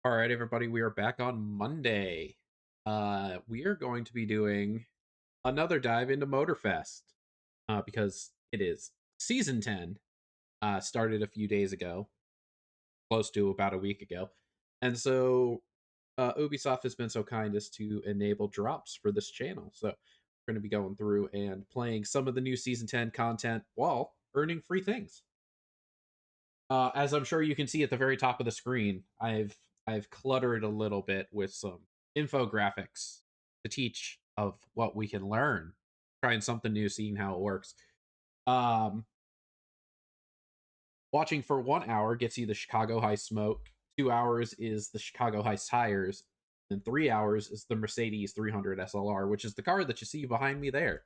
All right, everybody, we are back on Monday. We are going to be doing another dive into Motorfest because it is season 10. Started a few days ago, close to about a week ago. And so Ubisoft has been so kind as to enable drops for this channel. So we're going to be going through and playing some of the new season 10 content while earning free things. As I'm sure you can see at the very top of the screen, I've cluttered a little bit with some infographics to teach of what we can learn. Trying something new, seeing how it works. Um, Watching for 1 hour gets you the Chicago High Smoke. 2 hours is the Chicago High Tires. And 3 hours is the Mercedes 300 SLR, which is the car that you see behind me there.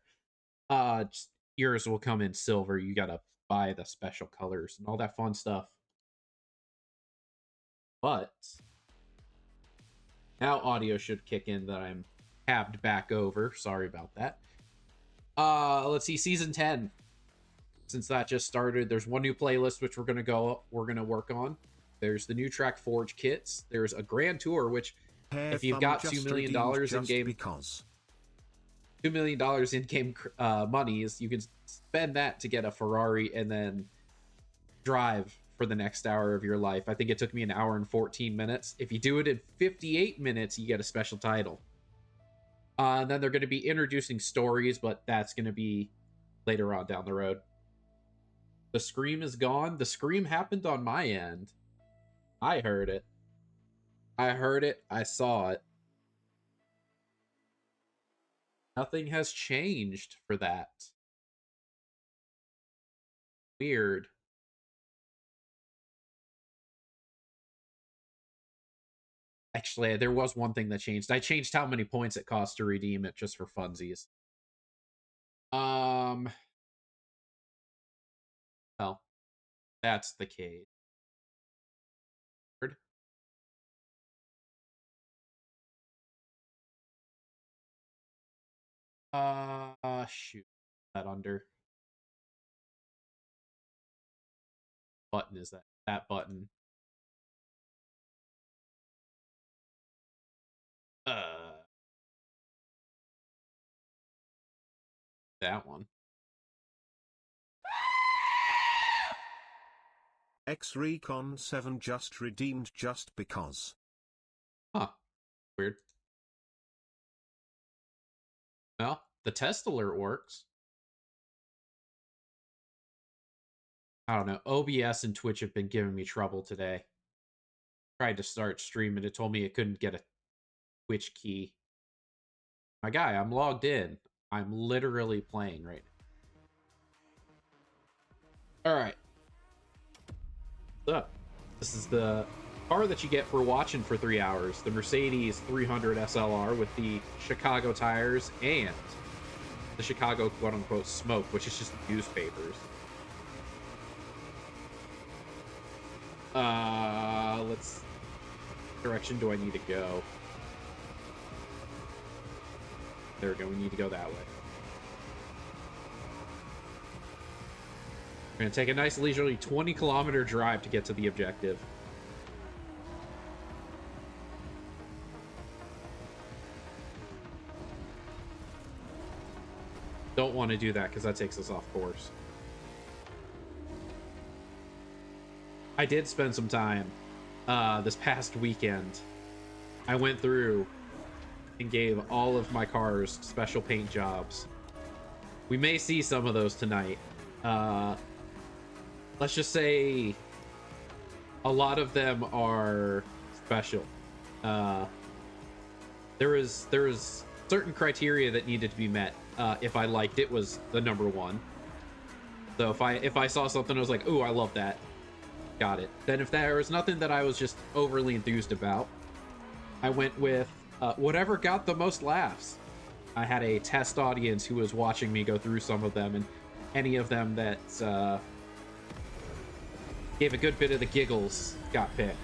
Yours will come in silver. You gotta buy the special colors and all that fun stuff. But now audio should kick in that I'm tabbed back over. Sorry about that. Let's see, season 10. Since that just started, there's one new playlist which we're gonna work on. There's the new Track Forge kits. There's a grand tour, which if you've got $2 million in game $2 million in game monies, you can spend that to get a Ferrari and then drive for the next hour of your life. I think it took me 1 hour and 14 minutes. If you do it in 58 minutes, you get a special title. And then they're going to be introducing stories, but that's going to be later on down the road. The Scream is gone. The Scream happened on my end. I heard it. I saw it. Nothing has changed for that. Weird. Actually, there was one thing that changed. I changed how many points it costs to redeem it just for funsies. Well, that's the case. Shoot. That under. Button is that? That button. That one. X-Recon 7 just redeemed just because. Huh. Weird. Well, the test alert works. I don't know. OBS and Twitch have been giving me trouble today. Tried to start streaming. It told me it couldn't get a Twitch key. My guy, I'm logged in. I'm literally playing right now. Alright. So, this is the car that you get for watching for 3 hours. The Mercedes 300 SLR with the Chicago tires and the Chicago quote-unquote smoke, which is just newspapers. Let's... Direction do I need to go? There we go, we need to go that way. We're gonna take a nice leisurely 20-kilometer drive to get to the objective. Don't want to do that because that takes us off course. I did spend some time this past weekend. I went through and gave all of my cars special paint jobs. We may see some of those tonight. Let's just say a lot of them are special. There is certain criteria that needed to be met. If I liked it was the number one. So if I saw something I was like, ooh, I love that, got it. Then if there was nothing that I was just overly enthused about, I went with whatever got the most laughs. I had a test audience who was watching me go through some of them, and any of them that gave a good bit of the giggles got picked.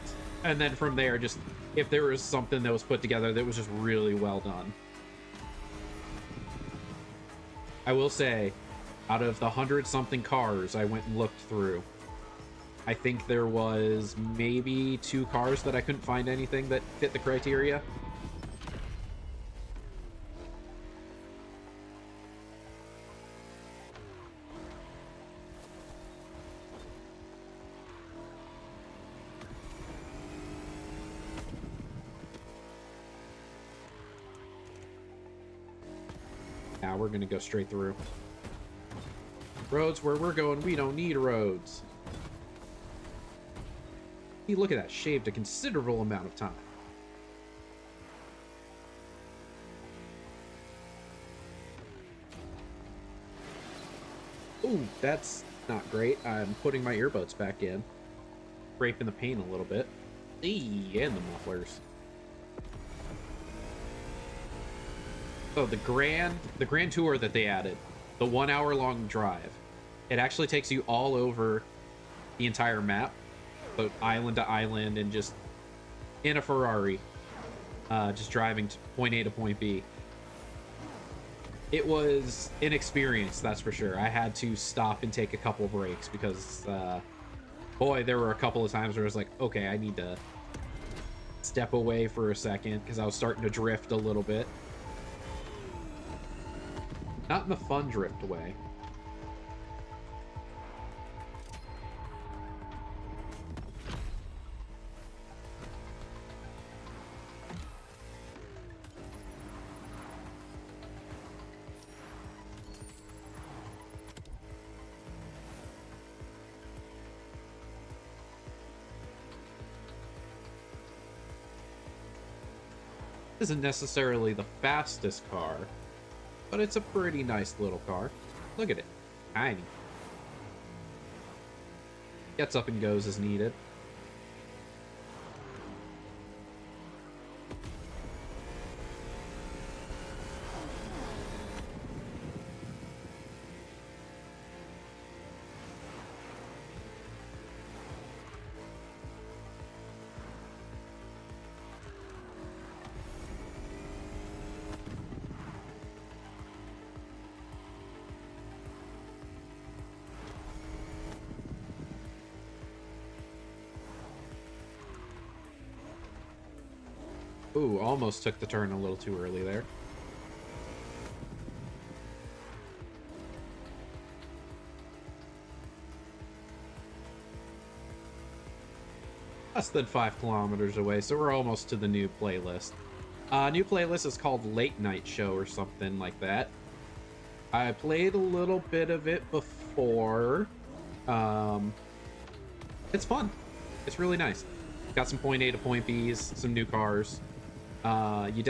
And then from there, just if there was something that was put together that was just really well done. I will say, out of the 100-something cars I went and looked through, I think there was maybe 2 cars that I couldn't find anything that fit the criteria. Now we're gonna go straight through. Roads where we're going, we don't need roads. Hey, look at that, shaved a considerable amount of time. Ooh, that's not great. I'm putting my earbuds back in. Scraping the paint a little bit. Eee, and the mufflers. So the grand tour that they added, the 1 hour long drive, it actually takes you all over the entire map, so island to island, and just in a Ferrari, just driving to point A to point B. It was an experience, that's for sure. I had to stop and take a couple breaks because, boy, there were a couple of times where I was like, okay, I need to step away for a second because I was starting to drift a little bit. Not in the fun drift way. Isn't necessarily the fastest car, but it's a pretty nice little car. Look at it. Tiny. Gets up and goes as needed. Ooh, almost took the turn a little too early there. Less than 5 kilometers away, so we're almost to the new playlist. New playlist is called Late Night Show or something like that. I played a little bit of it before. It's fun. It's really nice. Got some point A to point B's, some new cars. You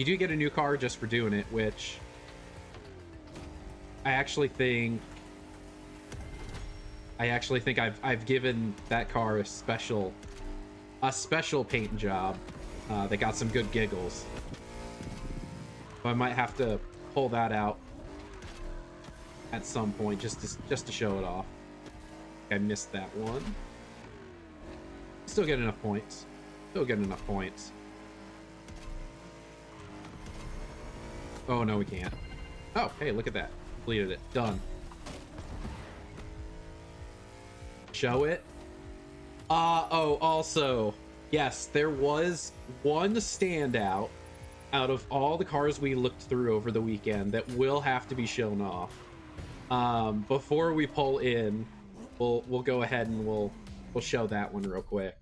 do get a new car just for doing it, which I actually think I've given that car a special paint job that got some good giggles. So I might have to pull that out at some point just to show it off. I missed that one. Still get enough points. Still get enough points. Oh, no, we can't. Oh, hey, look at that. Completed it. Done. Show it. Oh, also, yes, there was one standout out of all the cars we looked through over the weekend that will have to be shown off. Before we pull in, we'll go ahead and we'll show that one real quick.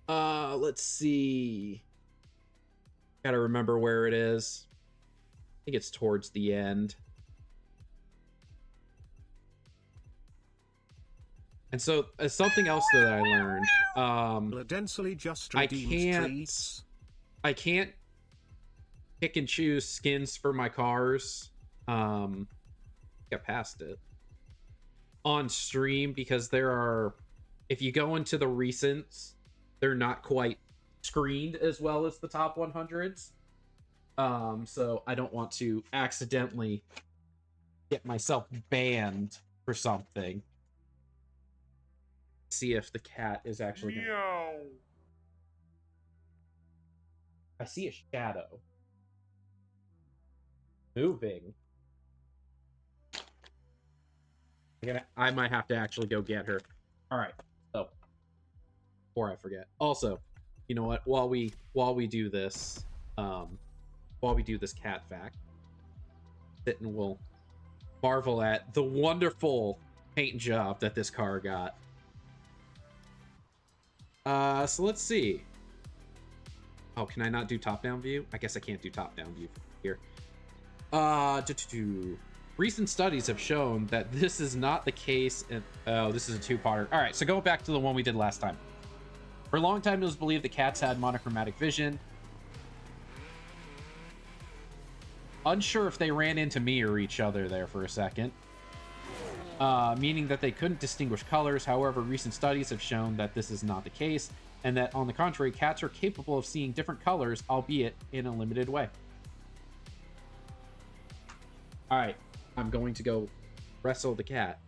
Let's see. Gotta remember where it is. I think it's towards the end. And so, something else that I learned. I can't pick and choose skins for my cars. Get past it on stream because there are. If you go into the recents, they're not quite screened as well as the top 100s. So I don't want to accidentally get myself banned for something. See if the cat is actually gonna... I see a shadow moving. I might have to actually go get her. All right. So before I forget, also, you know what? While we do this, cat fact, sit and we'll marvel at the wonderful paint job that this car got. So let's see. Oh, can I not do top-down view? I guess I can't do top-down view here. Recent studies have shown that this is not the case. Oh, this is a two-parter. All right, so going back to the one we did last time. For a long time, it was believed that cats had monochromatic vision. Unsure if they ran into me or each other there for a second. Meaning that they couldn't distinguish colors. However, recent studies have shown that this is not the case, and that, on the contrary, cats are capable of seeing different colors, albeit in a limited way. All right, I'm going to go wrestle the cat.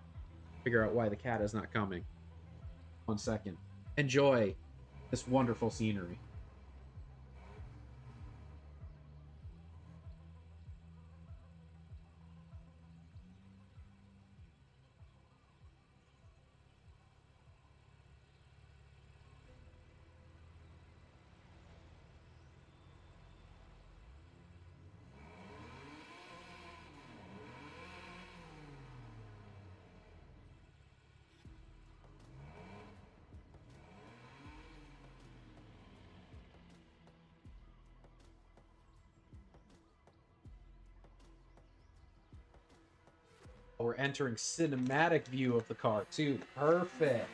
Figure out why the cat is not coming. 1 second. Enjoy this wonderful scenery. We're entering cinematic view of the car too. Perfect.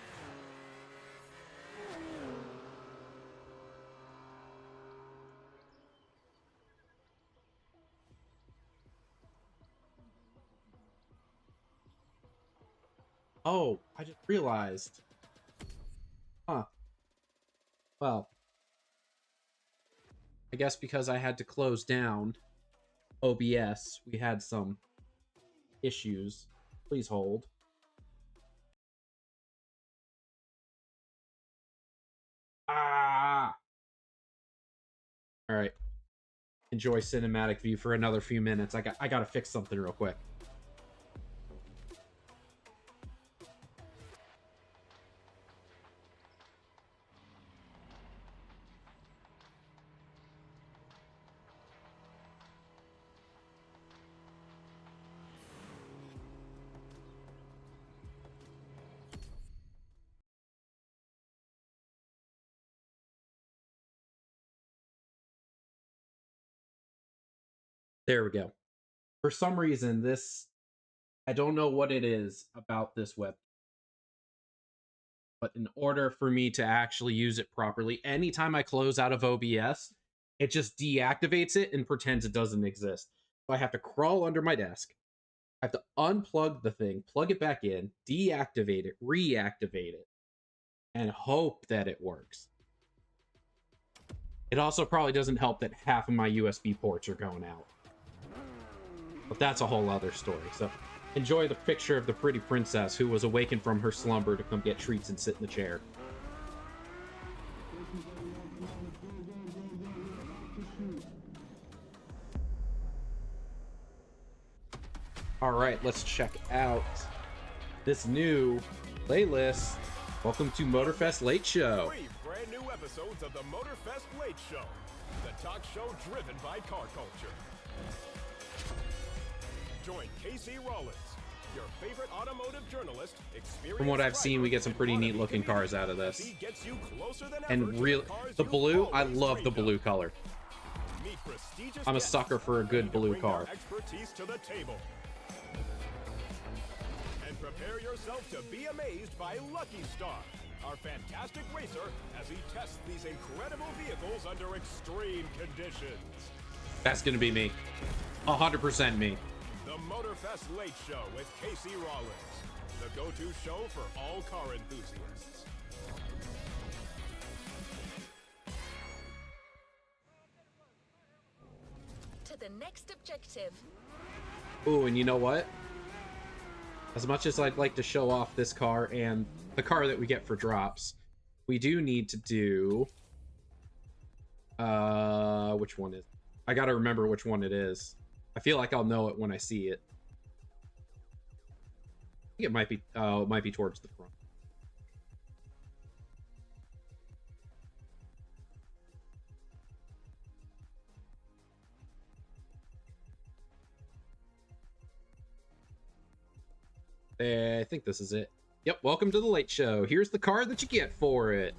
Oh, I just realized. Huh. Well, I guess because I had to close down OBS, we had some issues. Please hold. Ah! All right. Enjoy cinematic view for another few minutes. I got to fix something real quick. There we go. For some reason, I don't know what it is about this web, but in order for me to actually use it properly, anytime I close out of OBS, it just deactivates it and pretends it doesn't exist. So I have to crawl under my desk. I have to unplug the thing, plug it back in, deactivate it, reactivate it, and hope that it works. It also probably doesn't help that half of my USB ports are going out. But that's a whole other story. So enjoy the picture of the pretty princess who was awakened from her slumber to come get treats and sit in the chair. All right, let's check out this new playlist. Welcome to Motorfest Late Show. 3 brand new episodes of the Motorfest Late Show, the talk show driven by car culture. Join Casey Rollins, your favorite automotive journalist. From what I've seen, we get some pretty neat looking cars out of this. And real, the blue, I love the blue color. I'm a sucker for a good blue car. Expertise to the table. And prepare yourself to be amazed by Lucky Star, our fantastic racer, as he tests these incredible vehicles under extreme conditions. That's gonna be me. 100% me. The Motorfest Late Show with Casey Rollins, the go-to show for all car enthusiasts. To the next objective. Ooh, and you know what? As much as I'd like to show off this car and the car that we get for drops, we do need to do... which one is... I gotta remember which one it is. I feel like I'll know it when I see it. I think it might be towards the front. I think this is it. Yep, welcome to the late show. Here's the car that you get for it.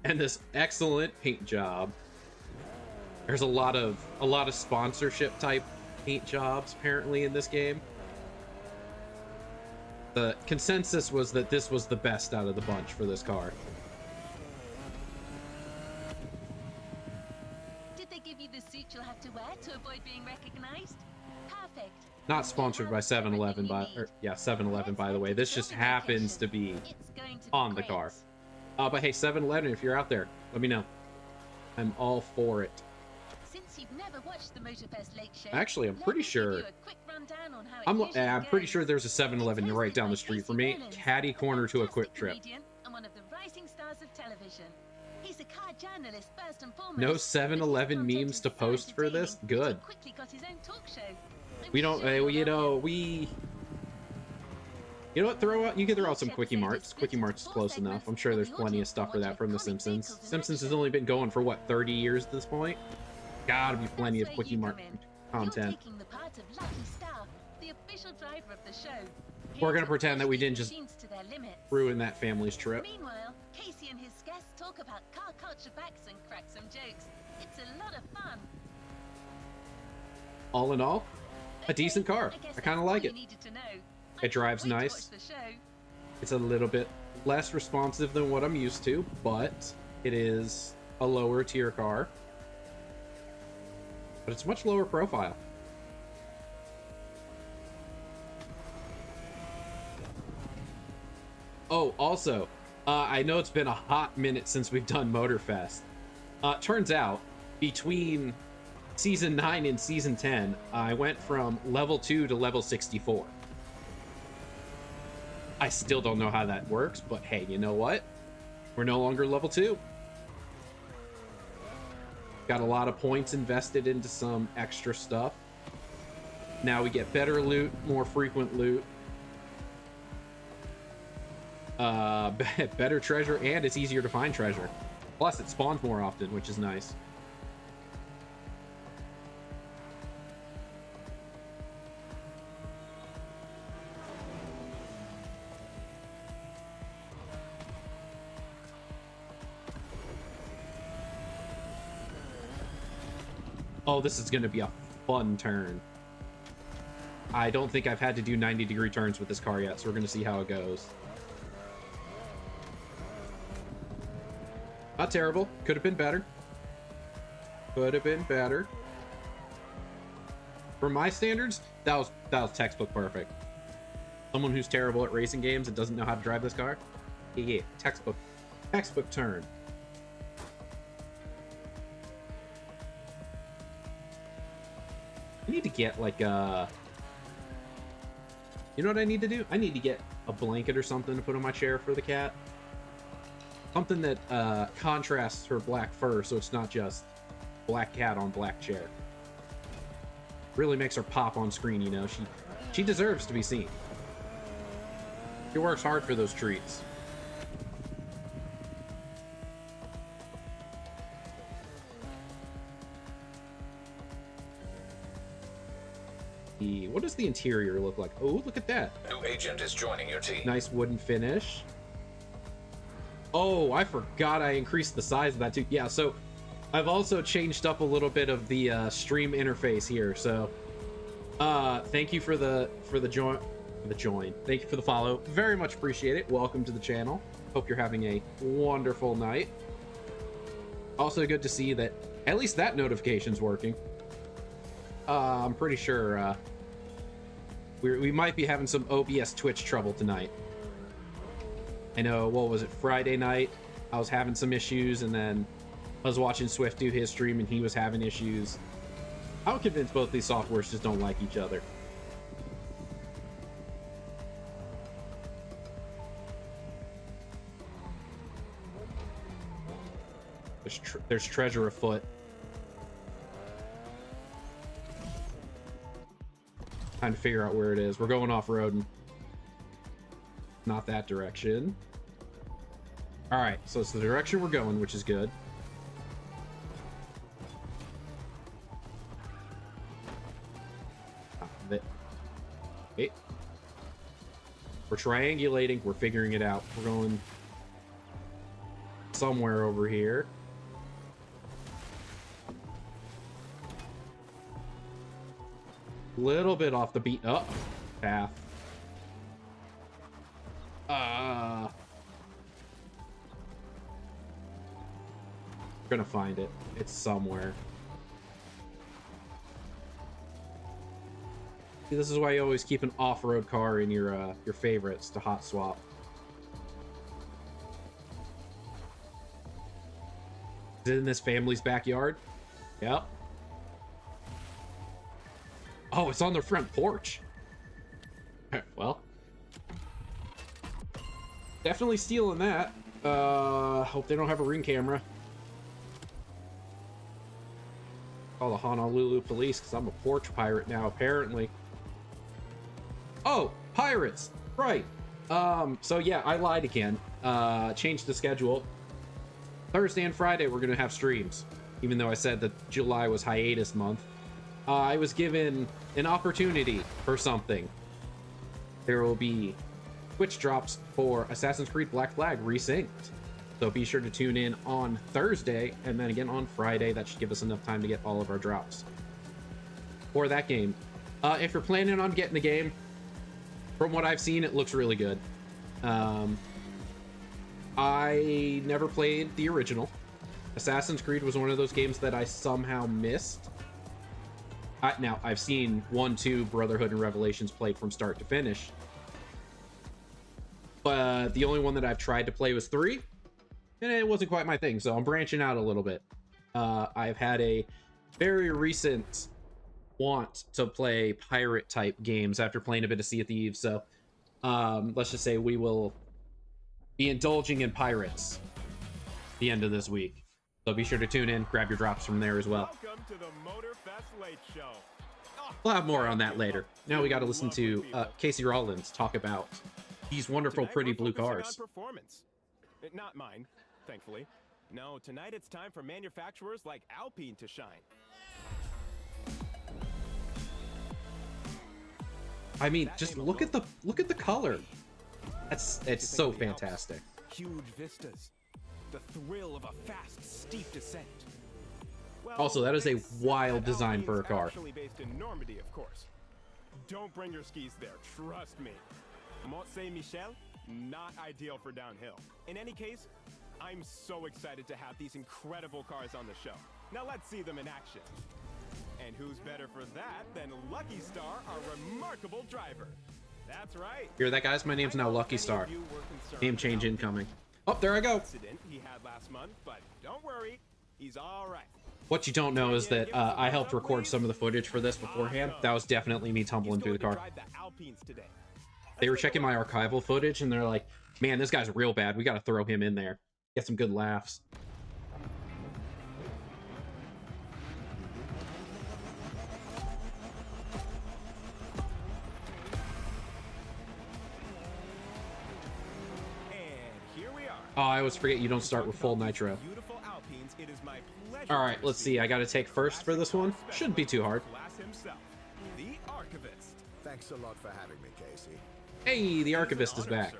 And this excellent paint job. There's a lot of sponsorship type paint jobs apparently in this game. The consensus was that this was the best out of the bunch for this car. Did they give you the suit you'll have to wear to avoid being recognized? Perfect. Not sponsored by 7-Eleven, yeah, 7-Eleven, by the way. This just happens to be on the car. But hey, 7-Eleven, if you're out there, let me know. I'm all for it. Since you've never watched the Motorfest Late Show, Actually, I'm pretty sure. I'm pretty sure there's a 7-Eleven right down the street from me. Catty corner to a Quick Trip. And one of the rising stars of television. He's a car journalist first and foremost. No 7-Eleven memes to post for this? Good. Quickly got his own talk show. We don't, you know what, you can throw out some Quickie Marts. Quickie Marts is close enough. I'm sure there's plenty of stuff for that from The Simpsons. Simpsons has only been going for, what, 30 years at this point? Gotta be plenty of Quickie Mart content. We're gonna pretend that we didn't just ruin that family's trip. Meanwhile, Casey and his guests talk about car culture facts and crack some jokes. It's a lot of fun. All in all, a decent car. I kind of like it. It drives nice. It's a little bit less responsive than what I'm used to, but it is a lower tier car. But it's much lower profile. Oh, also, I know it's been a hot minute since we've done Motorfest. Turns out, between Season 9 and Season 10, I went from level 2 to level 64. I still don't know how that works, but hey, you know what? We're no longer level 2. Got a lot of points invested into some extra stuff. Now we get better loot, more frequent loot. Better treasure, and it's easier to find treasure. Plus, it spawns more often, which is nice. Oh, this is going to be a fun turn. I don't think I've had to do 90-degree turns with this car yet, so we're going to see how it goes. Not terrible. Could have been better. Could have been better. For my standards, that was textbook perfect. Someone who's terrible at racing games and doesn't know how to drive this car? Yeah, textbook turn. I need to get like a... You know what I need to do? I need to get a blanket or something to put on my chair for the cat. Something that contrasts her black fur, so it's not just black cat on black chair. Really makes her pop on screen, you know. She deserves to be seen. She works hard for those treats. What does the interior look like? Oh, look at that. New agent is joining your team. Nice wooden finish. Oh, I forgot I increased the size of that too. Yeah, so I've also changed up a little bit of the stream interface here. So thank you for the join. Thank you for the follow. Very much appreciate it. Welcome to the channel. Hope you're having a wonderful night. Also good to see that at least that notification's working. I'm pretty sure we might be having some OBS Twitch trouble tonight. I know, what was it, Friday night? I was having some issues, and then I was watching Swift do his stream, and he was having issues. I'm convinced both these softwares just don't like each other. There's treasure afoot. Trying to figure out where it is. We're going off-roading. Not that direction. All right, so it's the direction we're going, which is good. Okay. We're triangulating. We're figuring it out. We're going somewhere over here. Little bit off the beat up path. Gonna find it. It's somewhere. See, this is why you always keep an off-road car in your favorites to hot swap. Is it in this family's backyard? Yep. Oh, it's on their front porch. Well, definitely stealing that. Hope they don't have a ring camera. Call the Honolulu police because I'm a porch pirate now, apparently. Oh, pirates! Right. So yeah, I lied again. Changed the schedule. Thursday and Friday we're gonna have streams, even though I said that July was hiatus month. I was given an opportunity for something. There will be Twitch drops for Assassin's Creed Black Flag Resynced. So be sure to tune in on Thursday and then again on Friday. That should give us enough time to get all of our drops for that game. If you're planning on getting the game, from what I've seen, it looks really good. I never played the original. Assassin's Creed was one of those games that I somehow missed. Now, I've seen 1, 2, Brotherhood, and Revelations played from start to finish. But the only one that I've tried to play was 3. And it wasn't quite my thing, so I'm branching out a little bit. I've had a very recent want to play pirate-type games after playing a bit of Sea of Thieves, so let's just say we will be indulging in pirates the end of this week. So be sure to tune in, grab your drops from there as well. Welcome to the Motorfest Late Show. We'll have more on that later. Now we got to listen to Casey Rollins talk about these wonderful, Tonight pretty we're blue focusing cars. on performance. Not mine, thankfully. No, tonight it's time for manufacturers like Alpine to shine. I mean, just look at the color. It's so fantastic. Huge vistas. The thrill of a fast, steep descent. Well, Also, that is a they said wild that design for a Alpine's car. Actually based in Normandy, of course. Don't bring your skis there, trust me. Mont Saint-Michel, not ideal for downhill. In any case, I'm so excited to have these incredible cars on the show. Now let's see them in action. And who's better for that than Lucky Star, our remarkable driver? That's right. Hear that, guys? My name's now Lucky Star. Name change incoming. Oh, there I go. Accident he had last month, but don't worry, he's all right. What you don't know is that I helped record some of the footage for this beforehand. That was definitely me tumbling through the car. They were checking my archival footage and they're like, man, this guy's real bad. We got to throw him in there. Get some good laughs. Oh, I always forget you don't start with full nitro. All right, let's see. I got to take first for this one. Shouldn't be too hard. Thanks a lot for having me, Casey. Hey, the Archivist is back.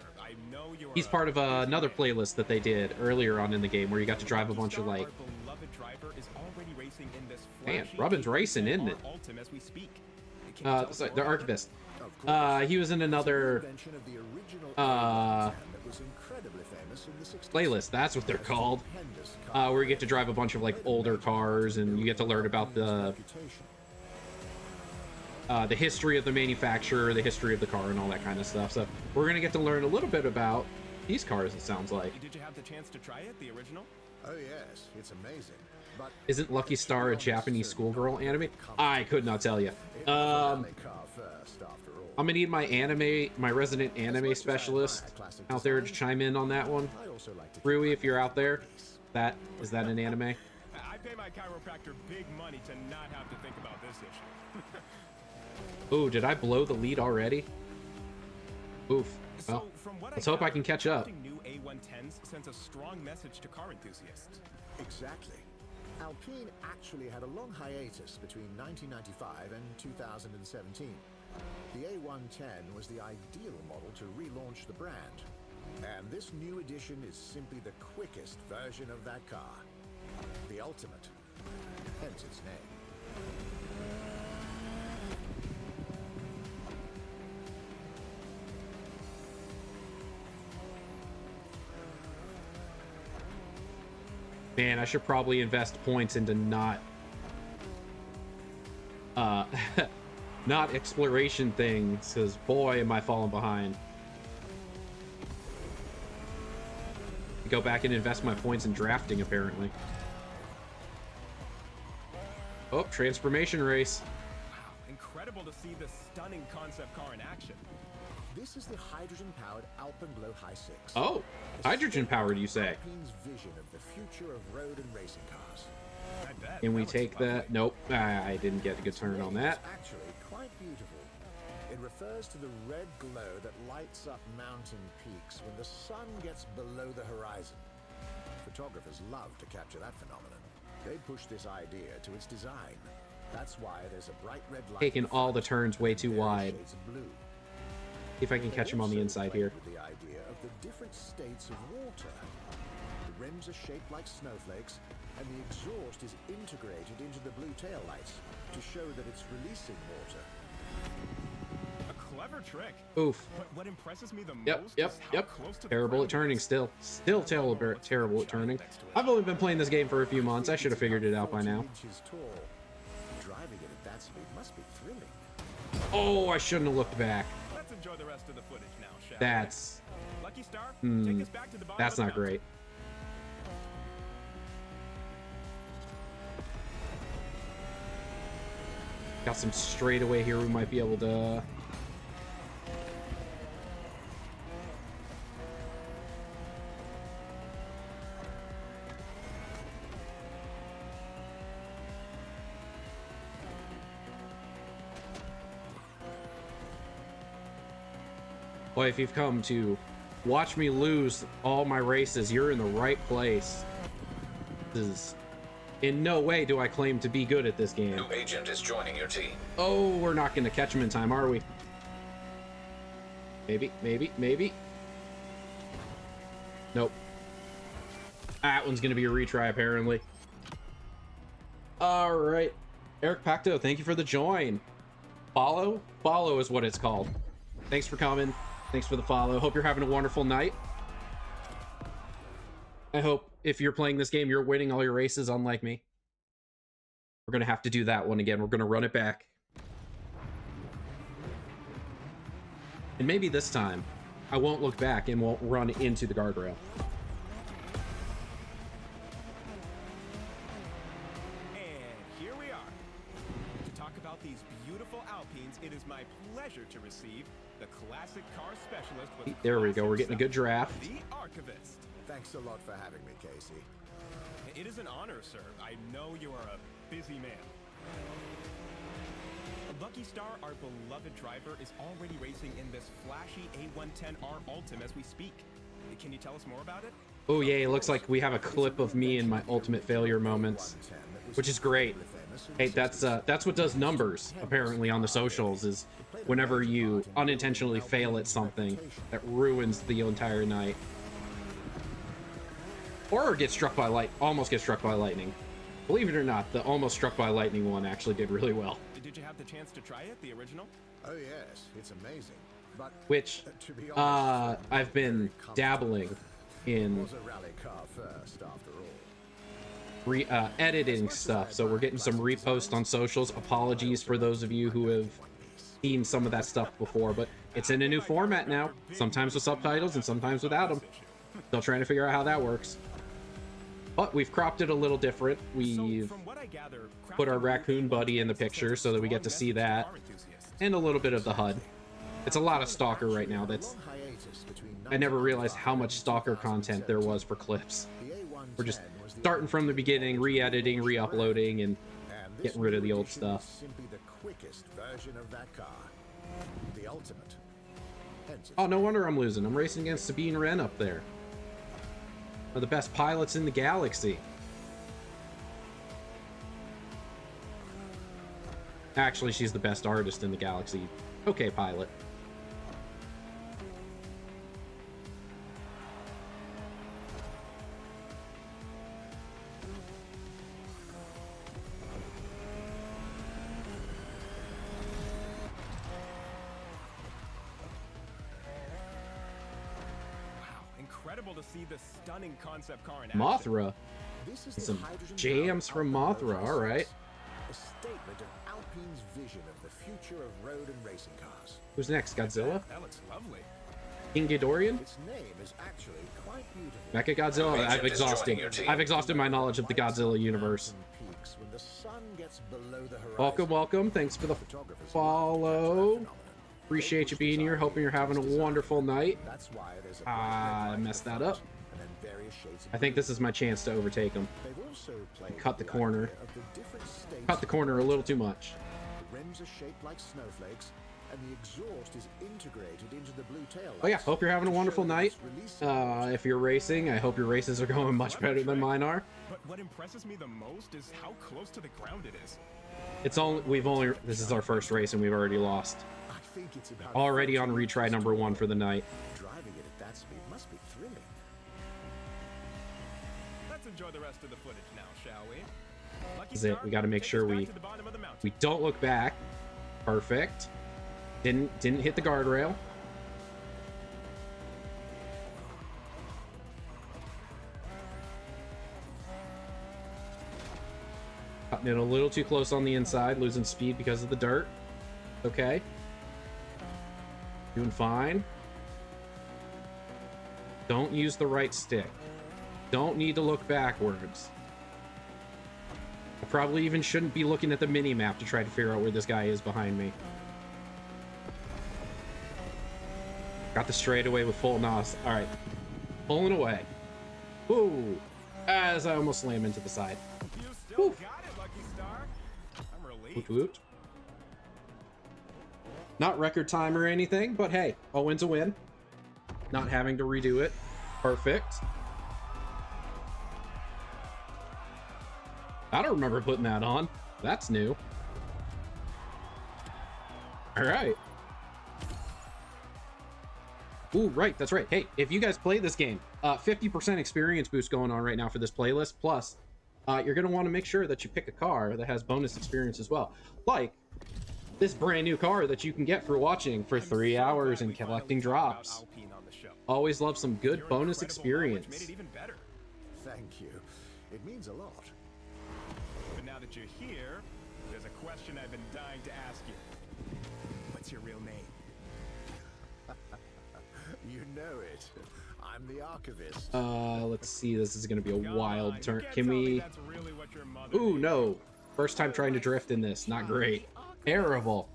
He's part of another playlist that they did earlier on in the game where you got to drive a bunch of, like... Man, Robin's racing, isn't it? Sorry, the Archivist. He was in another... playlist, that's what they're called. Where you get to drive a bunch of, like, older cars and you get to learn about the history of the manufacturer, the history of the car, and all that kind of stuff. So we're gonna get to learn a little bit about these cars, it sounds like. Did you have the chance to try it, the original? Oh yes, it's amazing. But isn't Lucky Star a Japanese schoolgirl anime? I could not tell you. I'm gonna need my resident anime specialist out there to chime in on that one. Rui, if you're out there, is that an anime? I pay my chiropractor big money to not have to think about this issue. Ooh, did I blow the lead already? Oof. Well, So, from what Let's hope I can catch up. New A110s sends a strong message to car enthusiasts. Exactly. Alpine actually had a long hiatus between 1995 and 2017. The A110 was the ideal model to relaunch the brand. And this new edition is simply the quickest version of that car. The ultimate. Hence its name. Man, I should probably invest points into not not exploration things, because boy am I falling behind. Go back and invest my points in drafting, apparently. Oh, transformation race. Wow, incredible to see this stunning concept car in action. This is the hydrogen-powered Alpenglow High 6. Oh, hydrogen powered, you say? Alpine's vision of the future of road and racing cars. I bet. Can we looks take lovely. that? Nope, I didn't get a good turn on that. It's actually quite beautiful. It refers to the red glow that lights up mountain peaks when the sun gets below the horizon. Photographers love to capture that phenomenon. They push this idea to its design. That's why there's a bright red light. Taking all the turns way too wide. Shades of blue. See if I can catch him on the inside here. With the idea of the different states of water. The rims are shaped like snowflakes, and the exhaust is integrated into the blue taillights to show that it's releasing water. A clever trick. Oof. But what impresses me the Yep, most yep, is how yep. close to the Terrible at ground it turning is. still. Still terrible at turning. I've only been playing this game for a few months. I should have figured it out by now. 14 inches tall. Driving it at that speed must be thrilling. Oh, I shouldn't have looked back. Let's enjoy the rest of the footage now, shall That's... we? Lucky Star, take us back to the bottom That's of the not mountain. great. Got some straightaway here we might be able to... Boy, if you've come to watch me lose all my races, you're in the right place. This is... In no way do I claim to be good at this game. New agent is joining your team. Oh, we're not going to catch him in time, are we? Maybe. Nope. That one's going to be a retry, apparently. All right. Eric Pacto, thank you for the join. Follow? Follow is what it's called. Thanks for coming. Thanks for the follow. Hope you're having a wonderful night. I hope if you're playing this game, you're winning all your races, unlike me. We're going to have to do that one again. We're going to run it back. And maybe this time, I won't look back and won't run into the guardrail. And here we are. To talk about these beautiful Alpines, it is my pleasure to receive the classic car specialist with There we go. We're class getting a good himself, draft. The Archivist. Thanks a lot for having me, Casey. It is an honor, sir. I know you are a busy man. Lucky Star, our beloved driver, is already racing in this flashy A110R Ultim as we speak. Can you tell us more about it? Oh, yeah. It looks like we have a clip of me in my ultimate failure moments, which is great. Hey, that's what does numbers, apparently, on the socials, is whenever you unintentionally fail at something that ruins the entire night. Or get struck by almost get struck by lightning. Believe it or not, the almost struck by lightning one actually did really well. Did you have the chance to try it, the original? Oh yes, it's amazing. But Which, to be honest, I've been dabbling it in was a rally car first, after all. editing stuff, so we're getting some reposts on socials. Apologies for those of you who have seen some of that stuff before, but it's in a new format now, sometimes with subtitles and sometimes without them. Still trying to figure out how that works. But we've cropped it a little different. We've put our raccoon buddy in the picture so that we get to see that, and a little bit of the HUD. It's a lot of Stalker right now. I never realized how much Stalker content there was for clips. We're just starting from the beginning, re-editing, re-uploading, and getting rid of the old stuff. Simply the quickest version of that car. The ultimate. comprehensive. Oh, no wonder I'm losing. I'm racing against Sabine Wren up there. One of the best pilots in the galaxy. Actually, she's the best artist in the galaxy. Okay, pilot. Incredible to see the stunning concept car in action. Mothra. This is Some the hydrogen jams from Mothra. All right. A statement of Alpine's vision of the future of road and racing cars. Who's next? Godzilla? That looks lovely. King Ghidorah? Its name is actually quite beautiful. Mecha Godzilla? Agent is joining your team. I've exhausted my knowledge of the Godzilla universe. Peaks when the sun gets below the horizon. Welcome, welcome. Thanks for the Photographers follow. Appreciate you being here. Hoping you're having a wonderful night. That's why there's a I messed that up. and then various shades of I think this is my chance to overtake him. They've also played Cut the with corner. idea of the different states Cut the corner a little too much. The rims are shaped like snowflakes, and the exhaust is integrated into the blue tail. Oh yeah, hope you're having a wonderful night. If you're racing, I hope your races are going much better than mine are. But what impresses me the most is how close to the ground it is. This is our first race and we've already lost. I think it's about Already on retry number 1 for the night. driving it at that speed must be thrilling. Let's enjoy the rest of the footage now, shall we? Lucky This is it. Star, We got to make take sure us back we to the bottom of the mountain. we don't look back. Perfect. Didn't hit the guardrail. Cutting it a little too close on the inside, losing speed because of the dirt. Okay. Doing fine. Don't use the right stick. Don't need to look backwards. I probably even shouldn't be looking at the mini-map to try to figure out where this guy is behind me. Got the straightaway with full nos. All right. Pulling away. Ooh. As I almost slam into the side. You still Whew. got it, Lucky Star. I'm relieved. Woot woot. Not record time or anything, but hey, a win's a win. Not having to redo it. Perfect. I don't remember putting that on. That's new. All right. Ooh, right, that's right. Hey, if you guys play this game, 50% experience boost going on right now for this playlist. Plus, you're going to want to make sure that you pick a car that has bonus experience as well. Like this brand new car that you can get for watching for 3 hours and collecting drops. Always love some good bonus experience. Made it even better. Thank you. It means a lot. But now that you're here, there's a question I've been dying to ask you. What's your real name? You know it. I'm the archivist. Let's see. This is going to be a wild God, turn. you can't Can tell me we... that's really what your mother Ooh, named no. First time trying to drift in this. Not great. Terrible.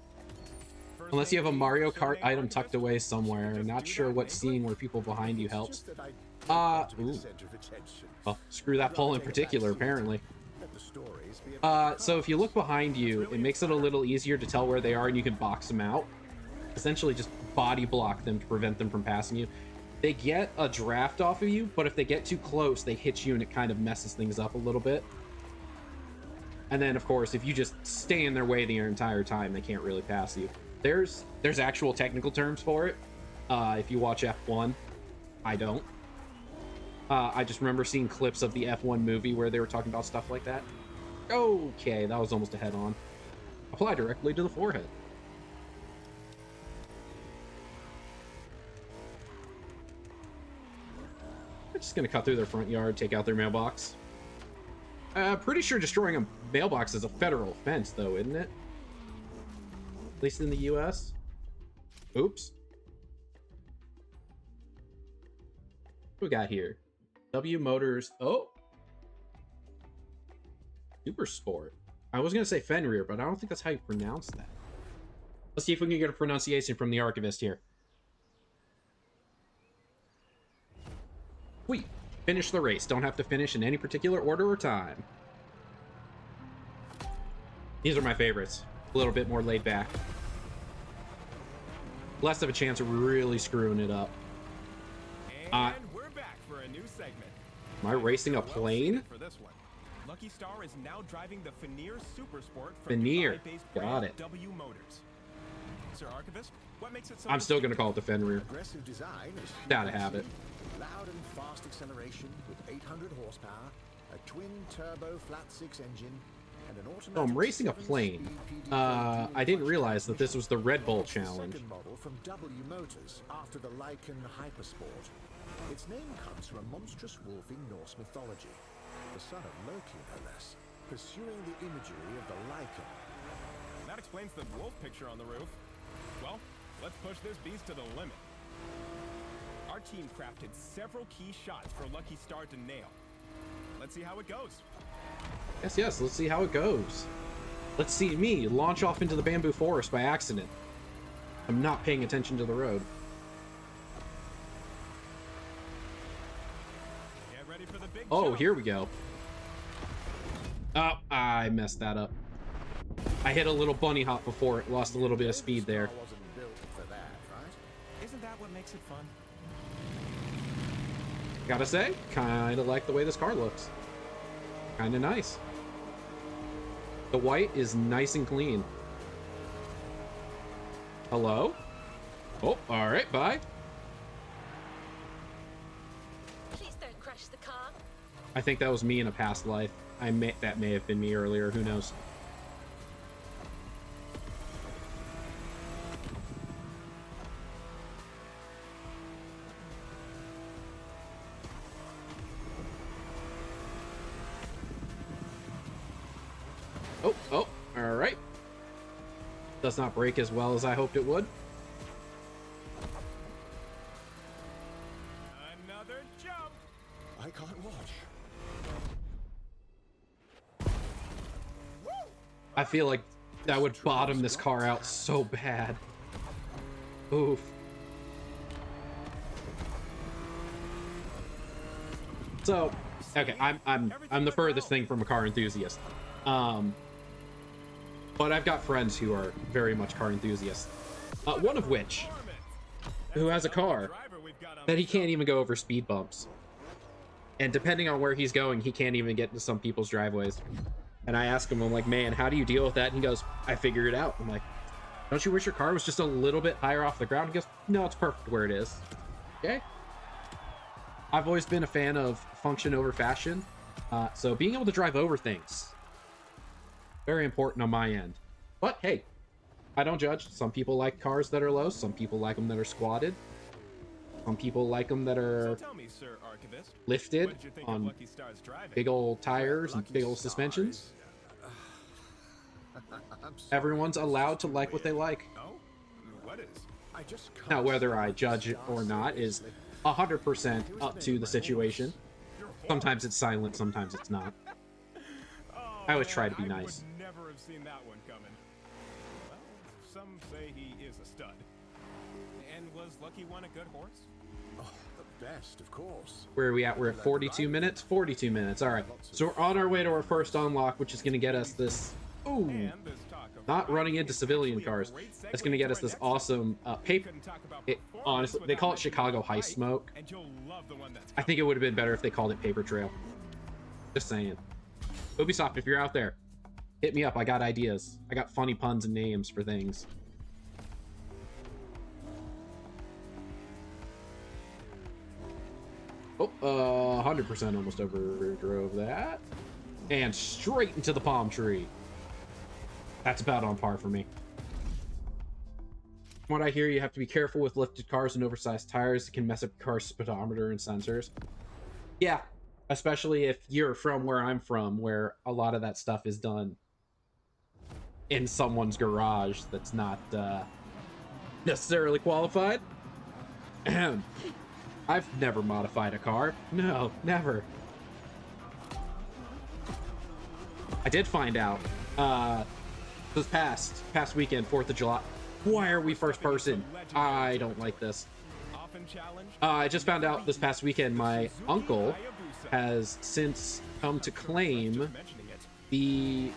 First Unless you have a name Mario Steve, Kart surname item Archivist? tucked away somewhere. Just Not do sure that what in scene where people behind you It's helps. just that I don't want to be ooh. the center of attention. Well, screw that pole in particular, apparently. Let the stories be about So if you look behind you, it makes it a little easier to tell where they are and you can box them out. Essentially just body block them to prevent them from passing you. They get a draft off of you, but if they get too close, they hit you and it kind of messes things up a little bit. And then, of course, if you just stay in their way the entire time, they can't really pass you. There's actual technical terms for it. If you watch F1, I don't. I just remember seeing clips of the F1 movie where they were talking about stuff like that. Okay, that was almost a head-on. Apply directly to the forehead. I'm just gonna cut through their front yard, take out their mailbox. Pretty sure destroying a mailbox is a federal offense, though, isn't it? At least in the US. Oops. What we got here? W Motors. Oh. Super Sport. I was gonna say Fenrir, but I don't think that's how you pronounce that. Let's see if we can get a pronunciation from the archivist here. Sweet. Finish the race. Don't have to finish in any particular order or time. These are my favorites. A little bit more laid back. less of a chance of really screwing it up. And we're back for a new segment. Am I racing a plane? For this one. Lucky Star is now driving the Veneer Super Sport from Veneer. Dubai-based Got brand it. W Motors. Sir Archivist, what makes it so I'm still gonna call it the Fenrir. Aggressive design is Gotta have it. loud and fast acceleration with 800 horsepower, a twin turbo flat six engine, and an automatic. Oh, I'm racing a plane. I didn't realize that this was the Red Bull challenge. Second model from W Motors after the Lycan Hypersport. Its name comes from a monstrous wolf in Norse mythology, the son of Loki, no less, pursuing the imagery of the Lycan. That explains the wolf picture on the roof. Well, let's push this beast to the limit. Our team crafted several key shots for Lucky Star to nail. Let's see how it goes. Yes, let's see how it goes. Let's see me launch off into the bamboo forest by accident. I'm not paying attention to the road. Get ready for the big Oh, jump. here we go. Oh, I messed that up. I hit a little bunny hop before it, lost a little bit of speed there. Car wasn't built for that, right? Isn't that what makes it fun? Gotta say, kinda like the way this car looks. Kinda nice. The white is nice and clean. Hello? Oh, alright, bye. Please don't crash the car. I think that was me in a past life. That may have been me earlier, who knows. Oh, all right. Does not break as well as I hoped it would. Another jump. I can't watch. I feel like that would bottom this car out so bad. Oof. So, okay, I'm the furthest thing from a car enthusiast. But I've got friends who are very much car enthusiasts. One of which, who has a car that he can't even go over speed bumps. And depending on where he's going, he can't even get into some people's driveways. And I ask him, I'm like, man, how do you deal with that? And he goes, I figured it out. I'm like, don't you wish your car was just a little bit higher off the ground? He goes, no, it's perfect where it is. Okay. I've always been a fan of function over fashion. So being able to drive over things, very important on my end. But hey, I don't judge. Some people like cars that are low. Some people like them that are squatted. Some people like them that are So tell me, Sir Archivist, lifted what did you think of on Lucky Star's driving? big old tires and Lucky big old Stars. suspensions. I'm sorry, Everyone's this allowed is to like what they weird. like. Oh? What is? I just can't Now, whether take I Lucky judge it Star or not is seriously. 100% up to the situation. You're Sometimes it's silent, sometimes it's not. Oh, I always try to be I nice. would never have seen that one coming. Well, some say he is a stud. And was Lucky One a good horse? Oh, the best, of course. Where are we at? We're at 42 minutes? 42 minutes. All right. So we're on our way to our first unlock, which is going to get us this... Ooh. And there's talk of Not running into civilian actually a cars. great That's going to get us this awesome paper... Couldn't talk about It, performance honestly, they without call it mentioning Chicago the High bike, Smoke. and you'll love the one that's I think it would have been better if they called it Paper Trail. Just saying. Ubisoft, if you're out there, hit me up. I got ideas. I got funny puns and names for things. Oh, 100% almost overdrove that. And straight into the palm tree. That's about on par for me. From what I hear, you have to be careful with lifted cars and oversized tires. It can mess up your car's speedometer and sensors. Yeah, especially if you're from where I'm from, where a lot of that stuff is done in someone's garage that's not necessarily qualified. I've never modified a car. No, never. I did find out this past weekend, 4th of July. Why are we first person? I don't like this. often challenged. I just found out this past weekend my uncle has since come to claim Mentioning it. the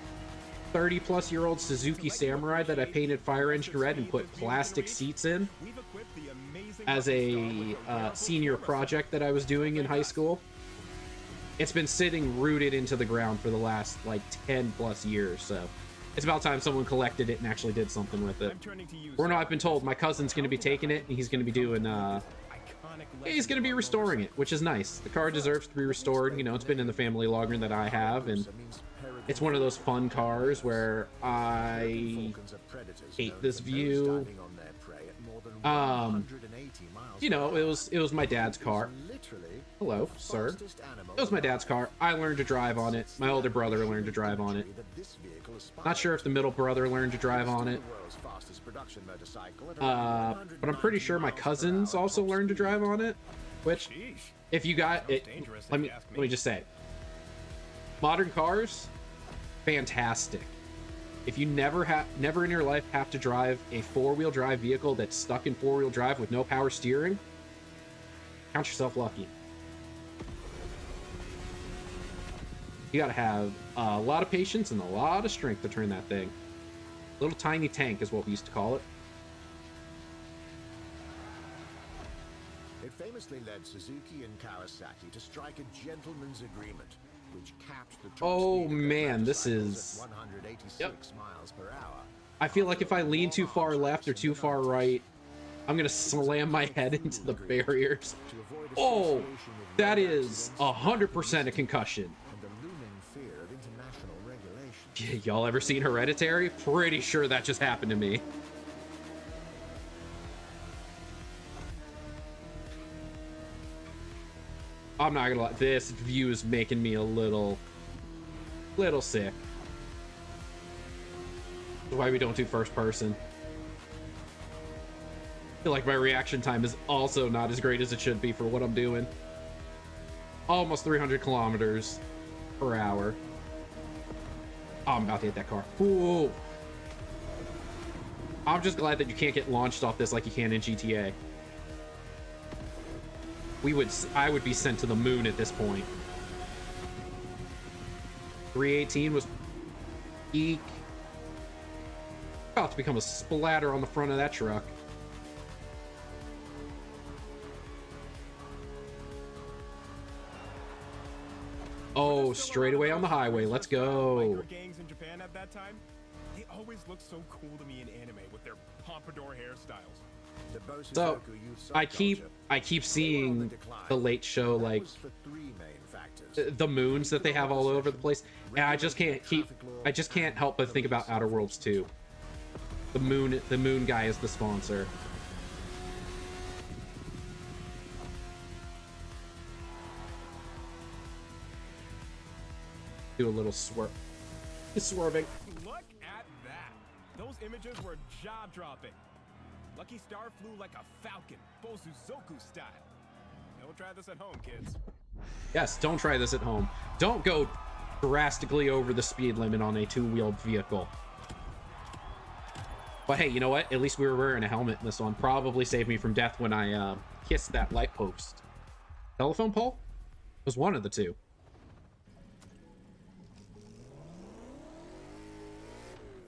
30-plus-year-old Suzuki Samurai that I painted fire engine red and put plastic seats in as a senior project that I was doing in high school. It's been sitting rooted into the ground for the last like 10 plus years, so it's about time someone collected it and actually did something with it. Or no, I've been told my cousin's going to be taking it and he's going to be doing he's going to be restoring it, which is nice. The car deserves to be restored. You know, it's been in the family longer than I have, and it's one of those fun cars where I hate this view. You know, it was my dad's car. Hello, sir. It was my dad's car. I learned to drive on it. My older brother learned to drive on it. Not sure if the middle brother learned to drive on it. But I'm pretty sure my cousins also learned to drive on it. Which, if you got it, let me just say, modern cars, fantastic. If you never in your life have to drive a four-wheel drive vehicle that's stuck in four-wheel drive with no power steering, count yourself lucky. You gotta have a lot of patience and a lot of strength to turn that thing. Little tiny tank is what we used to call it. It famously led Suzuki and Kawasaki to strike a gentleman's agreement, which capped the top Oh speed of man, this motorcycles is... at 186 Yep. miles per hour. I feel like if I lean too far left or too far right, I'm gonna slam my head into the barriers. Oh, that is 100% a concussion. And the looming fear of international regulation. Y'all ever seen Hereditary? Pretty sure that just happened to me. I'm not gonna lie, this view is making me a little sick. That's why we don't do first person. I feel like my reaction time is also not as great as it should be for what I'm doing. Almost 300 kilometers per hour. Oh, I'm about to hit that car. Whoa. I'm just glad that you can't get launched off this like you can in GTA. I would be sent to the moon at this point. 318 was eek. About to become a splatter on the front of that truck. Oh, straight away on the highway. Let's go. Gangs in Japan at that time, they always look so cool to me in anime with their pompadour hairstyles. The Bosutoku So youth I keep subculture seeing the late show, like was for three main factors. the moons that they have all over the place, and I just can't help but think about Outer Worlds 2. The moon guy is the sponsor. Do a little swerve. It's swerving. Look at that! Those images were jaw-dropping. Lucky Star flew like a falcon, Bosuzoku style. Don't try this at home, kids. Yes, don't try this at home. Don't go drastically over the speed limit on a two-wheeled vehicle. But hey, you know what? At least we were wearing a helmet in this one. Probably saved me from death when I kissed that light post. Telephone pole? It was one of the two.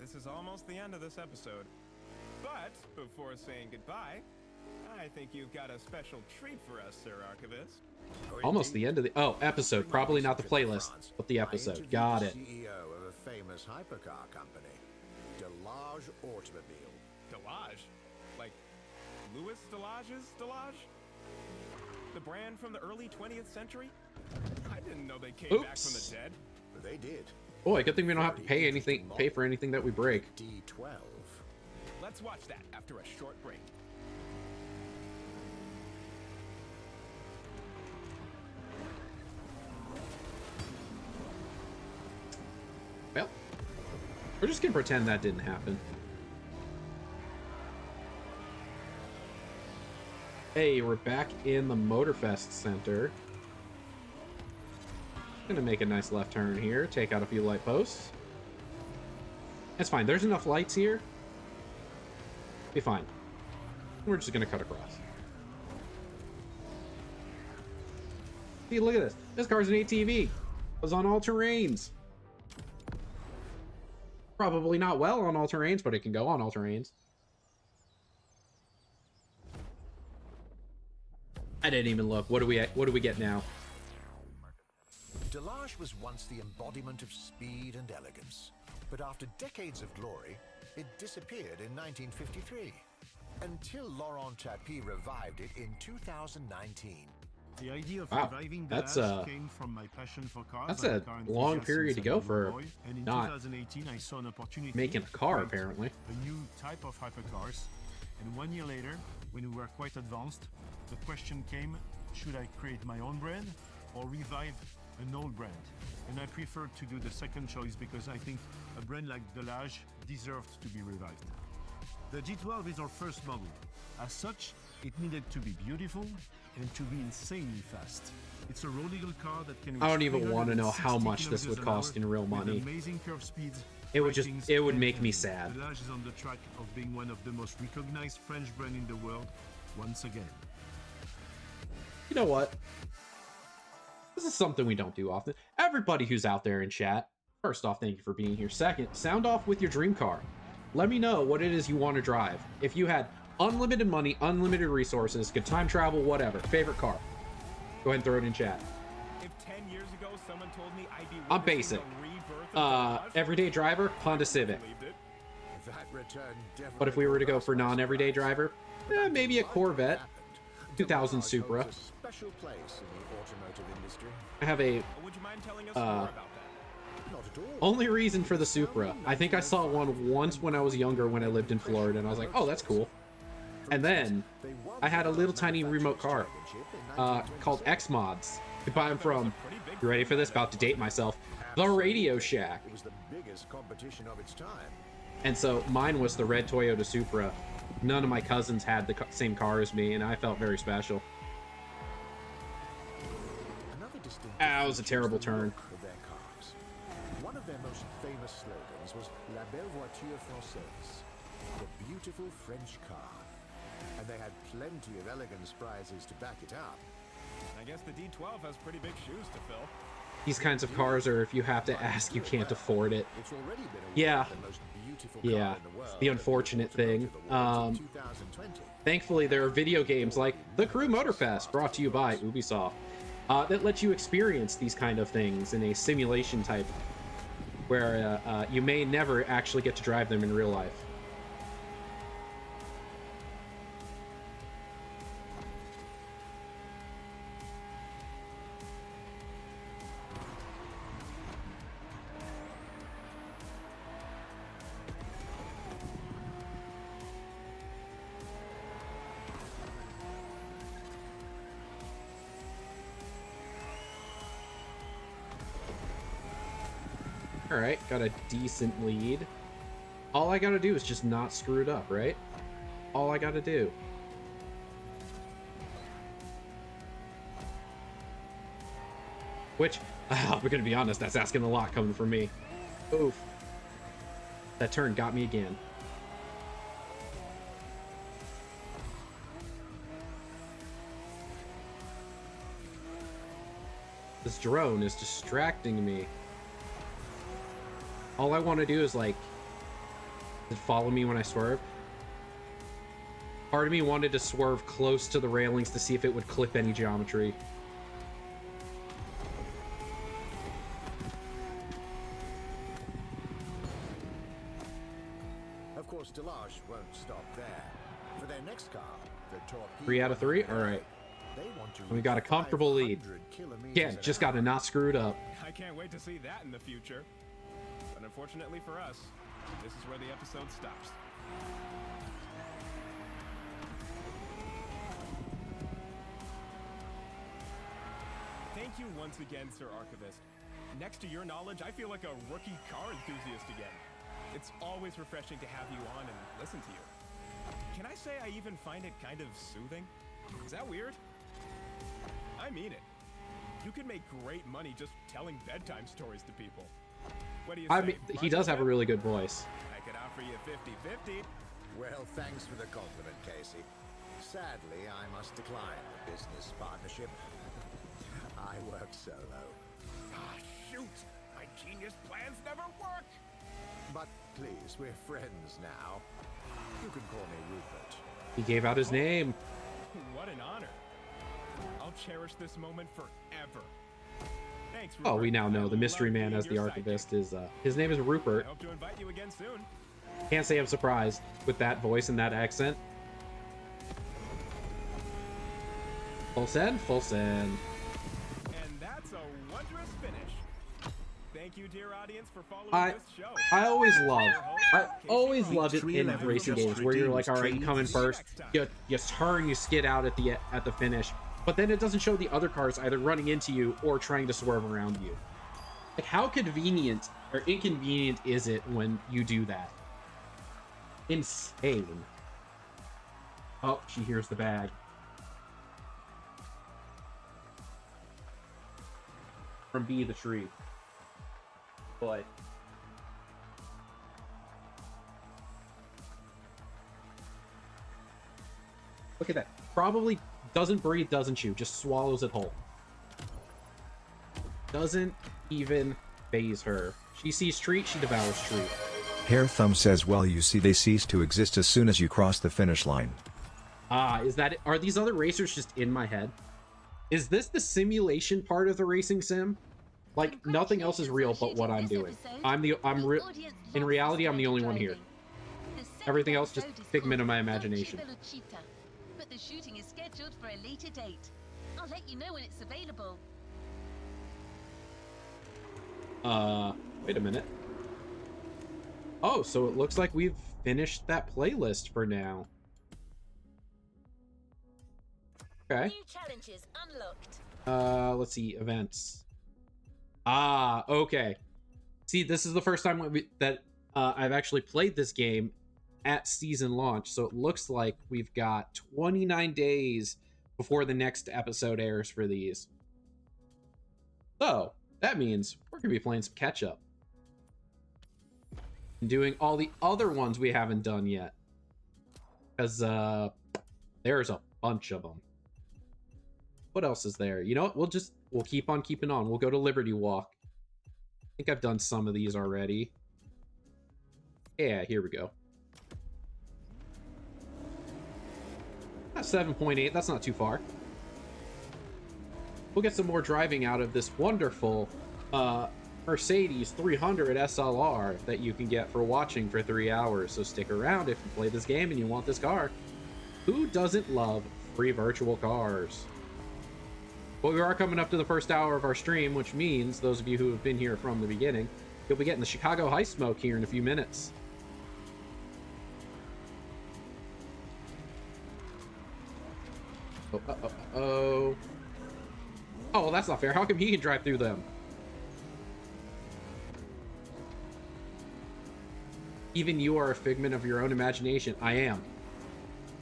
This is almost the end of this episode. But before saying goodbye, I think you've got a special treat for us, Sir Archivist. Almost the end of the episode. Probably not the playlist, but the episode. Got it. CEO of a famous hypercar company, Delage Automobile. Delage? Like Louis Delage's Delage? The brand from the early 20th century? I didn't know they came back from the dead. They did. Boy, good thing we don't have to pay for anything that we break. D12. Let's watch that after a short break. Well, we're just gonna pretend that didn't happen. Hey, we're back in the Motorfest Center. Gonna make a nice left turn here, take out a few light posts. That's fine, there's enough lights here. Be fine. We're just gonna cut across. See, look at this. This car's an ATV. It was on all terrains. Probably not well on all terrains, but it can go on all terrains. I didn't even look. What do we get now? Delage was once the embodiment of speed and elegance, but after decades of glory, it disappeared in 1953, until Laurent Tapie revived it in 2019. The idea of Wow, reviving that's Delage came from my passion for cars. that's I'm a car long enthusiast period to since I go was a for boy, and in not 2018 I saw an opportunity making a to car, create apparently. a new type of hypercars. And 1 year later, when we were quite advanced, the question came, should I create my own brand or revive an old brand? And I preferred to do the second choice because I think a brand like Delage deserved to be revived. The G12 is our first model. As such, it needed to be beautiful and to be insanely fast. It's a road eagle car that can reach I don't even want to know how 360 much this would kilometers an cost hour in real with money. amazing curve speeds. It would just, ratings, it would and make me engine. sad. Delage is on the track of being one of the most recognized French brands in the world once again. You know what? This is something we don't do often. Everybody who's out there in chat, first off, thank you for being here. Second, sound off with your dream car. Let me know what it is you want to drive. If you had unlimited money, unlimited resources, could time travel, whatever, favorite car. Go ahead and throw it in chat. If 10 years ago someone told me I'd be I'm witnessing basic. the rebirth of Delage, Everyday driver, Honda Civic. believed it. That return definitely But if we were to go brought for us by non-everyday surprise. driver, But maybe a until Corvette, happened, 2000 Delage Supra. holds a special place in the automotive industry. I have a Would you mind telling us more about that? Not at all. only reason for the Supra. I think I saw one once when I was younger when I lived in Florida, and I was like, oh, that's cool. And then I had a little tiny remote car called X-Mods. You could buy them from, you ready for this? About to date myself. The Radio Shack. It was the biggest competition of its time. And so mine was the red Toyota Supra. None of my cousins had the same car as me, and I felt very special. Another distinct That was a terrible turn. of their cars. One of their most famous slogans was La belle voiture française, the beautiful French car. And they had plenty of elegance prizes to back it up. I guess the D12 has pretty big shoes to fill. These kinds of cars are, if you have to ask, you can't afford it. It's already been Yeah. the most beautiful Yeah. car in the world. The unfortunate thing. Automotive Awards in 2020. Thankfully, there are video games like The Crew Motorfest, brought to you by Ubisoft, that let you experience these kind of things in a simulation type, where you may never actually get to drive them in real life. Alright, got a decent lead. All I gotta do is just not screw it up, right? All I gotta do. Which, we're gonna be honest, that's asking a lot coming from me. Oof. That turn got me again. This drone is distracting me. All I want to do is, like, follow me when I swerve. Part of me wanted to swerve close to the railings to see if it would clip any geometry. Of course, Delage won't stop there. For their next car, the Torpedo 3 out of 3? Alright. They want to We got a comfortable lead. 500 kilometers Again, an just hour. gotta not screw it up. I can't wait to see that in the future. But unfortunately for us, this is where the episode stops. Thank you once again, Sir Archivist. Next to your knowledge, I feel like a rookie car enthusiast again. It's always refreshing to have you on and listen to you. Can I say I even find it kind of soothing? Is that weird? I mean it. You could make great money just telling bedtime stories to people. What do you say? I mean, he does have a really good voice. I could offer you 50-50. Well, thanks for the compliment, Casey. Sadly, I must decline the business partnership. I work solo. Ah, shoot! My genius plans never work! But please, we're friends now. You can call me Rupert. He gave out his name. What an honor. I'll cherish this moment forever. Thanks, Oh, Rupert. we now know the mystery Love man being as the your archivist sidekick. is his name is I Rupert. hope to invite you again soon. Can't say I'm surprised with that voice and that accent. Full send, full send. And that's a wondrous finish. Thank you, dear audience, for following I this show. I always love it in 311 racing just games where you're like, all right, you redeemed come in first, you turn, you skid out at the finish, but then it doesn't show the other cars either running into you or trying to swerve around you. Like, how convenient or inconvenient is it when you do that? Insane. Oh, she hears the bag. From B the tree. Boy. Look at that. Probably doesn't breathe, doesn't chew, just swallows it whole. Doesn't even phase her. She sees treat, she devours treat. Hair Thumb says, well, you see, they cease to exist as soon as you cross the finish line. Ah, is that it? Are these other racers just in my head? Is this the simulation part of the racing sim? Like, nothing else is real but what I'm doing. In reality, I'm the only one here. Everything else just figment of my imagination. But the shooting is scheduled for a later date. I'll let you know when it's available. Wait a minute. Oh, so it looks like we've finished that playlist for now. Okay. New challenges unlocked. Let's see, events. Ah, okay. See, this is the first time that I've actually played this game at season launch, so it looks like we've got 29 days before the next episode airs for these. So, that means we're going to be playing some catch-up. And doing all the other ones we haven't done yet. Because, there's a bunch of them. What else is there? You know what? We'll keep on keeping on. We'll go to Liberty Walk. I think I've done some of these already. Yeah, here we go. That's 7.8. That's not too far. We'll get some more driving out of this wonderful Mercedes 300 SLR that you can get for watching for 3 hours. So stick around if you play this game and you want this car. Who doesn't love free virtual cars? Well, we are coming up to the first hour of our stream, which means those of you who have been here from the beginning, you'll be getting the Chicago High Smoke here in a few minutes. Oh, well, that's not fair. How come he can drive through them? Even you are a figment of your own imagination. I am.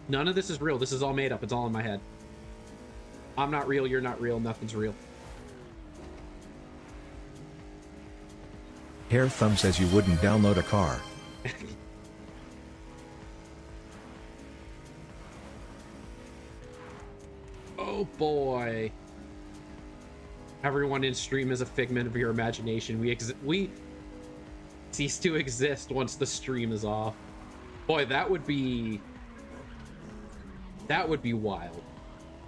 None of this is real. This is all made up. It's all in my head. I'm not real. You're not real. Nothing's real. Hair Thumb says you wouldn't download a car. Oh boy. Everyone in stream is a figment of your imagination. We cease to exist once the stream is off. Boy, that would be wild.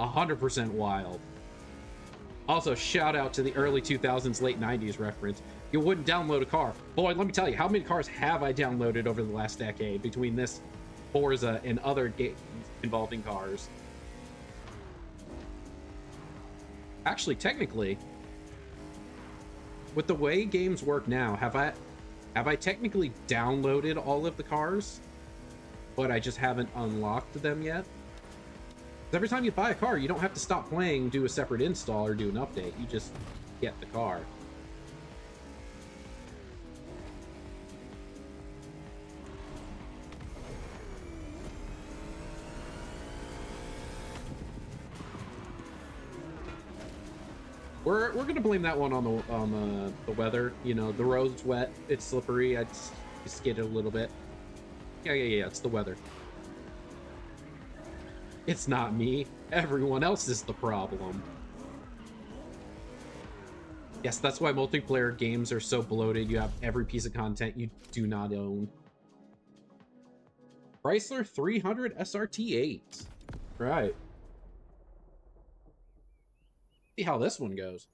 100% wild. Also, shout out to the early 2000s, late 90s reference. You wouldn't download a car. Boy, let me tell you, how many cars have I downloaded over the last decade between this, Forza, and other games involving cars? Actually, technically, with the way games work now, have I technically downloaded all of the cars, but I just haven't unlocked them yet? Every time you buy a car, you don't have to stop playing, do a separate install, or do an update. You just get the car. We're gonna blame that one on the weather. You know, the road's wet, it's slippery. I just skidded a little bit. Yeah. It's the weather. It's not me. Everyone else is the problem. Yes, that's why multiplayer games are so bloated. You have every piece of content you do not own. Chrysler 300 SRT8. Right. See how this one goes.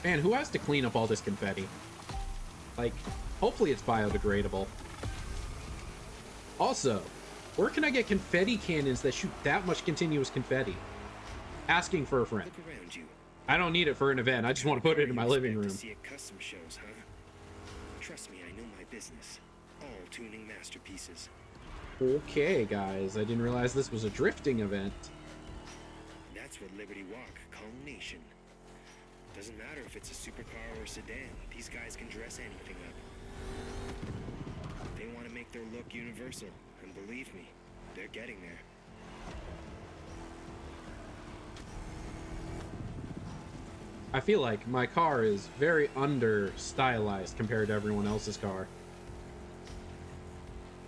Man, who has to clean up all this confetti? Like, hopefully it's biodegradable. Also, where can I get confetti cannons that shoot that much continuous confetti? Asking for a friend. Look around you. I don't need it for an event. I just want to put it in my living room. To see at custom shows, huh? Trust me, I know my business. All tuning masterpieces. Okay, guys. I didn't realize this was a drifting event. That's what Liberty Walk call Nation. Doesn't matter if it's a supercar or sedan. These guys can dress anything up. They want to make their look universal, and believe me, they're getting there. I feel like my car is very under-stylized compared to everyone else's car.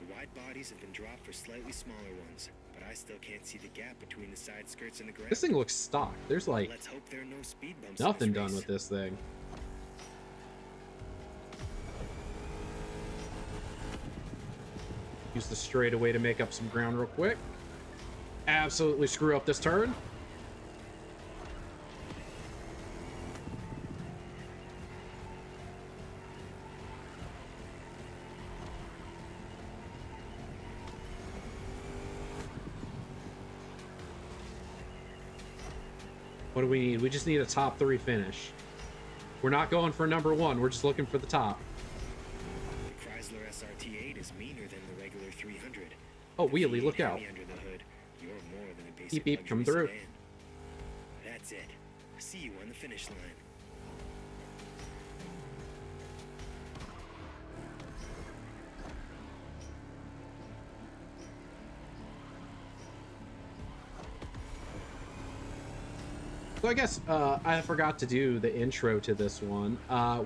The wide bodies have been dropped for slightly smaller ones, but I still can't see the gap between the side skirts and the ground. This thing looks stock. There's like Let's hope there are no speed bumps nothing in this done race. with this thing. Use the straightaway to make up some ground real quick. Absolutely screw up this turn. What do we need? We just need a top 3 finish. We're not going for number 1. We're just looking for the top. The Chrysler SRT8 is meaner than the regular 300. Oh, The wheelie, look V8 out. heavy under the hood, you're more than a basic Beep, beep, come luxury through. sedan. That's it. See you on the finish line. So I guess I forgot to do the intro to this one.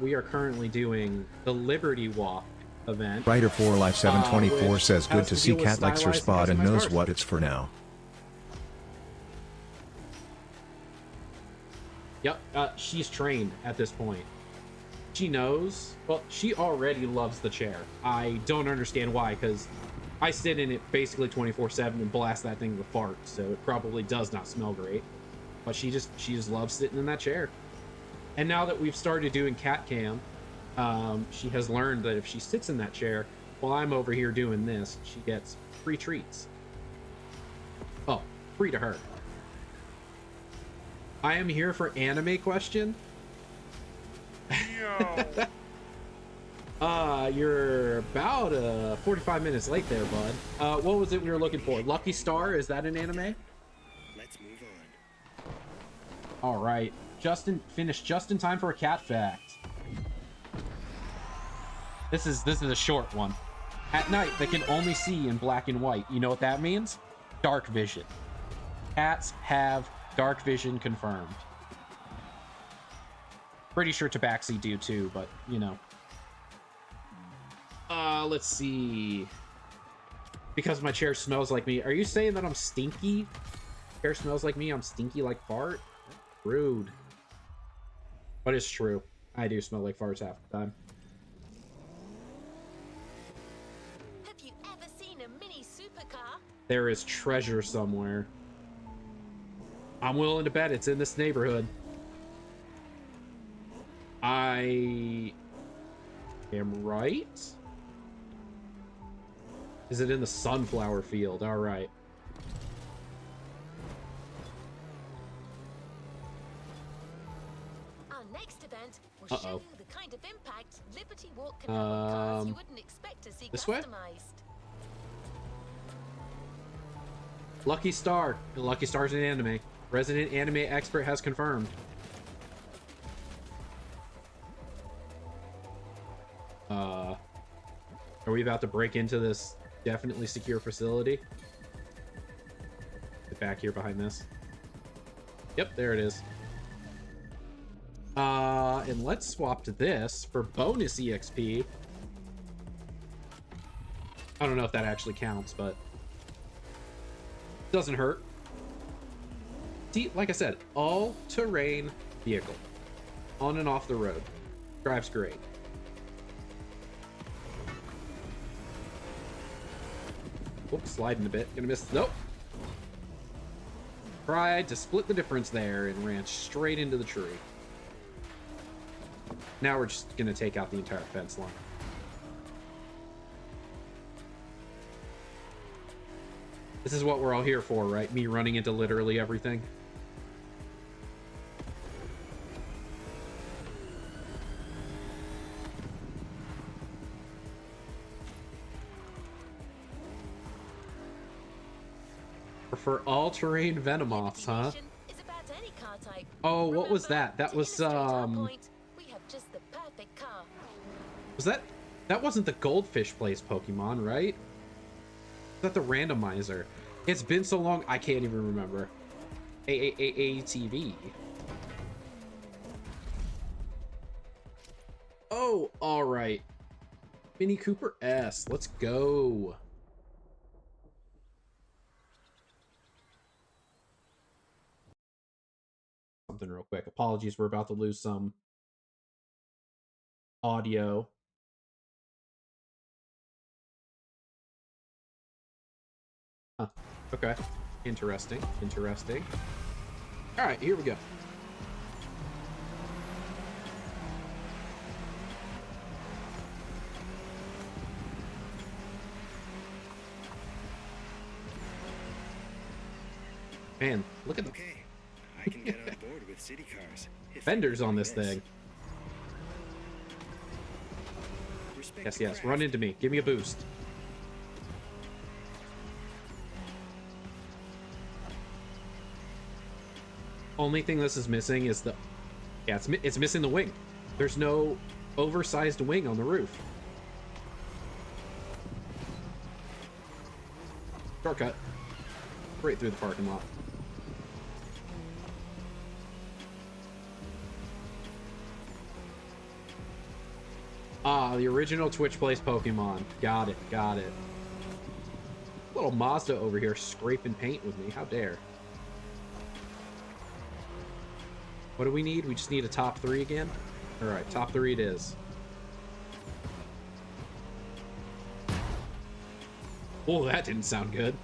We are currently doing the Liberty Walk event. Writer 4Life724 which says good has to to see deal with Cat likes her stylized spot and customized knows cars. what it's for now. Yep, she's trained at this point. She knows. Well, she already loves the chair. I don't understand why, because I sit in it basically 24/7 and blast that thing with farts, so it probably does not smell great. But she just loves sitting in that chair. And now that we've started doing cat cam, she has learned that if she sits in that chair while I'm over here doing this, she gets free treats. Oh, free to her. I am here for anime question. You're about 45 minutes late there, bud. What was it we were looking for? Lucky Star? Is that an anime? Let's move on. All right. Justin finished just in time for a cat fact. This is a short one. At night, they can only see in black and white. You know what that means? Dark vision. Cats have dark vision confirmed. Pretty sure Tabaxi do too, but you know. Let's see. Because my chair smells like me. Are you saying that I'm stinky? Chair smells like me. I'm stinky like fart. Rude. But it's true. I do smell like farts half the time. Have you ever seen a mini supercar? There is treasure somewhere. I'm willing to bet it's in this neighborhood. I am right. Is it in the sunflower field? All right. Our next event will show Uh-oh. you the kind of impact Liberty Walk can have on cars you wouldn't expect to see this way? customized. Lucky Star. Lucky Star's an anime. Resident anime expert has confirmed. Are we about to break into this definitely secure facility? Get back here behind this. Yep, there it is. And let's swap to this for bonus EXP. I don't know if that actually counts, but doesn't hurt. See, like I said, all-terrain vehicle. On and off the road. Drives great. Oops, sliding a bit. Gonna miss. Nope. Tried to split the difference there and ran straight into the tree. Now we're just gonna take out the entire fence line. This is what we're all here for, right? Me running into literally everything. Prefer all-terrain Venomoths, huh? Is about any car type. Oh, what was Remember, that? That to was, illustrate our point, we have just the perfect car. Was that wasn't the Goldfish Place Pokemon, right? Was that the randomizer? It's been so long, I can't even remember. ATV. Oh, all right. Mini Cooper S. Let's go. Something real quick. Apologies, we're about to lose some audio. Huh. Okay. Interesting. Interesting. All right, here we go. Man, look at the Okay, I can get on board with city cars. fenders on this thing. Yes, yes. Run into me. Give me a boost. Only thing this is missing is the... Yeah, it's missing the wing. There's no oversized wing on the roof. Shortcut. Right through the parking lot. Ah, the original Twitch Plays Pokemon. Got it, got it. Little Mazda over here scraping paint with me. How dare. What do we need? We just need a top 3 again? Alright, top 3 it is. Oh, that didn't sound good.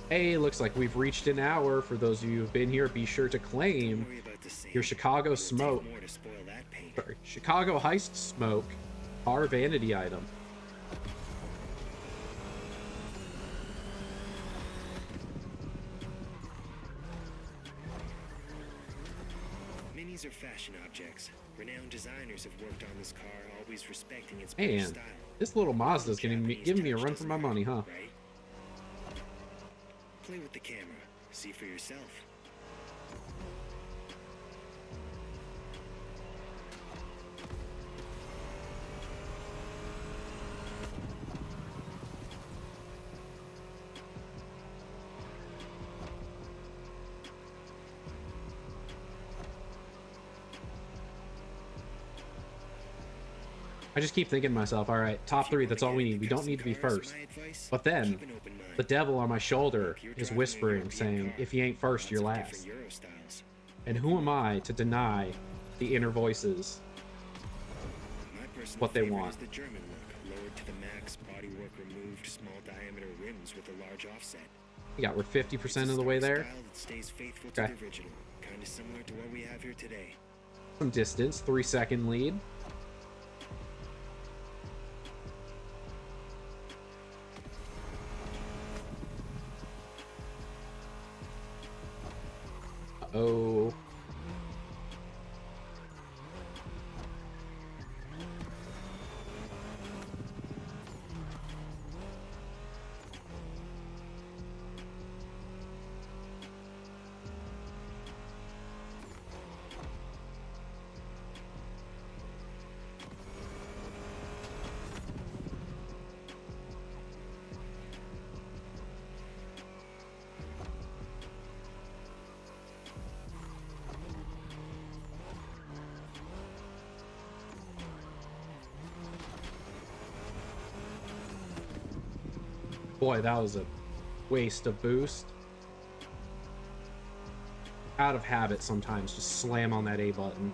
Hey, looks like we've reached an hour. For those of you who've been here, be sure to claim your Chicago Smoke. Sorry, Chicago Heist Smoke car vanity item. Minis are fashion objects. Renowned designers have worked on this car, always respecting its Man, style. this little Mazda's giving me a run for my money, huh? Right? Play with the camera. See for yourself. I just keep thinking to myself, all right, top 3, that's all we need. We don't need to be first. But then, the devil on my shoulder is whispering, saying, if you ain't first, you're last. And who am I to deny the inner voices what they want? The German look, lowered to the max, bodywork removed, small diameter rims with a large offset. Yeah, we're 50% of the way there. Style that stays faithful Okay. to the original, kind of similar to what we have here today. Some distance, 3-second lead. Uh-oh. Boy, that was a waste of boost. Out of habit sometimes, just slam on that A button.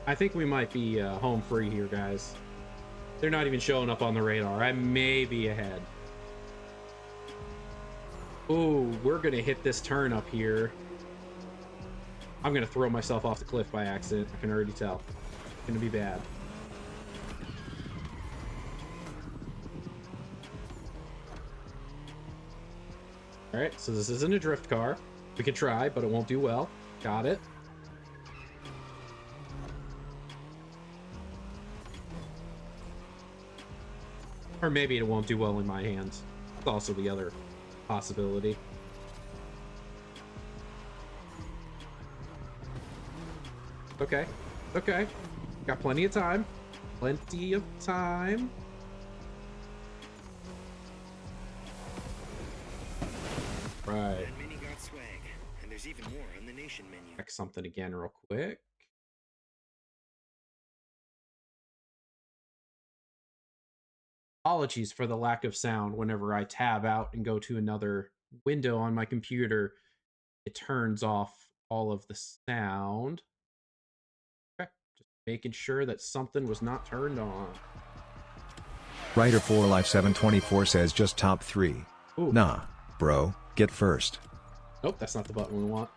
I think we might be home free here, guys. They're not even showing up on the radar. I may be ahead. Ooh, we're gonna hit this turn up here. I'm gonna throw myself off the cliff by accident. I can already tell. It's gonna be bad. All right, so this isn't a drift car. We can try, but it won't do well. Got it. Or maybe it won't do well in my hands. It's also the other possibility. Okay. Okay. Got plenty of time. Plenty of time. Right. That mini got swag, and there's even more on the nation menu. Check something again real quick. Apologies for the lack of sound. Whenever I tab out and go to another window on my computer, it turns off all of the sound. Okay, just making sure that something was not turned on. Writer 4Life724 says just top 3. Ooh. Nah, bro, get first. Nope, that's not the button we want.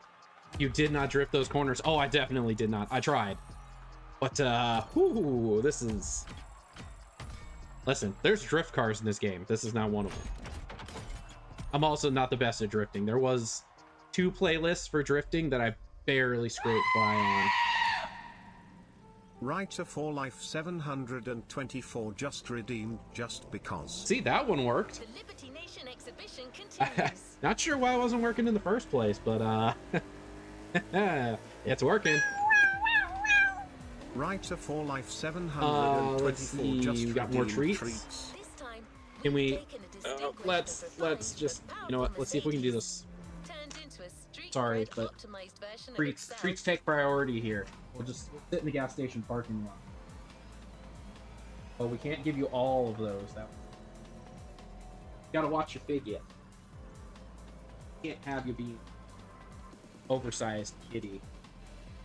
You did not drift those corners. Oh, I definitely did not. I tried. But, whoo, this is... Listen, there's drift cars in this game. This is not one of them. I'm also not the best at drifting. There was 2 playlists for drifting that I barely scraped by on. Writer for Life 724 just redeemed just because. See, that one worked. The Liberty Nation exhibition continues. Not sure why it wasn't working in the first place, but it's working. Writer for Life 724 let's see. just We got more redeemed treats. This time, Can we? you've taken a distinguished Let's performance just, from you know what? powerful Let's see if we can do this. Mercedes, turned into a street Sorry, bred, but optimized version of Treats itself. take priority here. We'll sit in the gas station parking lot. But we can't give you all of those. You gotta watch your figure. Can't have you be oversized kitty.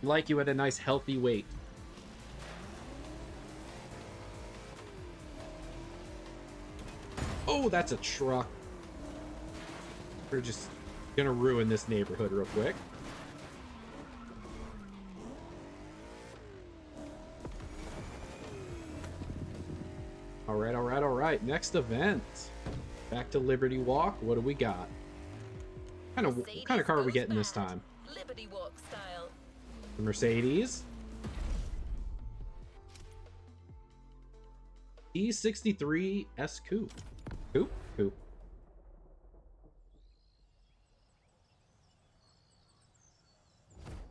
We like you at a nice healthy weight. Oh, that's a truck. We're just gonna ruin this neighborhood real quick. All right. Next event. Back to Liberty Walk. What do we got? What kind of car are we getting this time? Liberty Walk style. The Mercedes. E63 S Coupe. Coupe.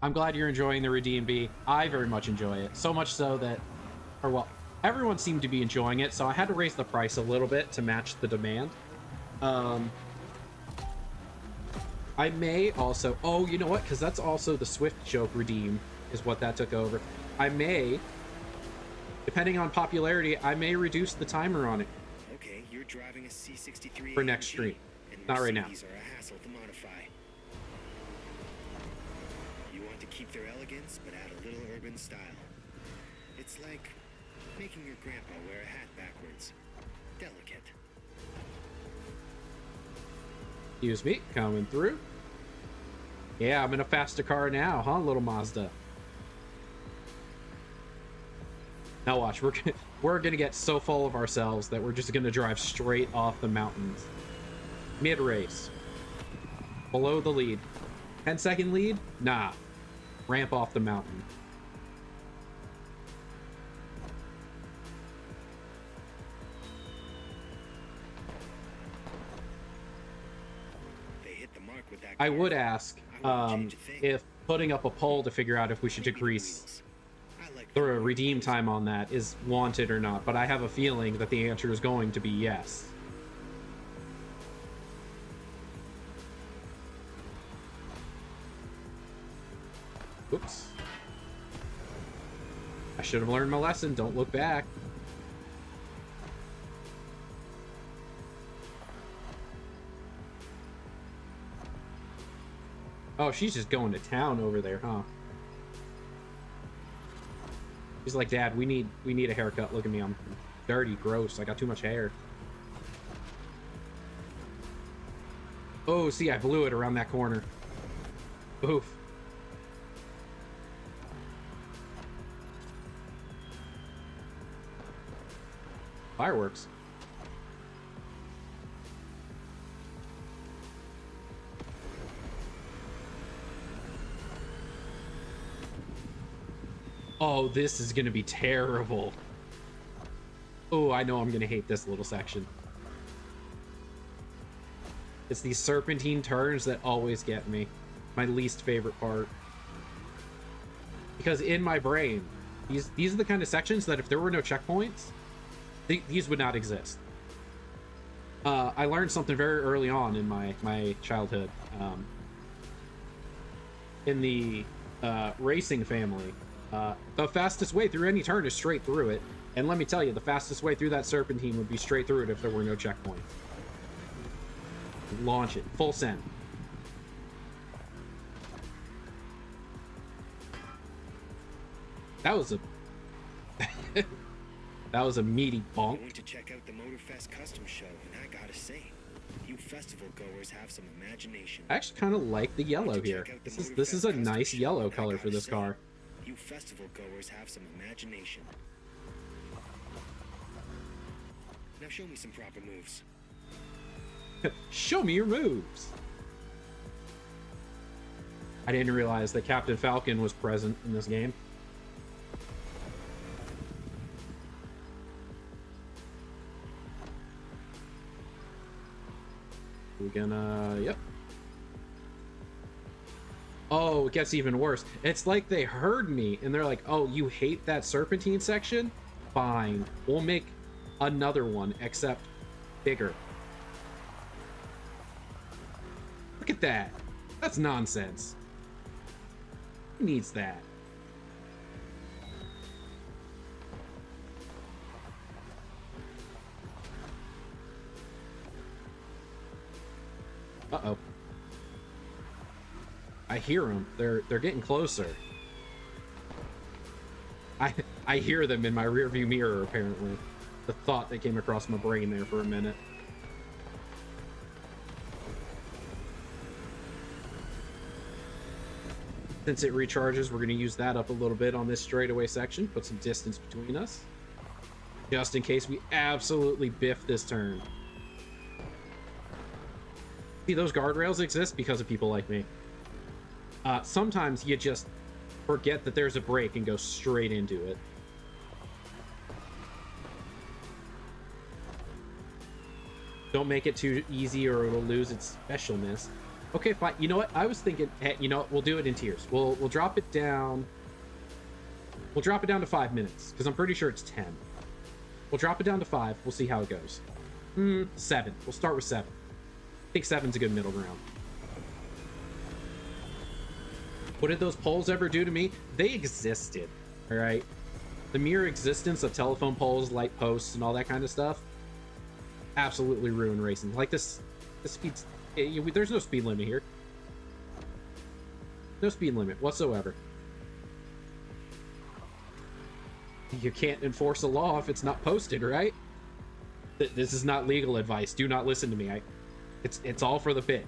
I'm glad you're enjoying the Redeem B. I very much enjoy it. So much so that, everyone seemed to be enjoying it, so I had to raise the price a little bit to match the demand. I may also... Oh, you know what? Because that's also the Swift Joke Redeem is what that took over. I may, depending on popularity, I may reduce the timer on it. Okay, you're driving a C63 For next AMG, stream. and Not right now. Mercedes are a hassle to modify. You want to keep their elegance, but add a little urban style. It's like making your grandpa wear a hat backwards. Delicate. Excuse me, coming through. Yeah, I'm in a faster car now, huh, little Mazda? Now watch, we're gonna get so full of ourselves that we're just gonna drive straight off the mountains. Mid-race. Below the lead. 10-second lead? Nah. Ramp off the mountain. They hit the mark with that I car. would ask if putting up a poll to figure out if we should decrease the redeem time on that is wanted or not, but I have a feeling that the answer is going to be yes. Oops. I should have learned my lesson. Don't look back. Oh, she's just going to town over there, huh? She's like, Dad, we need a haircut. Look at me, I'm dirty, gross. I got too much hair. Oh, see, I blew it around that corner. Oof. Fireworks. Oh, this is gonna be terrible. Oh, I know I'm gonna hate this little section. It's these serpentine turns that always get me. My least favorite part. Because in my brain, these are the kind of sections that if there were no checkpoints, these would not exist. I learned something very early on in my childhood. In the racing family, the fastest way through any turn is straight through it. And let me tell you, the fastest way through that serpentine would be straight through it if there were no checkpoint. Launch it. Full send. That was a... that was a meaty bonk. I went to check out the Motorfest custom show, and I gotta say, you festival goers have some imagination. I actually kind of like the yellow here. This is a nice yellow color for this car. You festival goers have some imagination. Now show me some proper moves. Show me your moves. I didn't realize that Captain Falcon was present in this game. We're gonna... Yep. Oh, it gets even worse. It's like they heard me and they're like, oh, you hate that serpentine section? Fine. We'll make another one, except bigger. Look at that. That's nonsense. Who needs that? Uh-oh. I hear them. They're getting closer. I hear them in my rearview mirror, apparently. The thought that came across my brain there for a minute. Since it recharges, we're going to use that up a little bit on this straightaway section. Put some distance between us. Just in case we absolutely biff this turn. See, those guardrails exist because of people like me. Sometimes you just forget that there's a break and go straight into it. Don't make it too easy or it'll lose its specialness. Okay, fine. You know what? I was thinking, hey, you know what? We'll do it in tiers. We'll drop it down. We'll drop it down to 5 minutes because I'm pretty sure it's 10. We'll drop it down to 5. We'll see how it goes. 7. We'll start with 7. I think 7's a good middle ground. What did those poles ever do to me? They existed, all right? The mere existence of telephone poles, light posts, and all that kind of stuff absolutely ruined racing. Like this speed's... There's no speed limit here. No speed limit whatsoever. You can't enforce a law if it's not posted, right? This is not legal advice. Do not listen to me. It's all for the bit.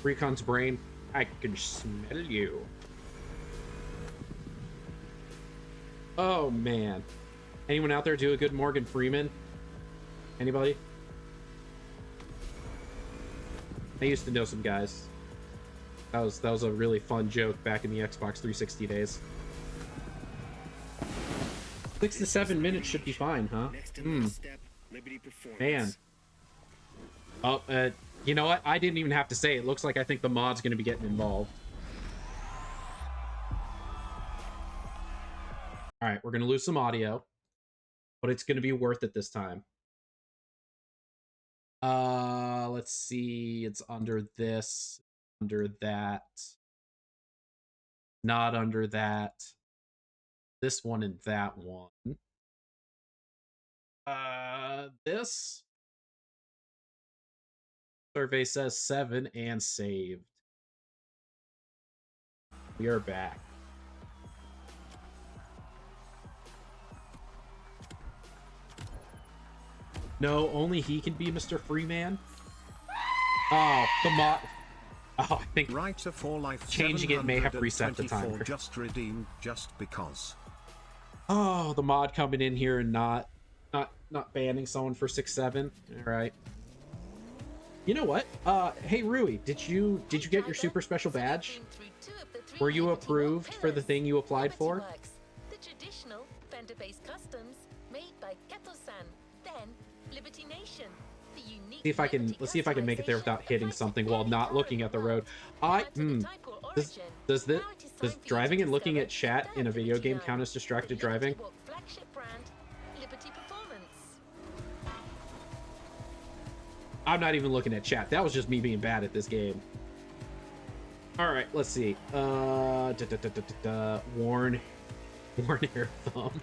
Recon's brain, I can smell you. Oh man. Anyone out there do a good Morgan Freeman? Anybody? I used to know some guys. That was a really fun joke back in the Xbox 360 days. 6 to 7 minutes should be fine, huh? Man. Oh, you know what? I didn't even have to say it. Looks like I think the mod's going to be getting involved. All right, we're going to lose some audio, but it's going to be worth it this time. Let's see. It's under this, under that, not under that, this one and that one. This survey says 7 and saved. We are back. No, only he can be Mr. Freeman. Oh, the mod. Oh, I think Writer for life changing it may have reset the timer. Just redeemed just because. Oh, the mod coming in here and not banning someone for 6-7. All right. You know what? Hey Rui, did you get your super special badge? Were you approved for the thing you applied for? The traditional Fender-based customs made by Kato-san, then Liberty Nation. The unique See if I can. Let's see if I can make it there without hitting something while not looking at the road. Does driving and looking at chat in a video game count as distracted driving? I'm not even looking at chat. That was just me being bad at this game. All right, let's see. Warn air thumb.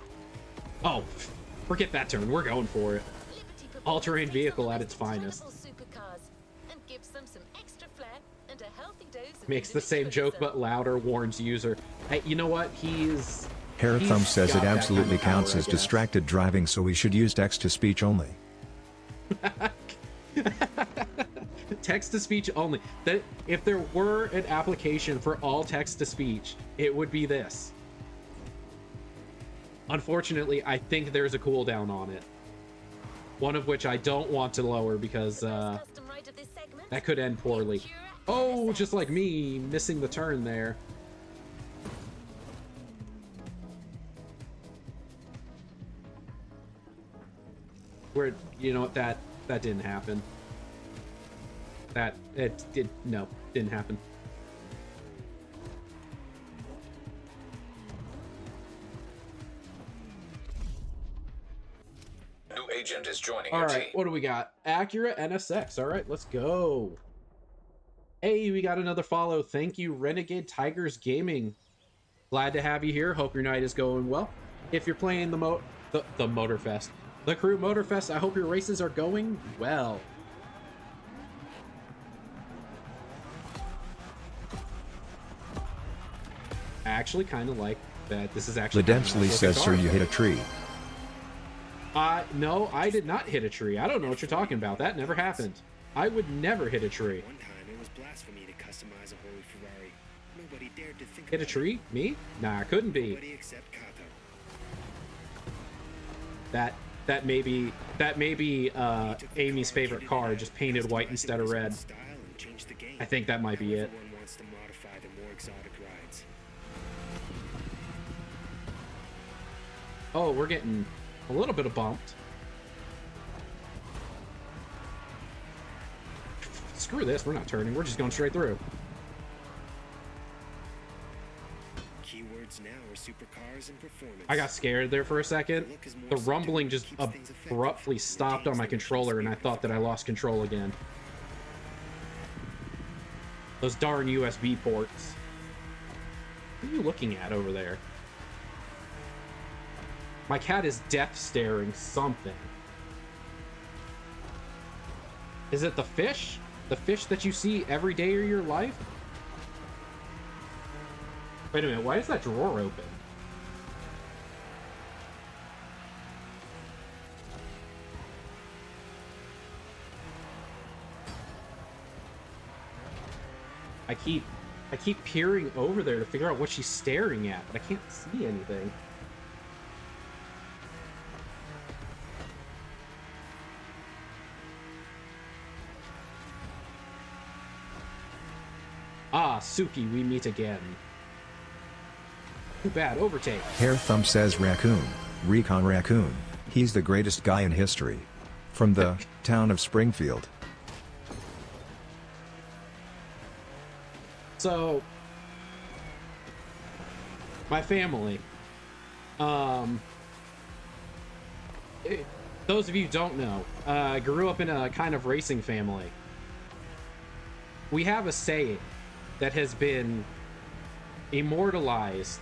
Oh, forget that turn. We're going for it. All-terrain vehicle at its finest. Makes the same joke but louder. Warns user. Hey, you know what? Hair Thumb says it absolutely counts as distracted driving, so we should use text-to-speech only. Text-to-speech only. That if there were an application for all text-to-speech, it would be this. Unfortunately, I think there's a cooldown on it. One of which I don't want to lower because that could end poorly. Oh, just like me, missing the turn there. Where, you know what, that didn't happen. Didn't happen. New agent is joining All your right, team. what do we got? Acura NSX. All right, let's go. Hey, we got another follow. Thank you, Renegade Tigers Gaming. Glad to have you here. Hope your night is going well. If you're playing the Motorfest, the Crew Motorfest, I hope your races are going well. I actually kind of like that. This is actually. Ledensely says, "Sir, you hit a tree." No, I did not hit a tree. I don't know what you're talking about. That never happened. I would never hit a tree. One time it was blasphemy to customize a holy Ferrari. Nobody dared to think Hit a tree? Me? Nah, couldn't be. Nobody except Kato. That may be Amy's favorite car, just painted white instead of red. I think that might be it. Everyone wants to modify the more exotic rides. Oh, we're getting a little bit of bumped. Screw this, we're not turning, we're just going straight through. Keywords now are supercars and performance. I got scared there for a second. The rumbling just abruptly stopped on my controller and I thought that I lost control again. Those darn USB ports. What are you looking at over there? My cat is death staring something. Is it the fish? The fish that you see every day of your life? Wait a minute, why is that drawer open? I keep peering over there to figure out what she's staring at, but I can't see anything. Ah, Suki, we meet again. Too bad, overtake. Hair Thumb says Raccoon. Recon Raccoon. He's the greatest guy in history. From the town of Springfield. So, my family, Um, those of you who don't know, I grew up in a kind of racing family. We have a saying that has been immortalized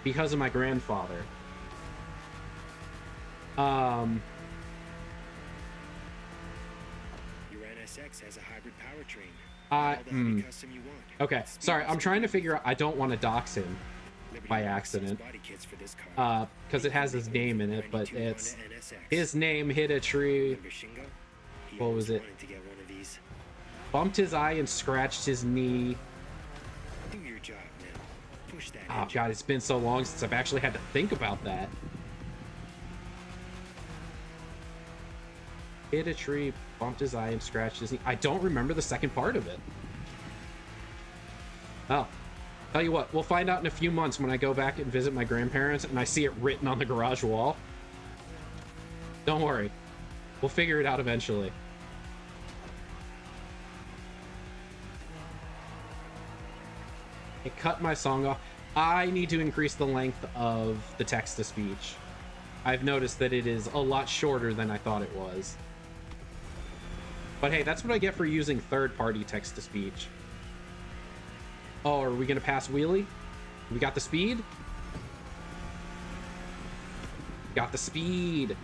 because of my grandfather. Your NSX has a hybrid powertrain. Custom you want. Okay, sorry, I'm trying to figure out. I don't want to dox him by accident, because it has his name in it, but it's his name hit a tree. What was it? Bumped his eye and scratched his knee. Do your job now. Push that. Oh god, it's been so long since I've actually had to think about that. Hit a tree, bumped his eye and scratched his knee. I don't remember the second part of it. Oh, tell you what, we'll find out in a few months when I go back and visit my grandparents and I see it written on the garage wall. Don't worry, we'll figure it out eventually. It cut my song off. I need to increase the length of the text-to-speech. I've noticed that it is a lot shorter than I thought it was. But hey, that's what I get for using third-party text-to-speech. Oh, are we gonna pass wheelie? We got the speed? Got the speed.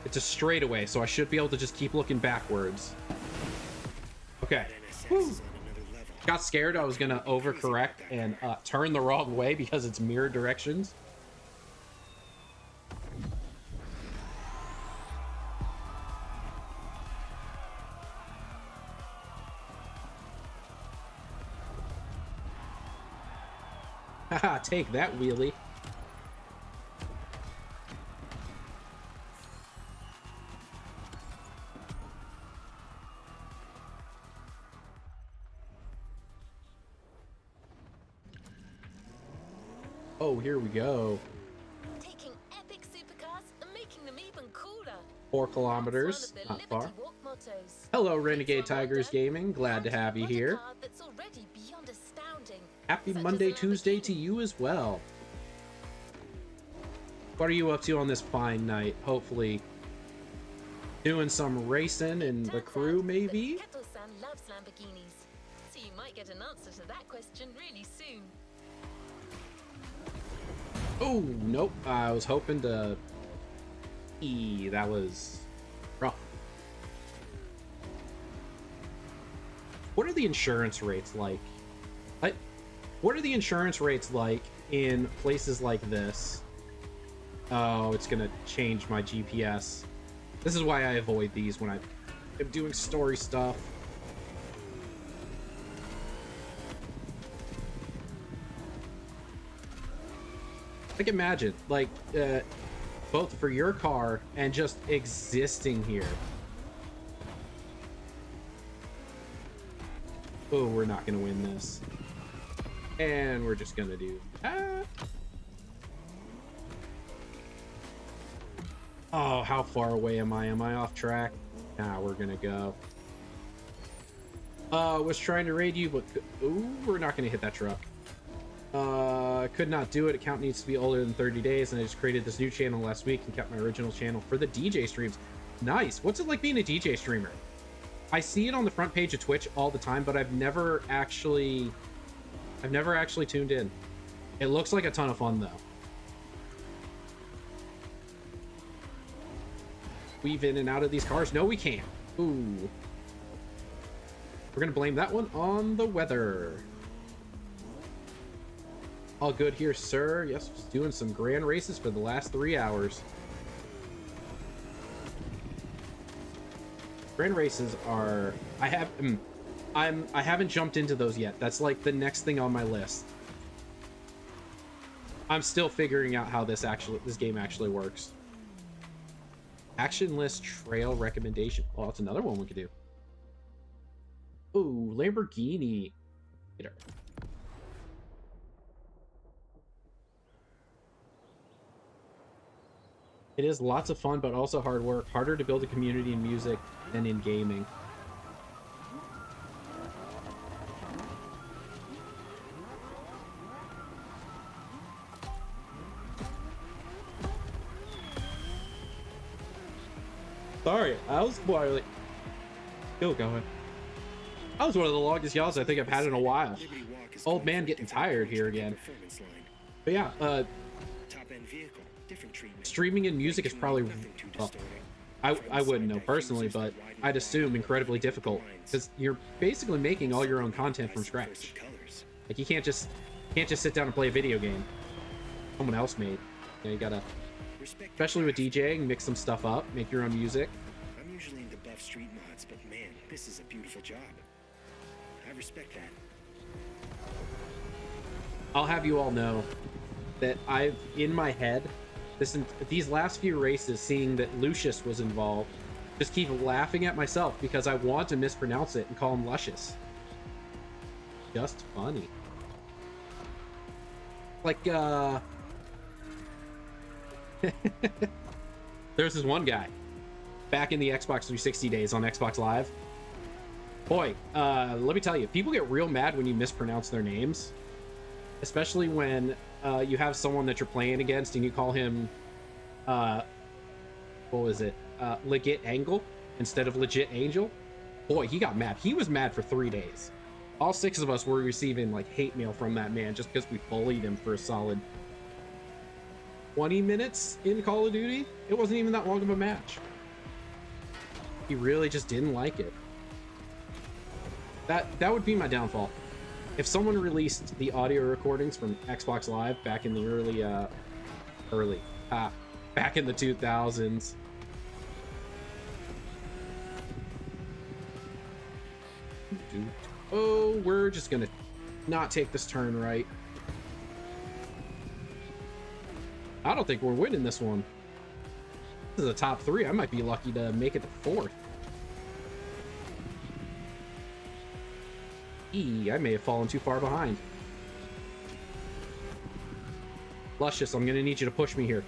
It's a straightaway, so I should be able to just keep looking backwards. Okay. Woo. Got scared I was gonna overcorrect and turn the wrong way because it's mirror directions. Haha, take that, wheelie. Oh, here we go. Taking epic supercars and making them even cooler. 4 kilometers, not far. Hello, Renegade Tigers Gaming. Glad to have you here. Happy Monday, Tuesday to you as well. What are you up to on this fine night? Hopefully doing some racing in the crew, maybe? Keto-san loves Lamborghinis, so you might get an answer to that question really soon. Oh, nope. I was hoping to... that was rough. What are the insurance rates like? What are the insurance rates like in places like this? Oh, it's gonna change my GPS. This is why I avoid these when I'm doing story stuff. Like, imagine, like, both for your car and just existing here. Oh, we're not gonna win this. And we're just gonna do that. Oh, how far away am I? Am I off track? Nah, we're gonna go. Was trying to raid you, but ooh, we're not gonna hit that truck. Could not do it. Account needs to be older than 30 days, and I just created this new channel last week and kept my original channel for the DJ streams. Nice. What's it like being a DJ streamer? I see it on the front page of Twitch all the time, but I've never actually tuned in. It looks like a ton of fun, though. Weave in and out of these cars. No, we can't. Ooh. We're gonna blame that one on the weather. All good here, sir. Yes, just doing some grand races for the last 3 hours. Grand races are... I haven't jumped into those yet. That's like the next thing on my list. I'm still figuring out how this game actually works. Action list trail recommendation. Oh, that's another one we could do. Ooh, Lamborghini. Later. It is lots of fun, but also hard work. Harder to build a community in music than in gaming. Sorry, I was barely still going. That was one of the longest yawns I think I've had in a while. Liberty Walk is Old going man for a getting different tired approach here to the again. performance line. But yeah, Top-end vehicle, different treatment. streaming and music is probably, Nothing too well, distorting. I wouldn't know personally, but I'd assume incredibly difficult because you're basically making all your own content from scratch. Like you can't just sit down and play a video game someone else made. You gotta, especially with DJing, mix some stuff up, make your own music. I'm usually into buff street mods, but man, this is a beautiful job. I respect that. I'll have you all know that I've, in my head, these last few races, seeing that Lucius was involved, just keep laughing at myself because I want to mispronounce it and call him Luscious. Just funny. Like, there's this one guy back in the Xbox 360 days on Xbox Live. Boy, let me tell you, people get real mad when you mispronounce their names, especially when you have someone that you're playing against and you call him, what was it? Legit Angle instead of Legit Angel. Boy, he got mad. He was mad for 3 days. All 6 of us were receiving like hate mail from that man just because we bullied him for a solid 20 minutes in Call of Duty. It wasn't even that long of a match. He really just didn't like it. That would be my downfall. If someone released the audio recordings from Xbox Live back in the back in the 2000s. Oh, we're just gonna not take this turn right. I don't think we're winning this one. This is a top 3. I might be lucky to make it to 4th. I may have fallen too far behind. Luscious, I'm gonna need you to push me here.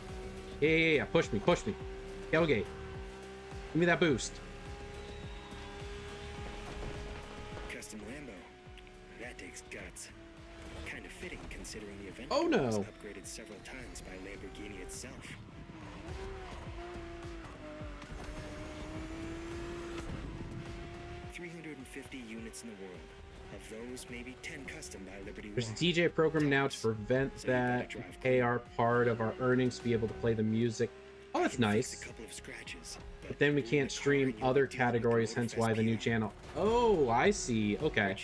Yeah. Push me. Tailgate. Give me that boost. Custom Lambo. That takes guts. Kind of fitting considering the event Oh, no. was upgraded several times by Lamborghini itself. $350 units in the world. Of those, maybe 10 custom by Liberty There's a Walk. DJ program now to prevent that. We pay our part of our earnings to be able to play the music. Oh, that's nice. A couple of scratches, But then we can't stream other categories, hence why the new channel. Oh, I see. Okay.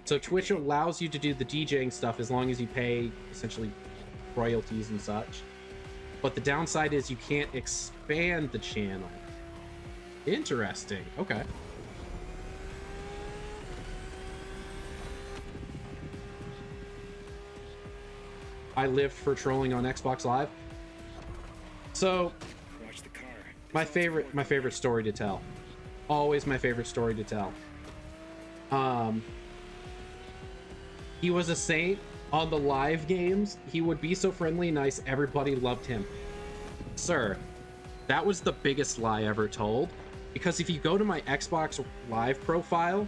So Twitch allows you to do the DJing stuff as long as you pay essentially royalties and such. But the downside is you can't expand the channel. Interesting. Okay. I lived for trolling on Xbox Live. So Watch the car. my favorite story to tell. Always my favorite story to tell. He was a saint on the live games. He would be so friendly and nice, everybody loved him. Sir, that was the biggest lie ever told. Because if you go to my Xbox Live profile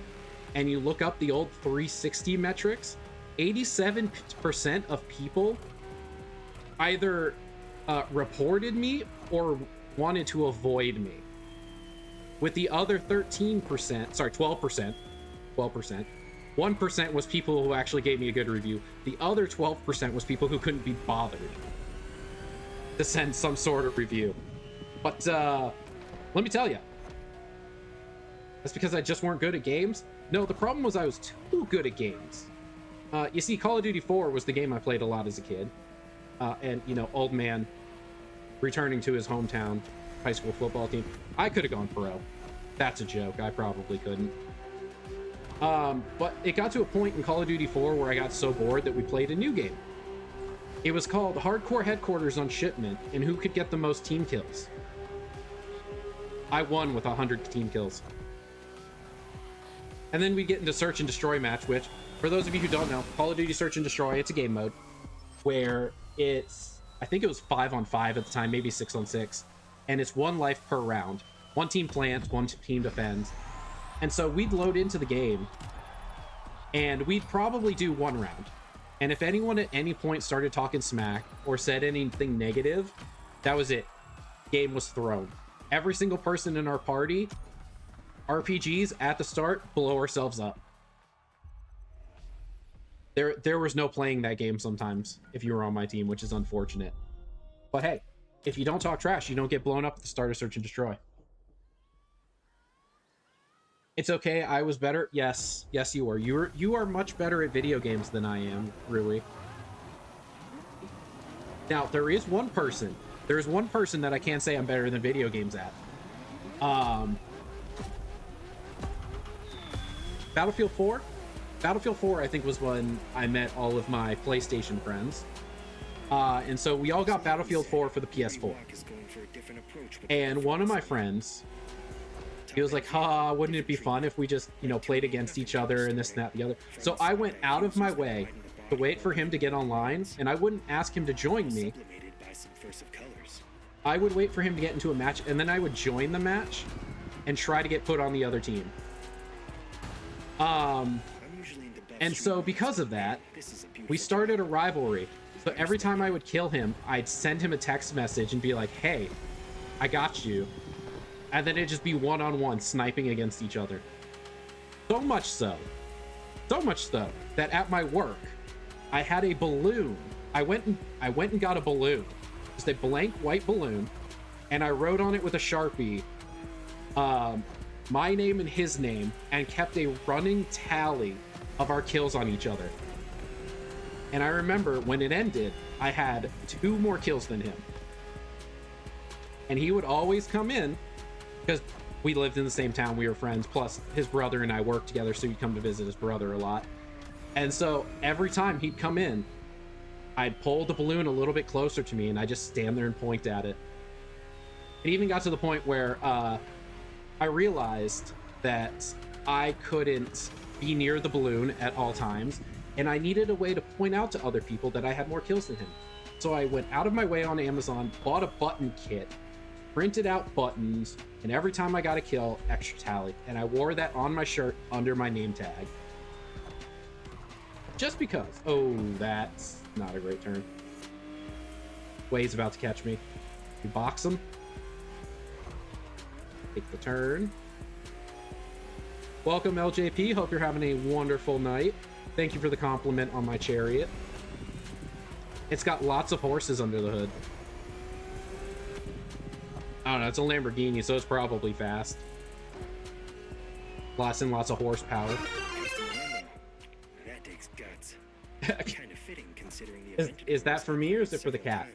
and you look up the old 360 metrics, 87% of people either reported or wanted to avoid me. With the other 12%, 1% was people who actually gave me a good review. The other 12% was people who couldn't be bothered to send some sort of review. But let me tell you, that's because I just weren't good at games. No, the problem was I was too good at games. You see, Call of Duty 4 was the game I played a lot as a kid. And, you know, old man returning to his hometown high school football team. I could have gone pro. That's a joke. I probably couldn't. But it got to a point in Call of Duty 4 where I got so bored that we played a new game. It was called Hardcore Headquarters on Shipment, and who could get the most team kills? I won with 100 team kills. And then we get into Search and Destroy match, which, for those of you who don't know, Call of Duty Search and Destroy, it's a game mode where it's, I think it was 5-on-5 at the time, maybe 6-on-6, and it's 1 life per round. 1 team plants, 1 team defends. And so we'd load into the game, and we'd probably do 1 round. And if anyone at any point started talking smack or said anything negative, that was it. Game was thrown. every single person in our party, RPGs at the start, blow ourselves up. There was no playing that game sometimes if you were on my team, which is unfortunate. But hey, if you don't talk trash, you don't get blown up at the start of Search and Destroy. It's okay, I was better. Yes, you were. You are much better at video games than I am, Rui. Now, there is one person that I can say I'm better than video games at. Battlefield 4? Battlefield 4, I think, was when I met all of my PlayStation friends. And so we all got Battlefield 4 for the PS4. And one of my friends, he was like, wouldn't it be fun if we just, played against each other and this and that and the other. So I went out of my way to wait for him to get online, and I wouldn't ask him to join me. I would wait for him to get into a match, and then I would join the match and try to get put on the other team. And so because of that, we started a rivalry. So every time I would kill him, I'd send him a text message and be like, hey, I got you. And then it'd just be one-on-one sniping against each other. So much so that at my work, I had a balloon. I went and got a balloon, just a blank white balloon, and I wrote on it with a Sharpie, my name and his name, and kept a running tally of our kills on each other. And I remember when it ended, I had 2 more kills than him. And he would always come in, because we lived in the same town, we were friends, plus his brother and I worked together, so he'd come to visit his brother a lot. And so every time he'd come in, I'd pull the balloon a little bit closer to me, and I'd just stand there and point at it. It even got to the point where I realized that I couldn't be near the balloon at all times, and I needed a way to point out to other people that I had more kills than him. So I went out of my way on Amazon, bought a button kit, printed out buttons, and every time I got a kill, extra tally. And I wore that on my shirt under my name tag. Just because. Oh, that's not a great turn. Way's about to catch me. We box him. Take the turn. Welcome, LJP. Hope you're having a wonderful night. Thank you for the compliment on my chariot. It's got lots of horses under the hood. I don't know, it's a Lamborghini, so it's probably fast. Lots and lots of horsepower. That takes guts. Kind of fitting considering the event. Is that for me or is it for the cat?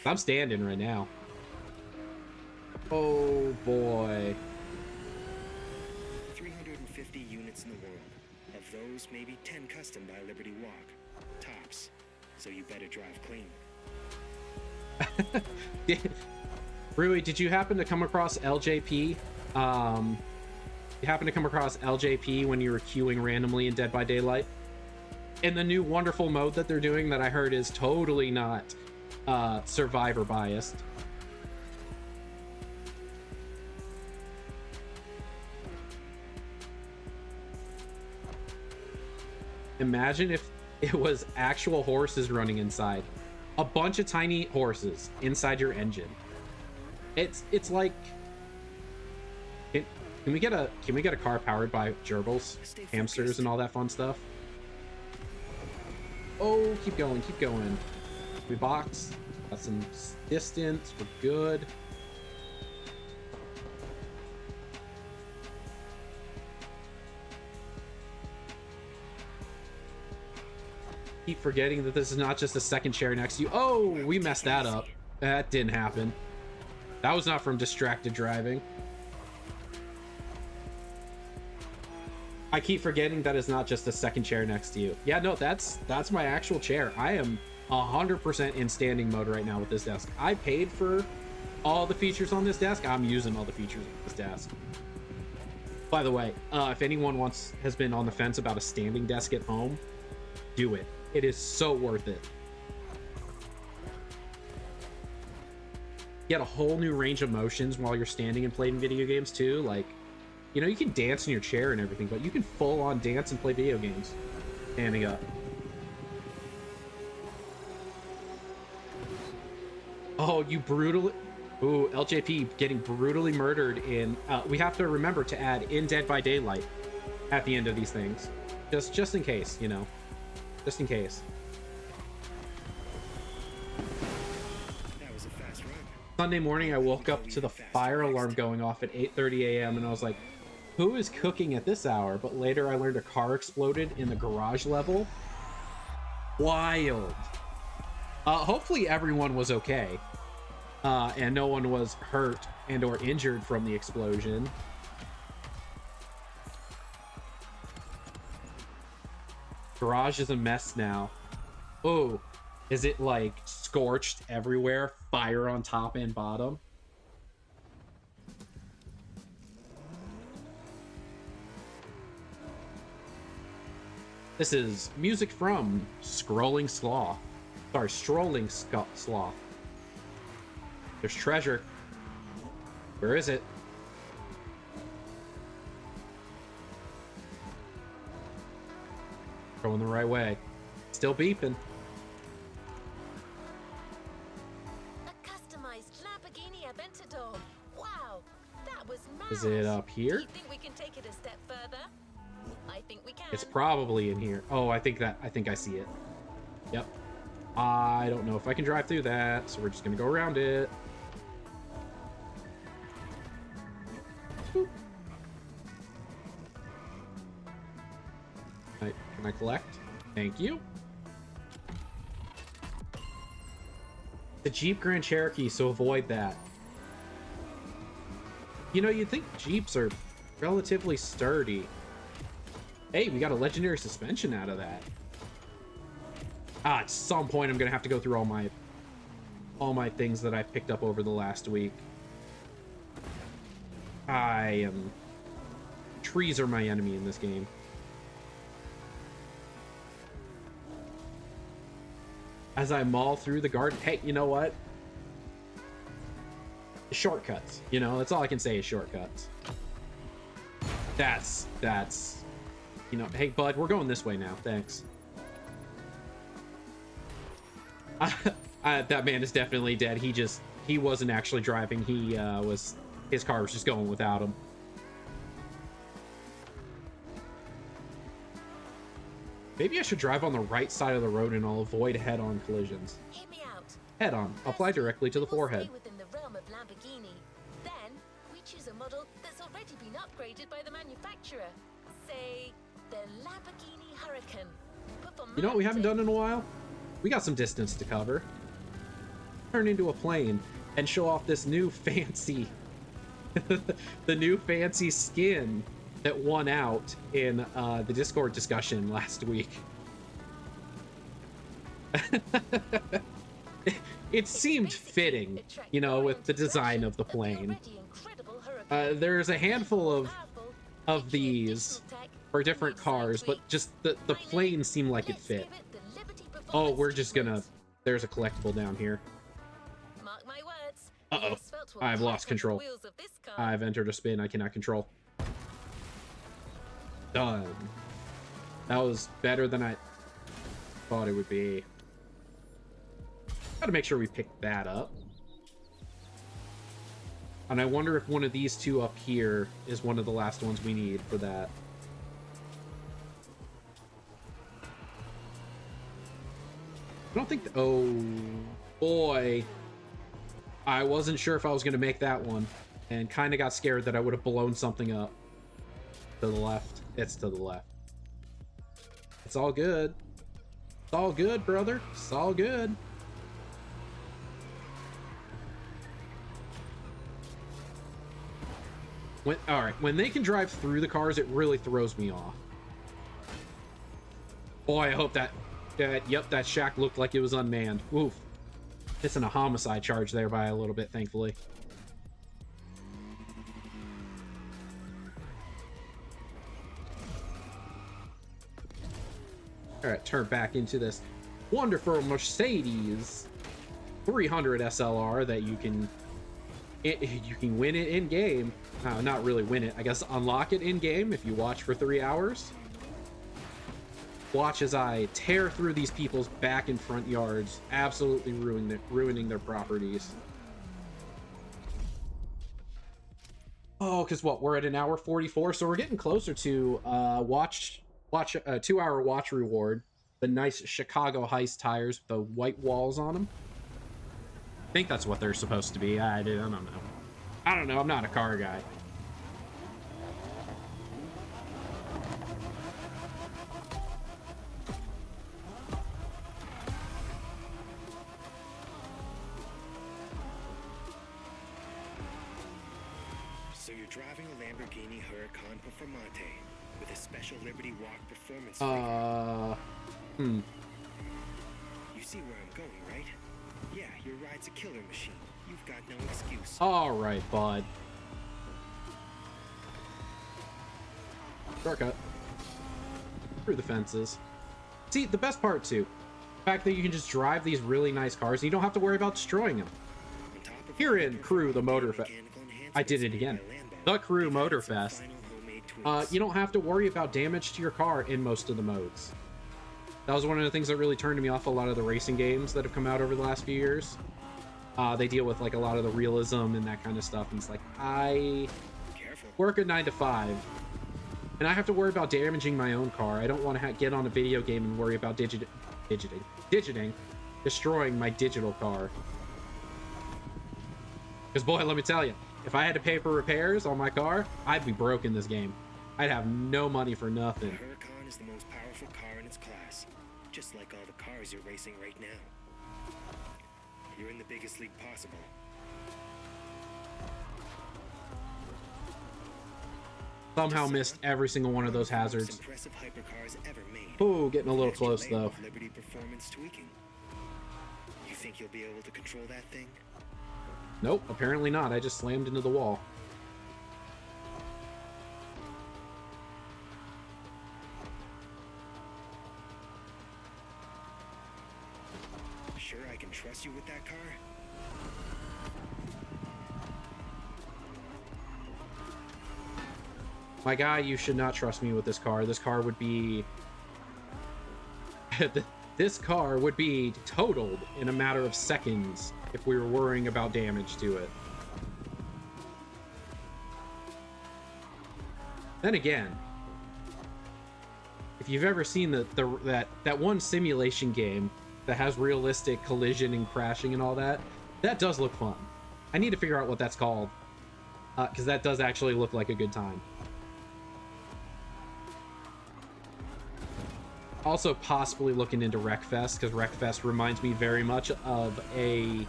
I'm standing right now. Oh boy. 350 units in the world. Of those, maybe 10 custom by Liberty Walk. Tops. So you better drive clean. Rui, did you happen to come across LJP? You happen to come across LJP when you were queuing randomly in Dead by Daylight? In the new wonderful mode that they're doing that I heard is totally not survivor biased. Imagine if it was actual horses running inside. A bunch of tiny horses inside your engine. It's like, can we get a car powered by gerbils, hamsters, and all that fun stuff? Oh, keep going. We box. Got some distance. We're good. Keep forgetting that this is not just a second chair next to you. Oh, we messed that up. That didn't happen. That was not from distracted driving. I keep forgetting that it's not just a second chair next to you. Yeah, no, that's my actual chair. I am 100% in standing mode right now with this desk. I paid for all the features on this desk. I'm using all the features on this desk. By the way, if anyone has been on the fence about a standing desk at home, do it. It is so worth it. You get a whole new range of motions while you're standing and playing video games too. Like, you know, you can dance in your chair and everything, but you can full on dance and play video games standing up. Oh, you brutally... Ooh, LJP getting brutally murdered in... we have to remember to add in Dead by Daylight at the end of these things. Just in case, you know. Just in case. That was a fast run. Sunday morning, I woke up to the fire alarm going off at 8:30 a.m. and I was like, who is cooking at this hour? But later I learned a car exploded in the garage level. Wild. Hopefully everyone was okay. And no one was hurt and or injured from the explosion. Garage is a mess now. Oh, is it like scorched everywhere? Fire on top and bottom? This is music from Scrolling Sloth. Sorry, Strolling Sloth. There's treasure. Where is it? Going the right way. Still beeping. A customized Lamborghini Aventador. Wow, that was mad. Is it up Do here? you think we can take it a step further? I think we can. It's probably in here. Oh, I think I see it. Yep. I don't know if I can drive through that, so we're just gonna go around it. Boop. Can I collect? Thank you. The Jeep Grand Cherokee, so avoid that. You know, you'd think Jeeps are relatively sturdy. Hey, we got a legendary suspension out of that. At some point I'm gonna have to go through all my things that I picked up over the last week. Trees are my enemy in this game. As I maul through the garden. Hey, you know what? Shortcuts. You know, that's all I can say is shortcuts. That's, you know, hey, bud, we're going this way now. Thanks. That man is definitely dead. He wasn't actually driving. His car was just going without him. Maybe I should drive on the right side of the road and I'll avoid head-on collisions. Hear me out. Head-on. Apply directly to the We'll forehead. stay within the realm of Lamborghini. Then we choose a model that's already been upgraded by the manufacturer. Say the Lamborghini Huracan. But for You know what we haven't mounting- done in a while? We got some distance to cover. Turn into a plane and show off this new fancy the new fancy skin that won out in the Discord discussion last week. It seemed fitting, you know, with the design of the plane. There's a handful of these for different cars, but just the plane seemed like it fit. Oh, we're just gonna... There's a collectible down here. Mark my words. Uh-oh. I've lost control. I've entered a spin I cannot control. Done. That was better than I thought it would be. Gotta make sure we pick that up. And I wonder if one of these two up here is one of the last ones we need for that. I don't think... Oh, boy. I wasn't sure if I was going to make that one. And kind of got scared that I would have blown something up. To the left. It's to the left. It's all good. It's all good, brother. It's all good. Alright, when they can drive through the cars, it really throws me off. Boy, I hope that shack looked like it was unmanned. Oof. Missing a homicide charge there by a little bit, thankfully. Alright, turn back into this wonderful Mercedes 300 SLR that you can win it in game. Not really win it, I guess unlock it in game if you watch for 3 hours. Watch as I tear through these people's back and front yards, absolutely ruining their properties. Oh, because what? We're at an hour 44, so we're getting closer to watch 2-hour watch reward. The nice Chicago heist tires with the white walls on them. I think that's what they're supposed to be. I don't know. I don't know. I'm not a car guy. So you're driving a Lamborghini Huracan Performante with a special Liberty Walk performance. You see where I'm going, right? Yeah, your ride's a killer machine. You've got no excuse. All right, bud. Shortcut. Through the fences. See, the best part, too. The fact that you can just drive these really nice cars and you don't have to worry about destroying them. Here in Crew, the Motorfest. I did it again. The Crew Motorfest. You don't have to worry about damage to your car in most of the modes. That was one of the things that really turned me off a lot of the racing games that have come out over the last few years. They deal with like a lot of the realism and that kind of stuff. And it's like, I work a 9 to 5 and I have to worry about damaging my own car. I don't want to get on a video game and worry about digiting, destroying my digital car. Because boy, let me tell you, if I had to pay for repairs on my car, I'd be broke in this game. I'd have no money for nothing. The Huracan is the most powerful car in its class, just like all the cars you're racing right now. You're in the biggest league possible. Somehow missed every single one of those hazards. Impressive hypercars ever made. Ooh, getting a little close though. Liberty performance tweaking. You think you'll be able to control that thing? Nope, apparently not. I just slammed into the wall. Sure I can trust you with that car? My guy, you should not trust me with this car. This car would be... this car would be totaled in a matter of seconds if we were worrying about damage to it. Then again, if you've ever seen that one simulation game that has realistic collision and crashing and all that, that does look fun. I need to figure out what that's called, because that does actually look like a good time. Also possibly looking into Wreckfest, because Wreckfest reminds me very much of a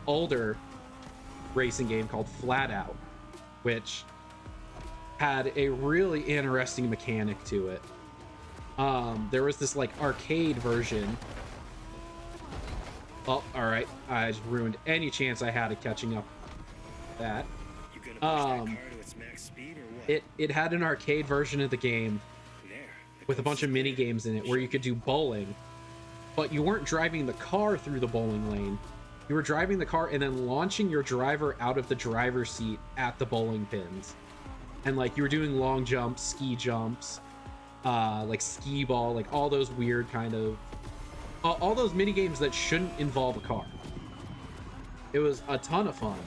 older racing game called Flat Out, which had a really interesting mechanic to it. There was this like arcade version. Oh, all right, I just ruined any chance I had of catching up with that. You gonna push that car to its max speed or what? It had an arcade version of the game with a bunch of mini games in it where you could do bowling, but you weren't driving the car through the bowling lane. You were driving the car and then launching your driver out of the driver's seat at the bowling pins. And like you were doing long jumps, ski jumps, like skee ball, like all those weird kind of, all those mini games that shouldn't involve a car. It was a ton of fun.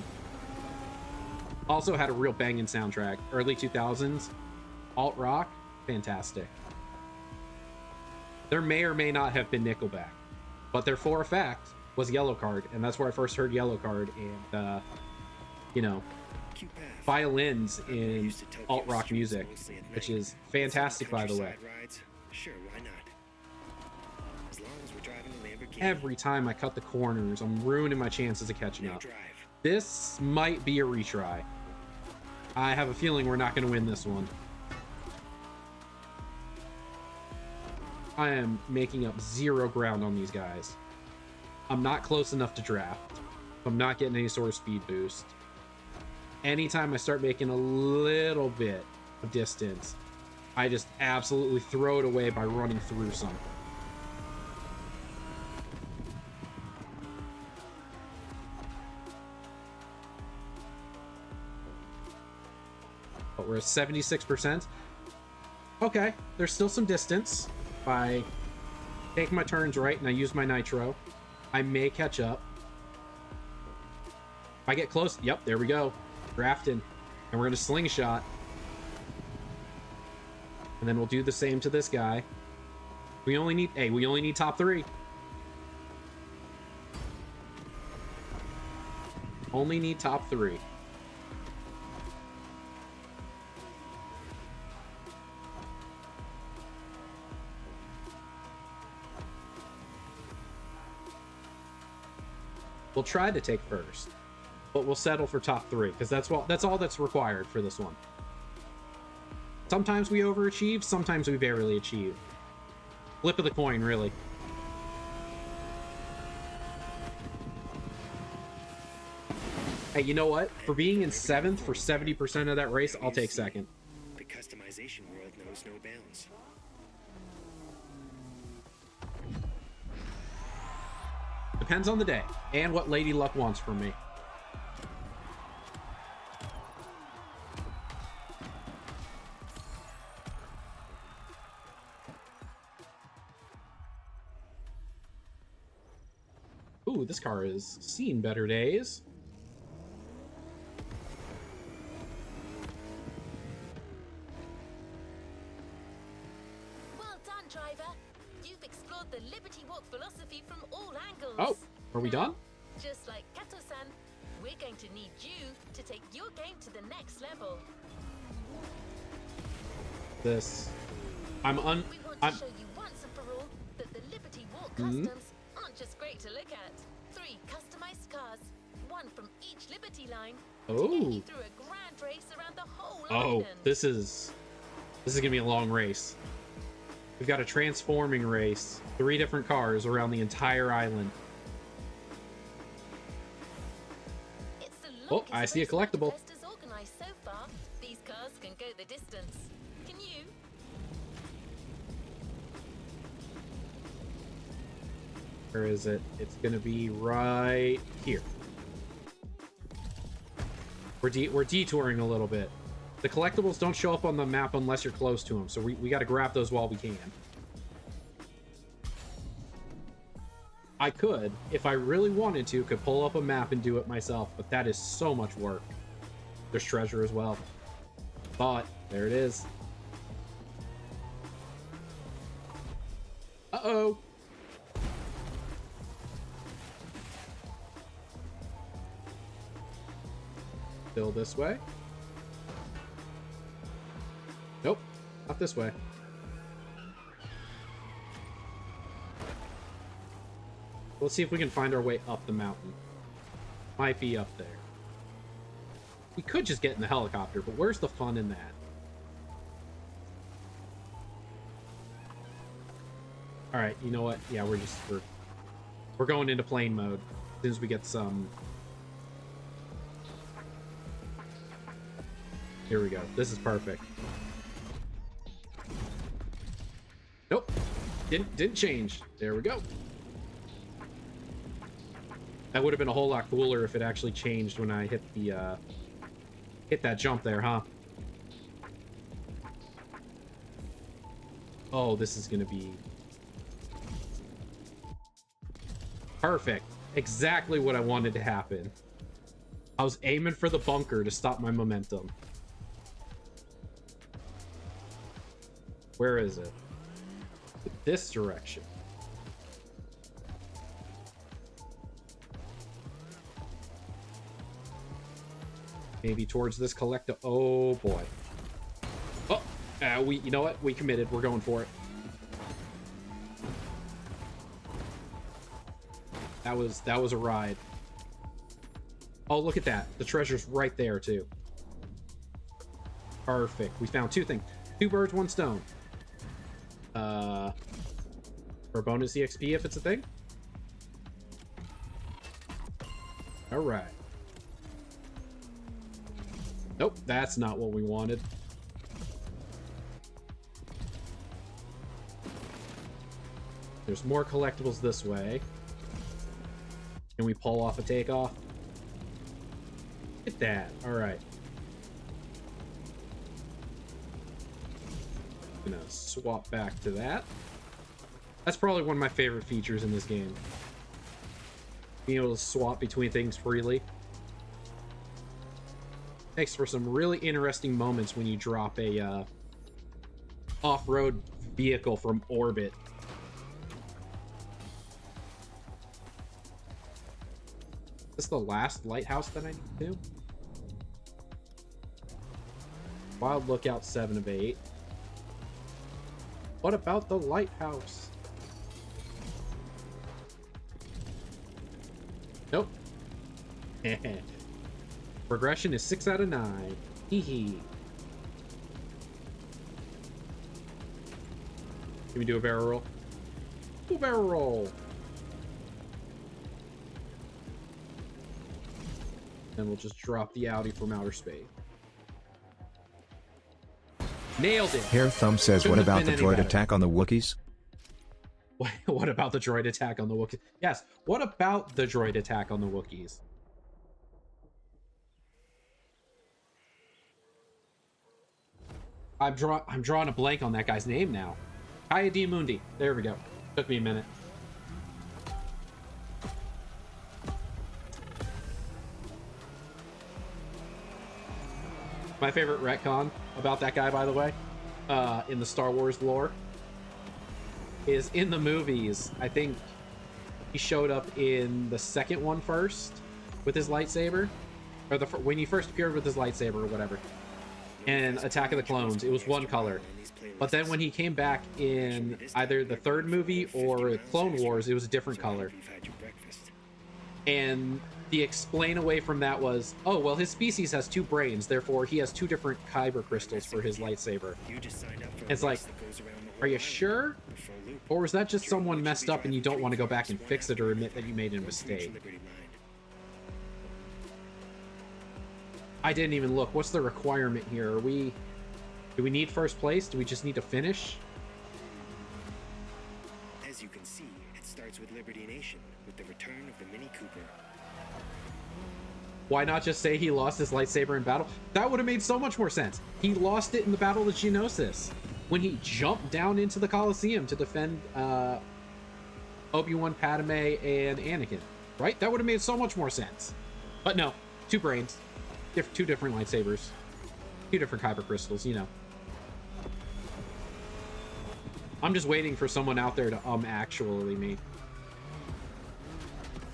Also had a real banging soundtrack. Early 2000s, alt rock, fantastic. There may or may not have been Nickelback, but there for a fact was Yellowcard, and that's where I first heard Yellowcard and, you know, violins in alt rock music, which is fantastic, by the way. Sure, why not? As long as we're driving a Lamborghini. Every time I cut the corners, I'm ruining my chances of catching up. This might be a retry. I have a feeling we're not going to win this one. I am making up zero ground on these guys. I'm not close enough to draft. I'm not getting any sort of speed boost. Anytime I start making a little bit of distance, I just absolutely throw it away by running through something. But we're at 76%. Okay, there's still some distance. If I take my turns right and I use my nitro, I may catch up. If I get close, yep, there we go. Drafting. And we're going to slingshot. And then we'll do the same to this guy. We only need top 3. Only need top 3. We'll try to take first, but we'll settle for top 3 because that's all that's required for this one. Sometimes we overachieve, sometimes we barely achieve. Flip of the coin, really. Hey, you know what? For being in 7th for 70% of that race, I'll take 2nd. The customization world knows no bounds. Depends on the day and what Lady Luck wants from me. Ooh, this car has seen better days. Well done, driver. You've explored the Liberty Walk philosophy from all angles. Oh, are we done? Just like Kato-san, we're going to need you to take your game to the next level. This... We want to show you once and for all that the Liberty Walk customs aren't just great to look at. 3 customized cars, 1 from each Liberty line, to get you through a grand race around the whole island. This is gonna be a long race. We've got a transforming race, 3 different cars around the entire island. It's the Oh, I see a collectible. Motorfest has organized so far. These cars can go the distance. Can you? Where is it? It's gonna be right here. We're detouring a little bit. The collectibles don't show up on the map unless you're close to them, so we got to grab those while we can. I could, if I really wanted to, could pull up a map and do it myself, but that is so much work. There's treasure as well. But there it is. Uh-oh. Still this way? Nope, not this way. Let's see if we can find our way up the mountain. Might be up there. We could just get in the helicopter, but where's the fun in that? Alright, you know what? Yeah, we're going into plane mode as soon as we get some... Here we go. This is perfect. Nope. Didn't change. There we go. That would have been a whole lot cooler if it actually changed when I hit the hit that jump there, huh? Oh, this is gonna be perfect. Exactly what I wanted to happen. I was aiming for the bunker to stop my momentum. Where is it? This direction. Maybe towards this collector. Oh boy. Oh, you know what? We committed. We're going for it. That was a ride. Oh, look at that. The treasure's right there too. Perfect. We found 2 things. 2 birds, 1 stone. For bonus EXP if it's a thing. All right. Nope, that's not what we wanted. There's more collectibles this way. Can we pull off a takeoff? Look at that. All right. Gonna swap back to that. That's probably one of my favorite features in this game. Being able to swap between things freely. Makes for some really interesting moments when you drop a off-road vehicle from orbit. Is this the last lighthouse that I need to do? Wild Lookout 7 of 8. What about the lighthouse? Nope. Progression is 6 out of 9. Hee hee. Can we do a barrel roll? Do a barrel roll. Then we'll just drop the Audi from outer space. Nailed it. Hair Thumb says, Couldn't what have about the been any droid better. attack on the Wookiees? What about the droid attack on the Wookiees? Yes, what about the droid attack on the Wookiees? I'm drawing a blank on that guy's name now. Kaya D. Mundi. There we go. Took me a minute. My favorite retcon about that guy, by the way, in the Star Wars lore, is in the movies. I think he showed up in the second one first with his lightsaber, or when he first appeared with his lightsaber or whatever. And Attack of the Clones, it was one color. But then when he came back in either the third movie or Clone Wars, it was a different color. And the explain away from that was, oh, well, his species has 2 brains, therefore he has 2 different kyber crystals for his lightsaber. It's like, are you sure? Or was that just someone messed up and you don't want to go back and fix it or admit that you made a mistake? I didn't even look. What's the requirement here? Do we need first place? Do we just need to finish? As you can see, it starts with Liberty Nation, with the return of the Mini Cooper. Why not just say he lost his lightsaber in battle? That would have made so much more sense. He lost it in the Battle of Geonosis, when he jumped down into the Colosseum to defend Obi-Wan, Padme, and Anakin. Right? That would have made so much more sense. But no, 2 brains. 2 different lightsabers. 2 different kyber crystals, you know. I'm just waiting for someone out there to actually me.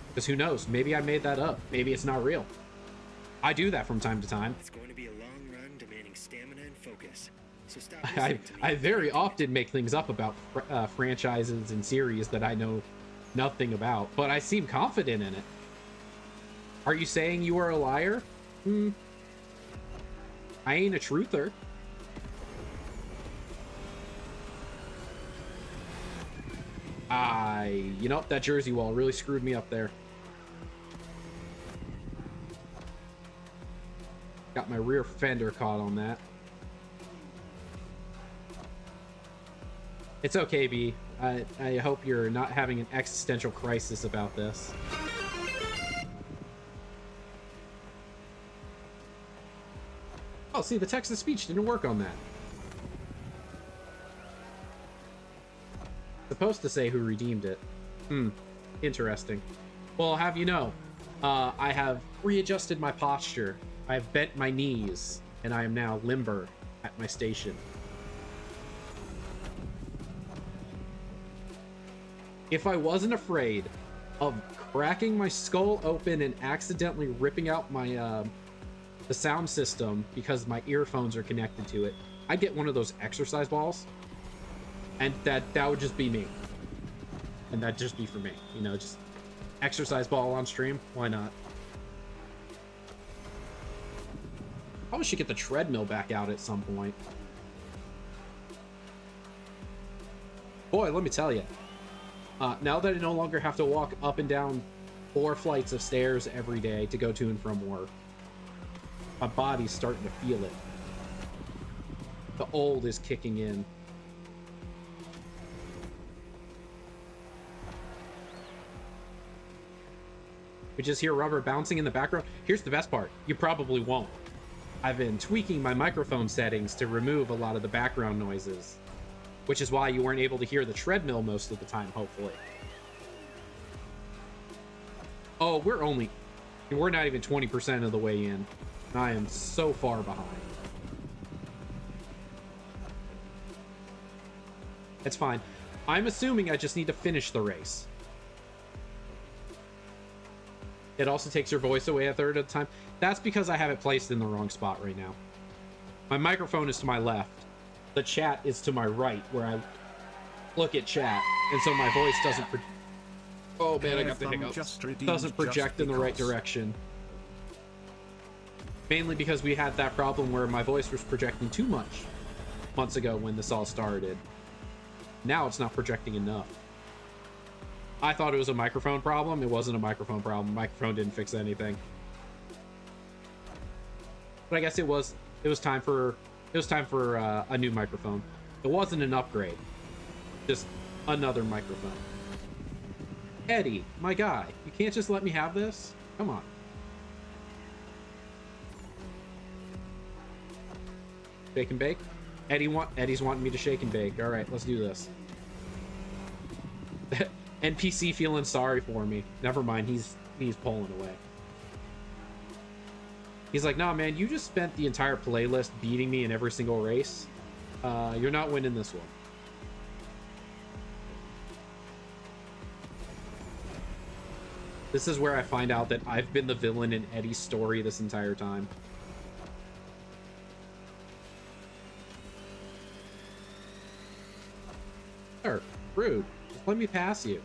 Because who knows? Maybe I made that up. Maybe it's not real. I do that from time to time. It's going to be a long run demanding stamina and focus. So stop I very often make things up about franchises and series that I know nothing about, but I seem confident in it. Are you saying you are a liar? I ain't a truther. You know, that Jersey wall really screwed me up there. Got my rear fender caught on that. It's okay, B. I hope you're not having an existential crisis about this. Oh, see, the text-to-speech didn't work on that. Supposed to say who redeemed it. Interesting. Well, I'll have you know, I have readjusted my posture. I've bent my knees, and I am now limber at my station. If I wasn't afraid of cracking my skull open and accidentally ripping out my the sound system because my earphones are connected to it, I'd get one of those exercise balls, and that would just be me. And that'd just be for me, you know, just exercise ball on stream. Why not? Probably should get the treadmill back out at some point. Boy, let me tell you, now that I no longer have to walk up and down 4 flights of stairs every day to go to and from work, my body's starting to feel it. The old is kicking in. We just hear rubber bouncing in the background. Here's the best part. You probably won't. I've been tweaking my microphone settings to remove a lot of the background noises, which is why you weren't able to hear the treadmill most of the time, hopefully. Oh, we're not even 20% of the way in. I am so far behind. It's fine. I'm assuming I just need to finish the race. It also takes your voice away a third of the time. That's because I have it placed in the wrong spot right now. My microphone is to my left. The chat is to my right, where I look at chat. And so my voice doesn't... Oh man, I got the hiccups. Doesn't project in the right direction. Mainly because we had that problem where my voice was projecting too much months ago when this all started. Now it's not projecting enough. I thought it was a microphone problem. It wasn't a microphone problem. Microphone didn't fix anything. But I guess it was time for a new microphone. It wasn't an upgrade. Just another microphone. Eddie, my guy, you can't just let me have this? Come on. Shake and bake? Eddie's wanting me to shake and bake. All right, let's do this. NPC feeling sorry for me. Never mind, he's pulling away. He's like, nah, man, you just spent the entire playlist beating me in every single race. You're not winning this one. This is where I find out that I've been the villain in Eddie's story this entire time. Sir, rude. Just let me pass you.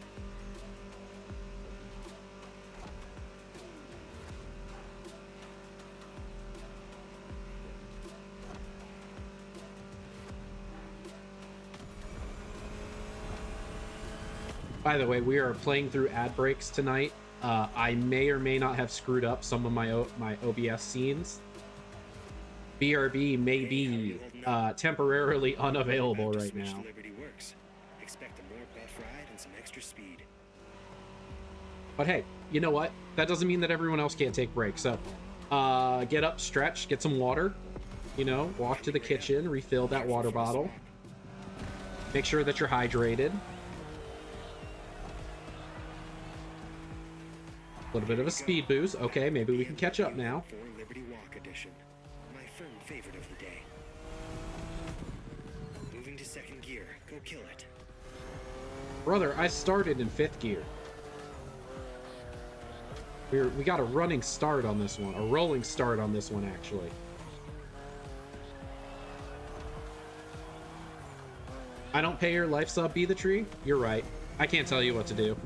By the way, we are playing through ad breaks tonight. I may or may not have screwed up some of my OBS scenes. BRB may be temporarily unavailable right now. But hey, you know what? That doesn't mean that everyone else can't take breaks. So get up, stretch, get some water. You know, walk to the kitchen, refill that water bottle. Make sure that you're hydrated. A little bit of a speed boost. Okay, maybe we can catch up now. Liberty Walk edition. My firm favorite of the day. Moving to second gear. Go kill it. Brother, I started in 5th gear. We got a running start on this one. A rolling start on this one, actually. I don't pay your life sub, Be the Tree? You're right. I can't tell you what to do.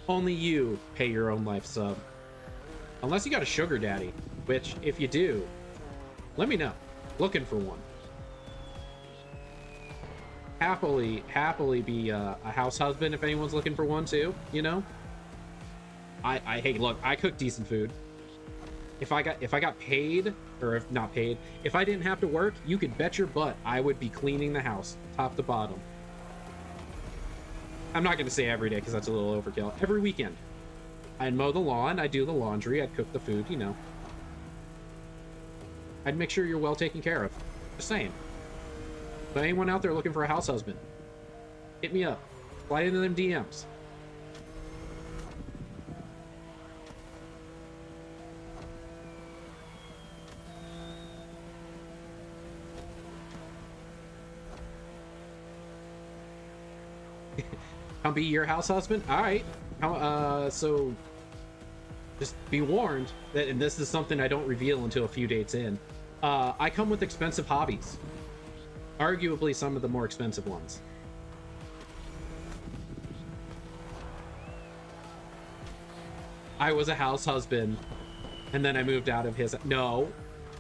Only you pay your own life sub. Unless you got a sugar daddy. Which, if you do, let me know. Looking for one. Happily be a house husband if anyone's looking for one too, you know? Hey, look, I cook decent food. If I got paid, or if not paid, if I didn't have to work, you could bet your butt I would be cleaning the house, top to bottom. I'm not going to say every day because that's a little overkill. Every weekend. I'd mow the lawn, I'd do the laundry, I'd cook the food, you know. I'd make sure you're well taken care of. Just saying. But anyone out there looking for a house husband, hit me up. Slide into them DMs. Come be your house husband? All right. So just be warned that, and this is something I don't reveal until a few dates in. I come with expensive hobbies. Arguably some of the more expensive ones. I was a house husband, and then I moved out of his... No,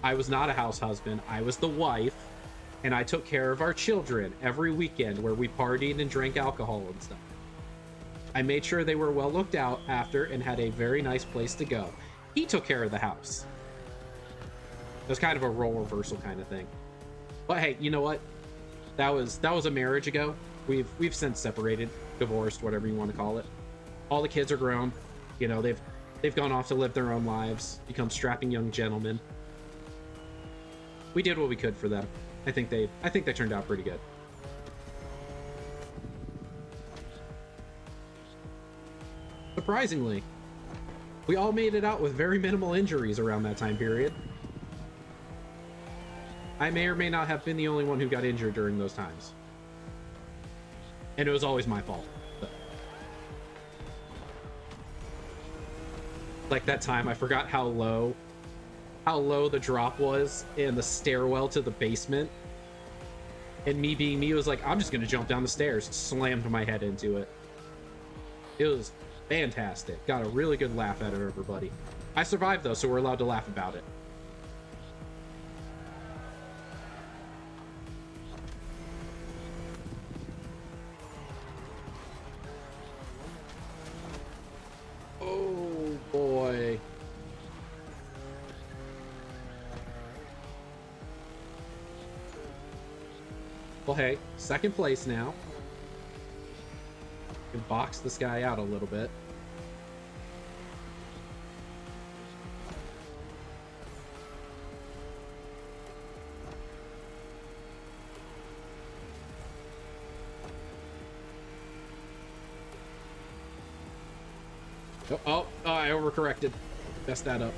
I was not a house husband. I was the wife, and I took care of our children every weekend where we partied and drank alcohol and stuff. I made sure they were well looked out after and had a very nice place to go. He took care of the house. It was kind of a role reversal kind of thing. But hey, you know what? That was a marriage ago. We've since separated, divorced, whatever you want to call it. All the kids are grown. You know, they've gone off to live their own lives, become strapping young gentlemen. We did what we could for them. I think they turned out pretty good. Surprisingly, We all made it out with very minimal injuries around that time period. I may or may not have been the only one who got injured during those times. And it was always my fault. But like that time, I forgot how low the drop was in the stairwell to the basement. And me being me was like, I'm just gonna jump down the stairs. Slammed my head into it. It was fantastic. Got a really good laugh out of everybody. I survived though, so we're allowed to laugh about it. Oh boy. Well, hey, second place now. Can box this guy out a little bit. Oh, I overcorrected. Messed that up.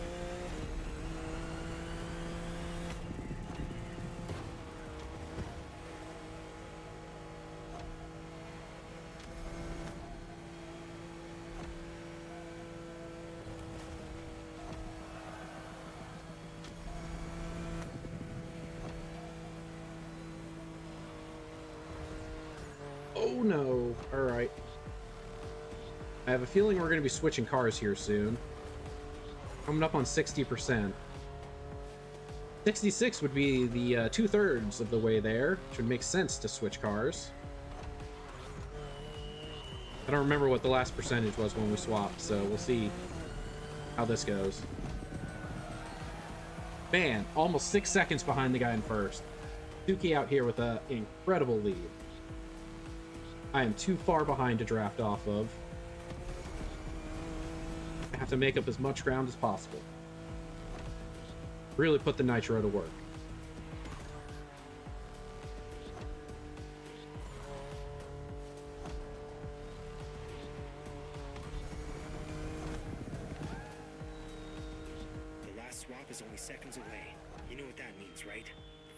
Oh no. All right. I have a feeling we're going to be switching cars here soon. Coming up on 60%. 66 would be the 2/3 of the way there, which would make sense to switch cars. I don't remember what the last percentage was when we swapped, so we'll see how this goes. Man, almost 6 seconds behind the guy in first. Suki out here with an incredible lead. I am too far behind to draft off of. I have to make up as much ground as possible. Really put the nitro to work. The last swap is only seconds away. You know what that means, right?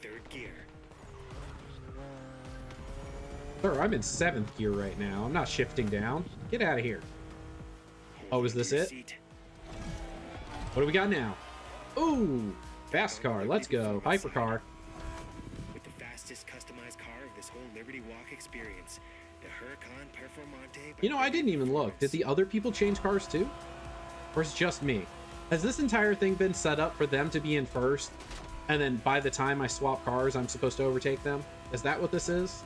Third gear. Sir, I'm in 7th gear right now. I'm not shifting down. Get out of here. Oh, is this it? What do we got now? Ooh, fast car. Let's go. Hypercar. With the fastest customized car of this whole Liberty Walk experience, the Huracan Performante. You know, I didn't even look. Did the other people change cars too? Or is it just me? Has this entire thing been set up for them to be in first, and then by the time I swap cars, I'm supposed to overtake them? Is that what this is?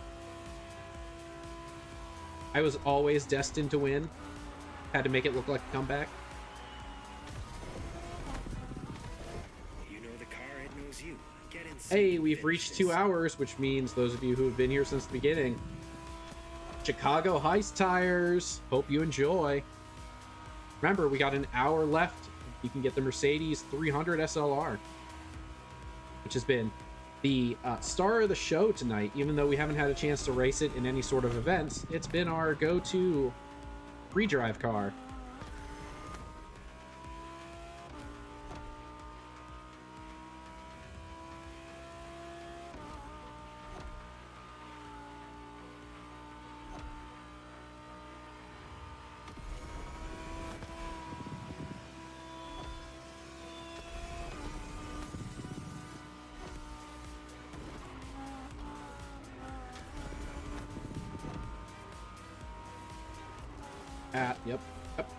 I was always destined to win. Had to make it look like a comeback. You know the car, it knows you. Get in. Hey, we've reached 2 hours, which means those of you who have been here since the beginning. Chicago Heist tires. Hope you enjoy. Remember, we got an hour left. You can get the Mercedes 300 SLR, which has been the star of the show tonight. Even though we haven't had a chance to race it in any sort of events, it's been our go-to free drive car.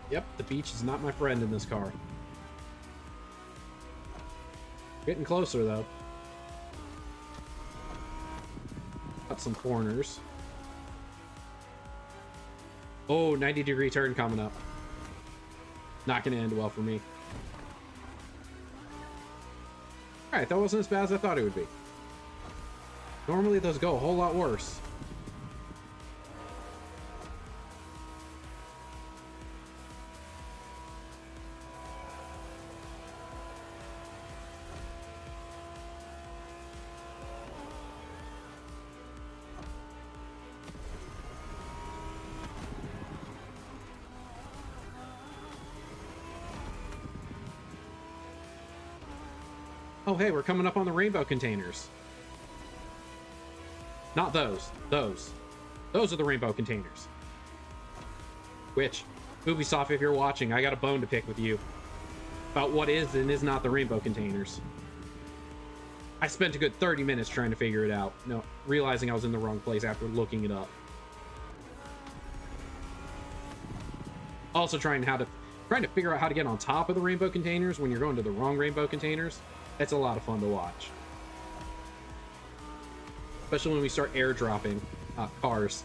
Yep, the beach is not my friend in this car. Getting closer, though. Got some corners. Oh, 90-degree turn coming up. Not going to end well for me. Alright, that wasn't as bad as I thought it would be. Normally, those go a whole lot worse. Oh, hey, we're coming up on the rainbow containers. Not those. Those are the rainbow containers. Which, Ubisoft, if you're watching, I got a bone to pick with you about what is and is not the rainbow containers. I spent a good 30 minutes trying to figure it out. No, realizing I was in the wrong place after looking it up. Also trying to figure out how to get on top of the rainbow containers when you're going to the wrong rainbow containers. That's a lot of fun to watch. Especially when we start airdropping cars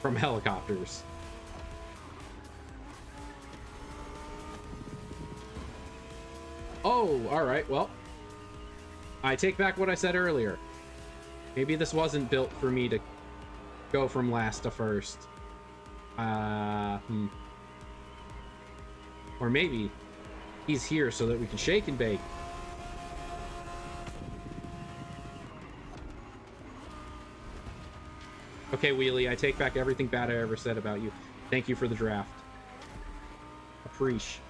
from helicopters. Oh, alright, well. I take back what I said earlier. Maybe this wasn't built for me to go from last to first. Or maybe he's here so that we can shake and bake. Okay, Wheelie, I take back everything bad I ever said about you. Thank you for the draft. Appreciate.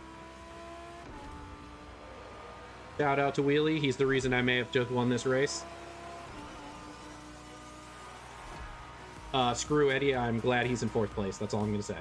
Shout out to Wheelie. He's the reason I may have just won this race. Screw Eddie. I'm glad he's in 4th place. That's all I'm going to say.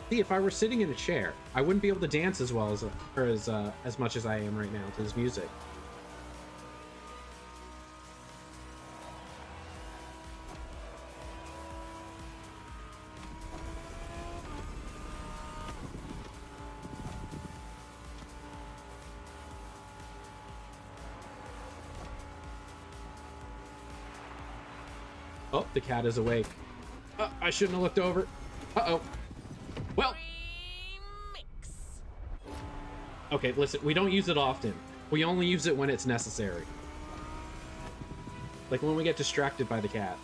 See, if I were sitting in a chair, I wouldn't be able to dance as well as much as I am right now to this music. Oh, the cat is awake. I shouldn't have looked over. Uh-oh. Well. Okay, listen, we don't use it often. We only use it when it's necessary. Like when we get distracted by the cat.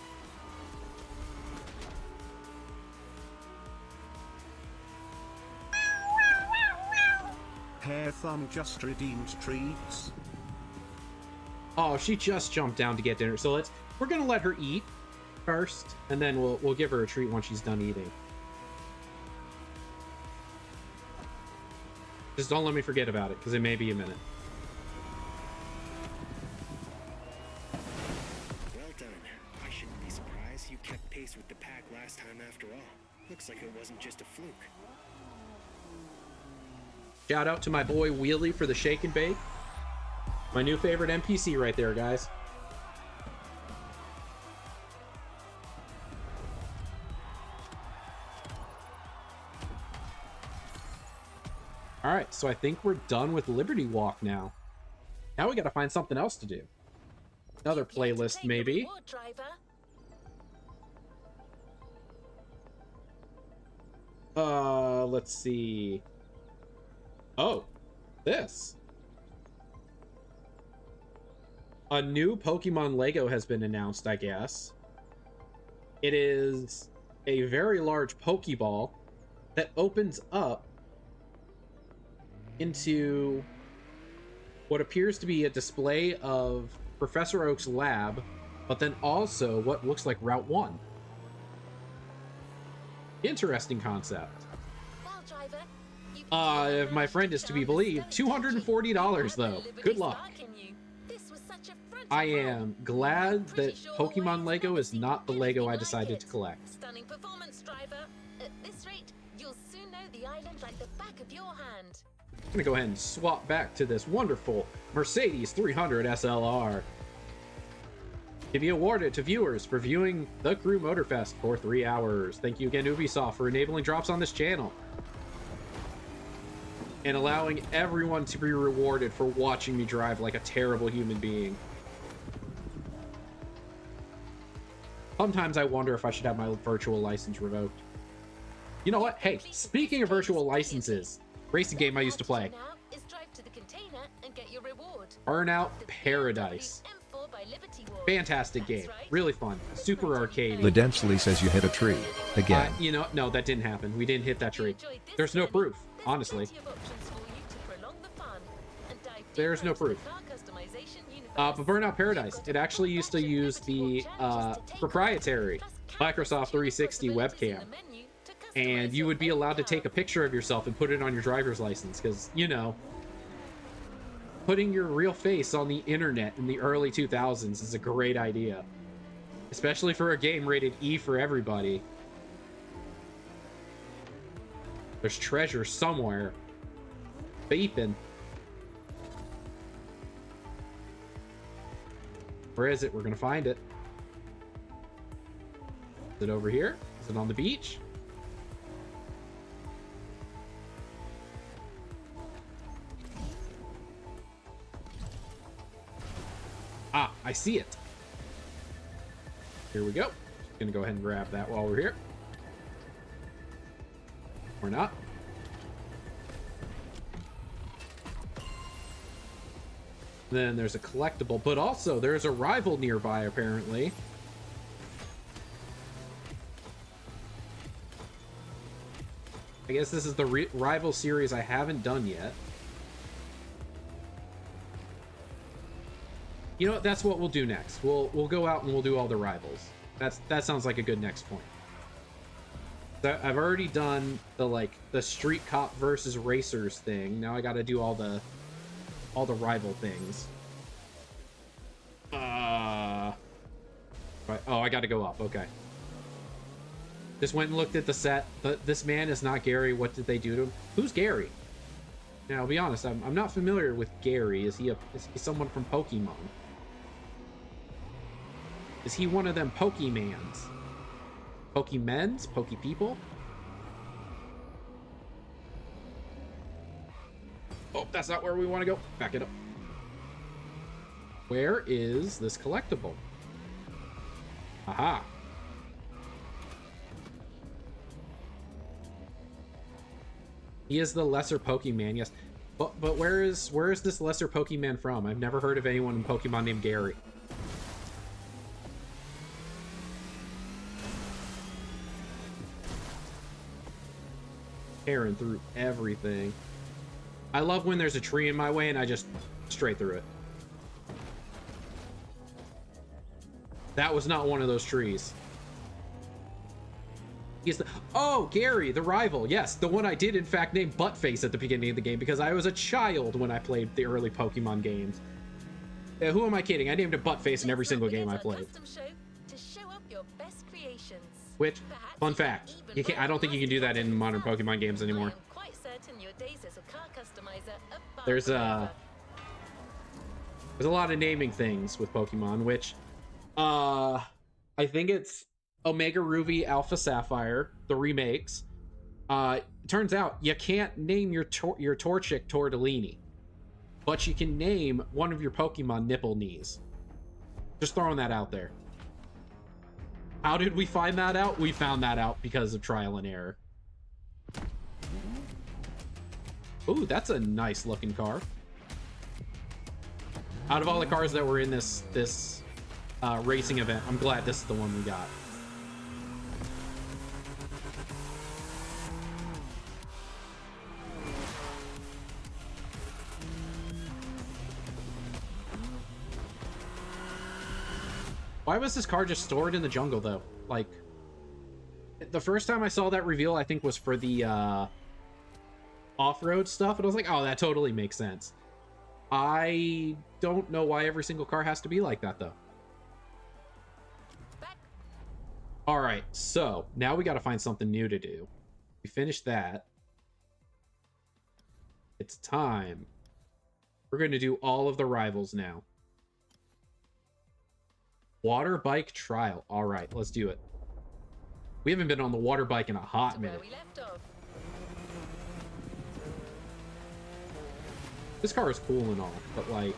Hair Thumb just redeemed treats. Oh, she just jumped down to get dinner. So we're gonna let her eat first, and then we'll give her a treat once she's done eating. Just don't let me forget about it, because it may be a minute. Well done. I shouldn't be surprised you kept pace with the pack last time after all. Looks like it wasn't just a fluke. Shout out to my boy Wheelie for the shake and bake. My new favorite NPC right there, guys. All right, so I think we're done with Liberty Walk now. Now we got to find something else to do. Another playlist, maybe. Let's see. Oh, this. A new Pokemon Lego has been announced, I guess. It is a very large Pokeball that opens up into what appears to be a display of Professor Oak's lab, but then also what looks like Route 1. Interesting concept. If my friend is to be believed, $240 though. Good luck. I am glad that Pokemon Lego is not the Lego I decided to collect. Stunning performance, driver. At this rate, you'll soon know the island like the back of your hand. I'm gonna go ahead and swap back to this wonderful Mercedes 300 SLR. To be awarded to viewers for viewing the Crew Motorfest for 3 hours. Thank you again, Ubisoft, for enabling drops on this channel and allowing everyone to be rewarded for watching me drive like a terrible human being. Sometimes I wonder if I should have my virtual license revoked. You know what? Hey, speaking of virtual licenses, racing game I used to play. Burnout Paradise. Fantastic game. Really fun. Super arcadey. Ledensely says you hit a tree. Again. You know, no, that didn't happen. We didn't hit that tree. There's no proof, honestly. There's no proof. But Burnout Paradise, it actually used to use the proprietary Microsoft 360 webcam. And you would be allowed to take a picture of yourself and put it on your driver's license. Because, you know, putting your real face on the internet in the early 2000s is a great idea. Especially for a game rated E for everybody. There's treasure somewhere. Beeping. Where is it? We're gonna find it. Is it over here? Is it on the beach? Ah, I see it. Here we go. Gonna go ahead and grab that while we're here. Or not. Then there's a collectible, but also there's a rival nearby, apparently. I guess this is the rival series I haven't done yet. You know what? That's what we'll do next. We'll go out and we'll do all the rivals. That sounds like a good next point. I've already done the street cop versus racers thing. Now I got to do all the rival things. Right. Oh, I got to go up. Okay. Just went and looked at the set. But this man is not Gary. What did they do to him? Who's Gary? Now, I'll be honest. I'm not familiar with Gary. Is he someone from Pokemon? Is he one of them Pokemans? Pokemens? Pokepeople? Oh, that's not where we want to go. Back it up. Where is this collectible? Aha. He is the lesser Pokemon, yes. But where is this lesser Pokemon from? I've never heard of anyone in Pokemon named Gary. Tearing through everything. I love when there's a tree in my way and I just straight through it. That was not one of those trees. Oh, Gary, the rival. Yes, the one I did in fact name Buttface at the beginning of the game because I was a child when I played the early Pokemon games. Who am I kidding? I named it Buttface in every single game I played. Which, fun fact, I don't think you can do that in modern Pokemon games anymore. There's a lot of naming things with Pokemon, which I think it's Omega Ruby, Alpha Sapphire, the remakes. Turns out you can't name your Torchic Tortellini, but you can name one of your Pokemon Nipple Knees. Just throwing that out there. How did we find that out? We found that out because of trial and error. Ooh, that's a nice looking car. Out of all the cars that were in this racing event, I'm glad this is the one we got. Why was this car just stored in the jungle, though? Like, the first time I saw that reveal, I think, was for the off-road stuff, and I was like, oh, that totally makes sense. I don't know why every single car has to be like that, though. All right, so now we got to find something new to do. We finished that. It's time. We're going to do all of the rivals now. Water bike trial. All right, let's do it. We haven't been on the water bike in a hot minute. This car is cool and all, but like,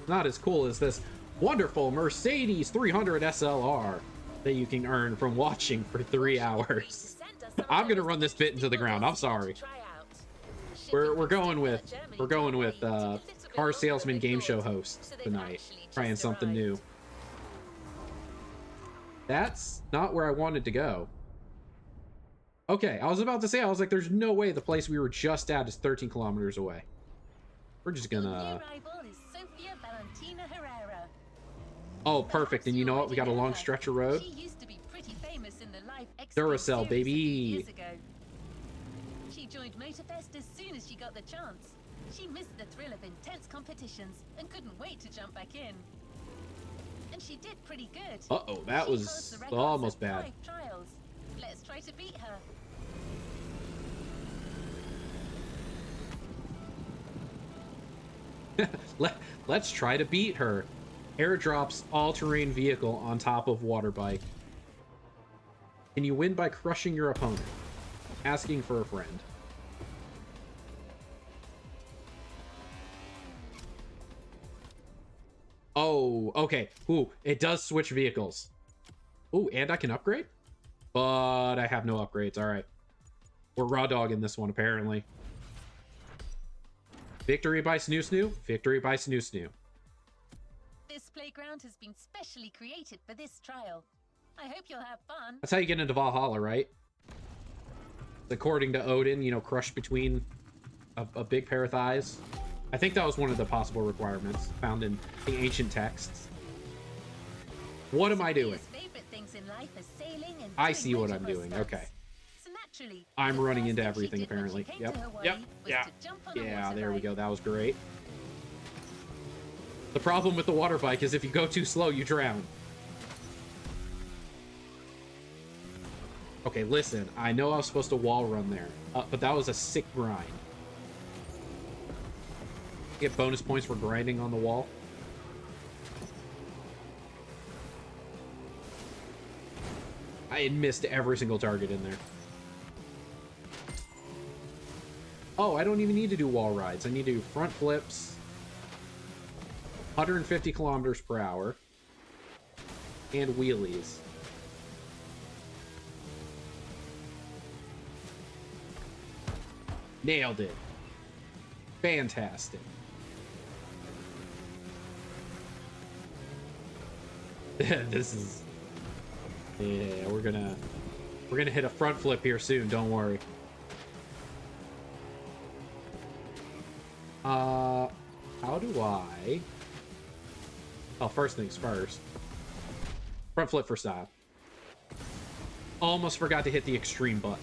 not as cool as this wonderful Mercedes 300 SLR that you can earn from watching for 3 hours. I'm gonna run this bit into the ground. I'm sorry. We're going with car salesman game show host tonight, trying something new. That's not where I wanted to go. Okay, I was about to say, I was like, there's no way the place we were just at is 13 kilometers away. We're just gonna... Oh, perfect. And you know what? We got a long stretch of road. Duracell, baby. She joined Motorfest as soon as she got the chance. She missed the thrill of intense competitions and couldn't wait to jump back in. And she did pretty good. Uh-oh, that was almost bad. Trials. Let's try to beat her. Let's try to beat her. Airdrops all-terrain vehicle on top of water bike. Can you win by crushing your opponent? Asking for a friend. Oh, okay. Ooh, it does switch vehicles. Ooh, and I can upgrade? But I have no upgrades. All right. We're raw dogging this one, apparently. Victory by Snoo Snoo. Victory by Snoo Snoo. This playground has been specially created for this trial. I hope you'll have fun. That's how you get into Valhalla, right? According to Odin, you know, crushed between a big pair of thighs. I think that was one of the possible requirements found in the ancient texts. What am I doing? I see what I'm doing. Okay. I'm running into everything, apparently. Yep. Yeah, there we go. That was great. The problem with the water bike is if you go too slow, you drown. Okay, listen. I know I was supposed to wall run there, but that was a sick grind. Get bonus points for grinding on the wall. I had missed every single target in there. Oh, I don't even need to do wall rides. I need to do front flips, 150 kilometers per hour, and wheelies. Nailed it. Fantastic. This is... Yeah, we're gonna hit a front flip here soon, don't worry. How do I... Oh, first things first. Front flip for style. Almost forgot to hit the extreme button.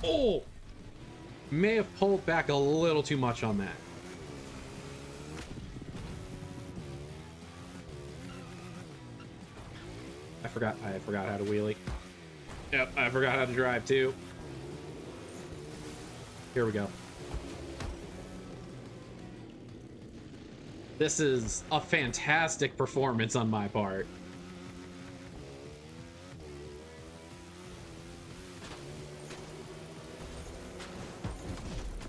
Oh! May have pulled back a little too much on that. I forgot how to wheelie. Yep, I forgot how to drive too. Here we go. This is a fantastic performance on my part.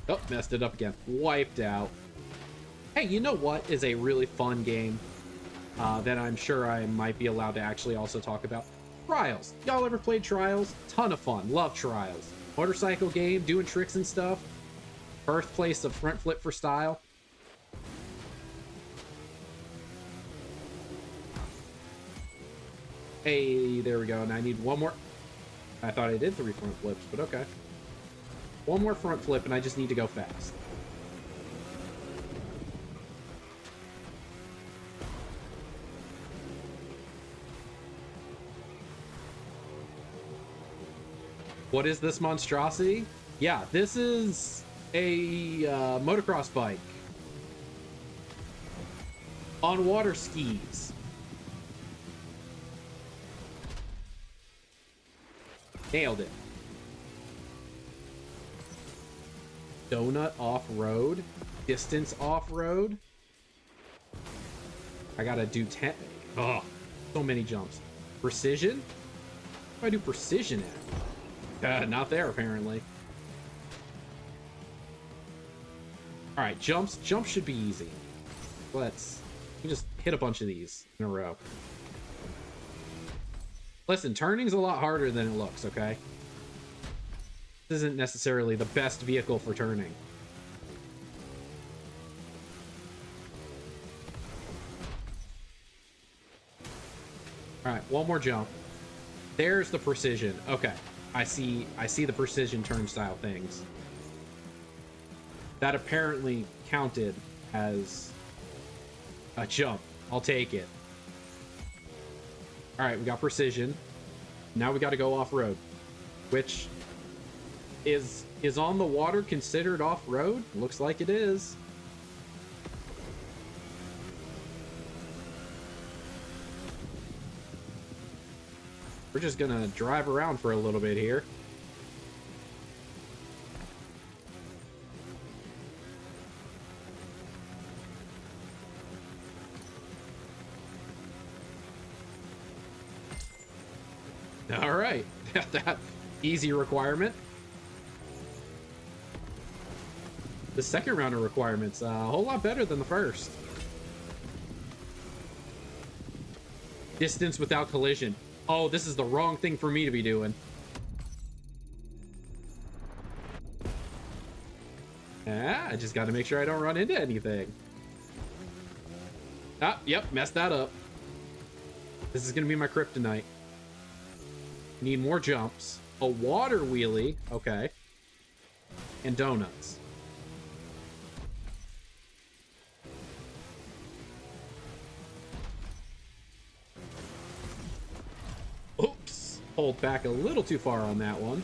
Oh, messed it up again. Wiped out. Hey, you know what is a really fun game that I'm sure I might be allowed to actually also talk about? Trials. Y'all ever played Trials? Ton of fun. Love Trials. Motorcycle game, doing tricks and stuff. Birthplace of front flip for style. Hey, there we go. And I need one more. I thought I did 3 front flips, but okay. One more front flip, and I just need to go fast. What is this monstrosity? Yeah, this is a motocross bike on water skis. Nailed it. Donut off-road, distance off-road. I gotta do 10. Oh, so many jumps. Precision? What do I do precision at? Not there, apparently. All right, jumps should be easy. Let's You just hit a bunch of these in a row. Listen, turning's a lot harder than it looks, okay? This isn't necessarily the best vehicle for turning. All right, one more jump. There's the precision. Okay, I see the precision turnstile things. That apparently counted as a jump. I'll take it. All right, we got precision. Now we got to go off-road, which is on the water considered off-road? Looks like it is. We're just gonna drive around for a little bit here. All right, that easy requirement. The second round of requirements, a whole lot better than the first. Distance without collision. Oh, this is the wrong thing for me to be doing. Ah, I just got to make sure I don't run into anything. Ah, yep, messed that up. This is going to be my kryptonite. Need more jumps. A water wheelie. Okay. And donuts. Oops. Pulled back a little too far on that one.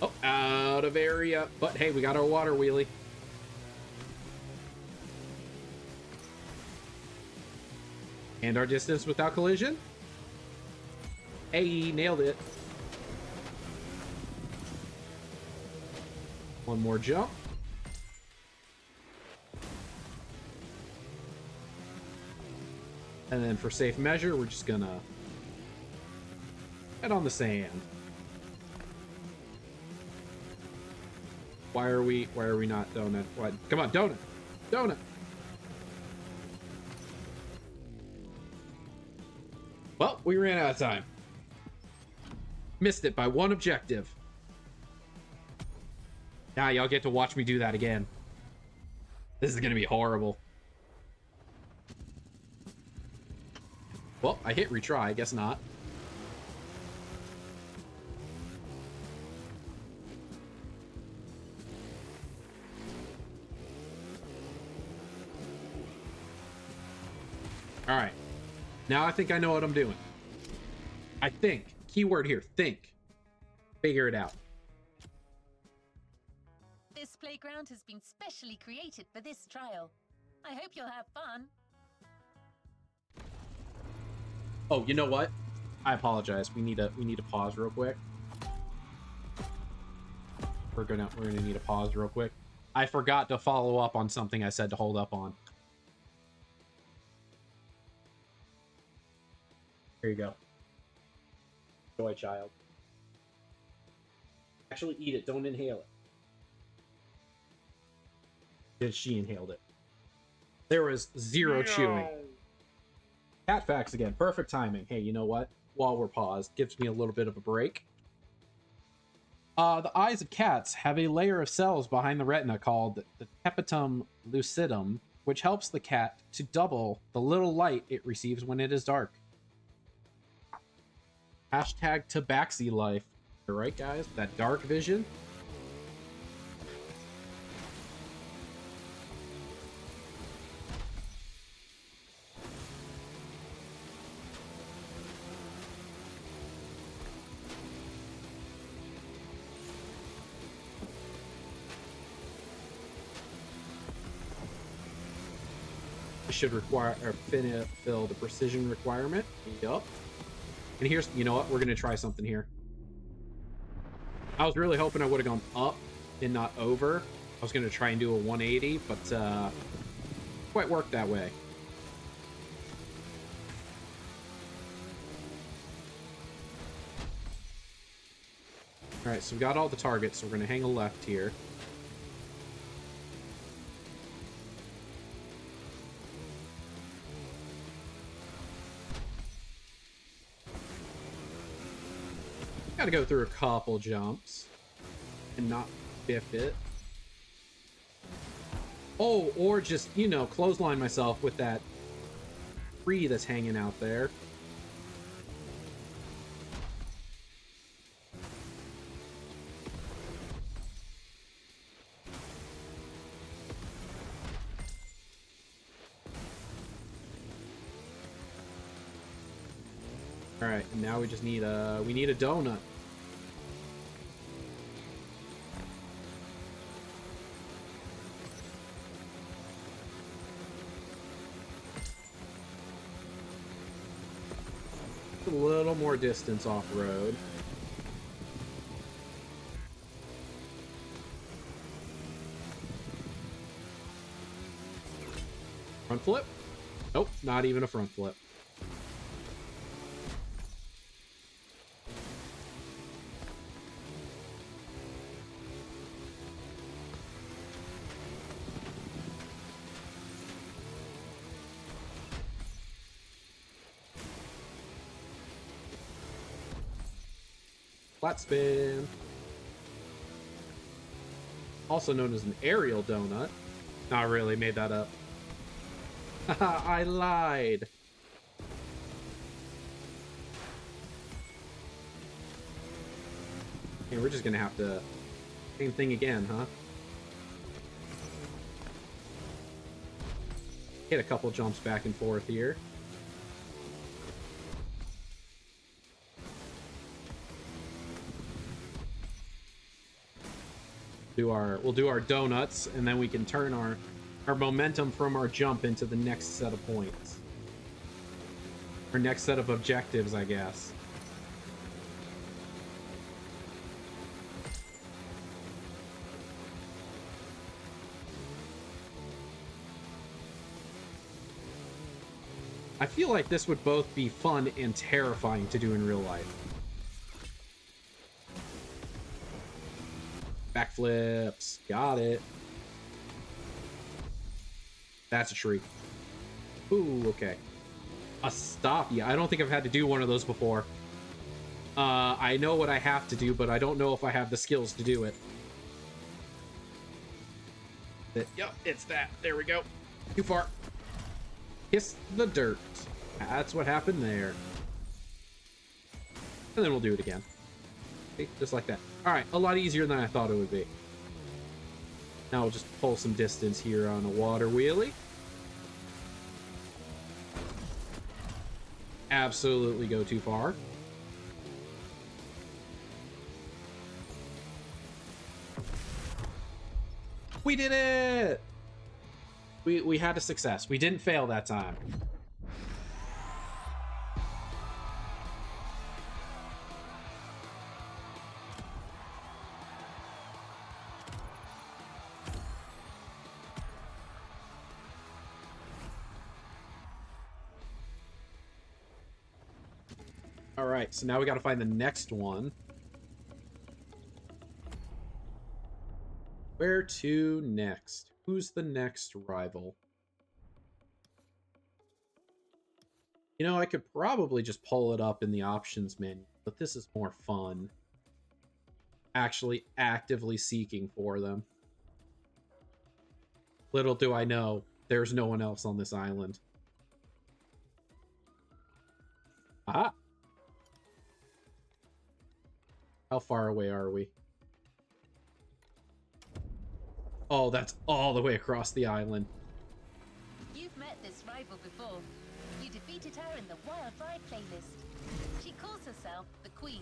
Oh, out of area. But hey, we got our water wheelie. And our distance without collision. Hey, nailed it. One more jump. And then for safe measure, we're just gonna head on the sand. Why are we not donut? What? Come on, donut. Donut. Well, we ran out of time. Missed it by one objective. Now y'all get to watch me do that again. This is gonna be horrible. Well, I hit retry, I guess not. All right. Now I think I know what I'm doing. I think. Keyword here, think. Figure it out. This playground has been specially created for this trial. I hope you'll have fun. Oh, you know what? I apologize. We need to pause real quick. We're gonna need a pause real quick. I forgot to follow up on something I said to hold up on. Here you go. Enjoy, child. Actually eat it, don't inhale it. Did she inhaled it? There was zero chewing. Cat facts again. Perfect timing. Hey, you know what? While we're paused, gives me a little bit of a break. The eyes of cats have a layer of cells behind the retina called the tapetum lucidum, which helps the cat to double the little light it receives when it is dark. Hashtag tabaxi life. All right, guys? That dark vision. Should require or fill the precision requirement. Yup. And here's, you know what? We're gonna try something here. I was really hoping I would have gone up and not over. I was gonna try and do a 180, but quite worked that way. All right, so we got all the targets. So we're gonna hang a left here. Gotta go through a couple jumps and not biff it. Oh, or just, you know, clothesline myself with that tree that's hanging out there. All right, and now we just need a donut. A little more distance off road. Front flip? Nope, not even a front flip. Flat spin. Also known as an aerial donut. Not really, made that up. Haha, I lied. Okay, we're just gonna have to... Same thing again, huh? Hit a couple jumps back and forth here. We'll do our donuts, and then we can turn our momentum from our jump into the next set of points. Our next set of objectives, I guess. I feel like this would both be fun and terrifying to do in real life. Backflips. Got it. That's a tree. Ooh, okay. A stop. Yeah, I don't think I've had to do one of those before. I know what I have to do, but I don't know if I have the skills to do it. Yep, it's that. There we go. Too far. Kiss the dirt. That's what happened there. And then we'll do it again. See? Just like that. Alright, a lot easier than I thought it would be. Now we'll just pull some distance here on a water wheelie. Absolutely go too far. We did it! We had a success. We didn't fail that time. All right, so now we got to find the next one. Where to next? Who's the next rival? You know, I could probably just pull it up in the options menu, but this is more fun. Actually actively seeking for them. Little do I know, there's no one else on this island. Ah! How far away are we? Oh, that's all the way across the island. You've met this rival before. You defeated her in the Wild Ride playlist. She calls herself the Queen,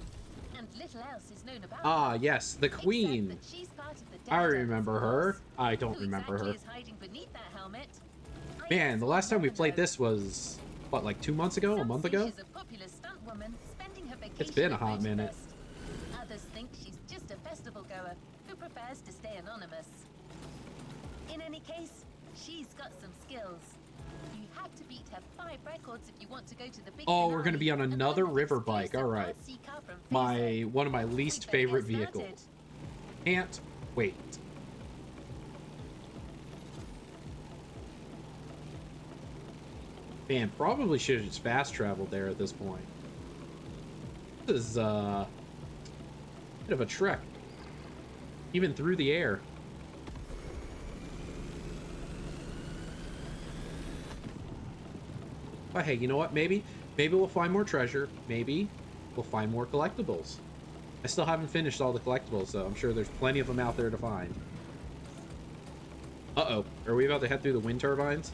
and little else is known about her. Ah, yes, the Queen. Except that she's part of the I Daredevils remember her. force. I don't Who remember exactly her. is hiding beneath that helmet? Man, the last time we played this was, what, like 2 months ago? A month ago? She's a popular stunt woman spending her vacation It's been a at hot minute. Motorfest. Others think she's just a festival goer who prefers to stay anonymous. In any case, she's got some skills. You have to beat her 5 records if you want to go to the big Oh, we're gonna finale be on and another earn an river bike. exclusive All right. RC car from Facebook. One of my least We better favorite get vehicles. started. Can't wait. Man, probably should have just fast traveled there at this point. This is Bit of a trek. Even through the air. But hey, you know what? Maybe we'll find more treasure. Maybe we'll find more collectibles. I still haven't finished all the collectibles, so I'm sure there's plenty of them out there to find. Uh-oh. Are we about to head through the wind turbines?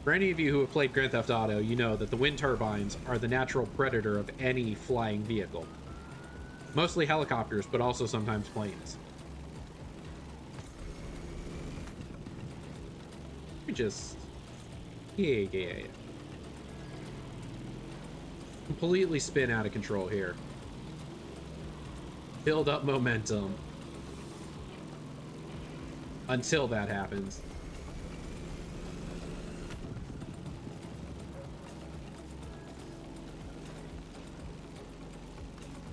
For any of you who have played Grand Theft Auto, you know that the wind turbines are the natural predator of any flying vehicle. Mostly helicopters, but also sometimes planes. We just... Yeah. Completely spin out of control here. Build up momentum. Until that happens.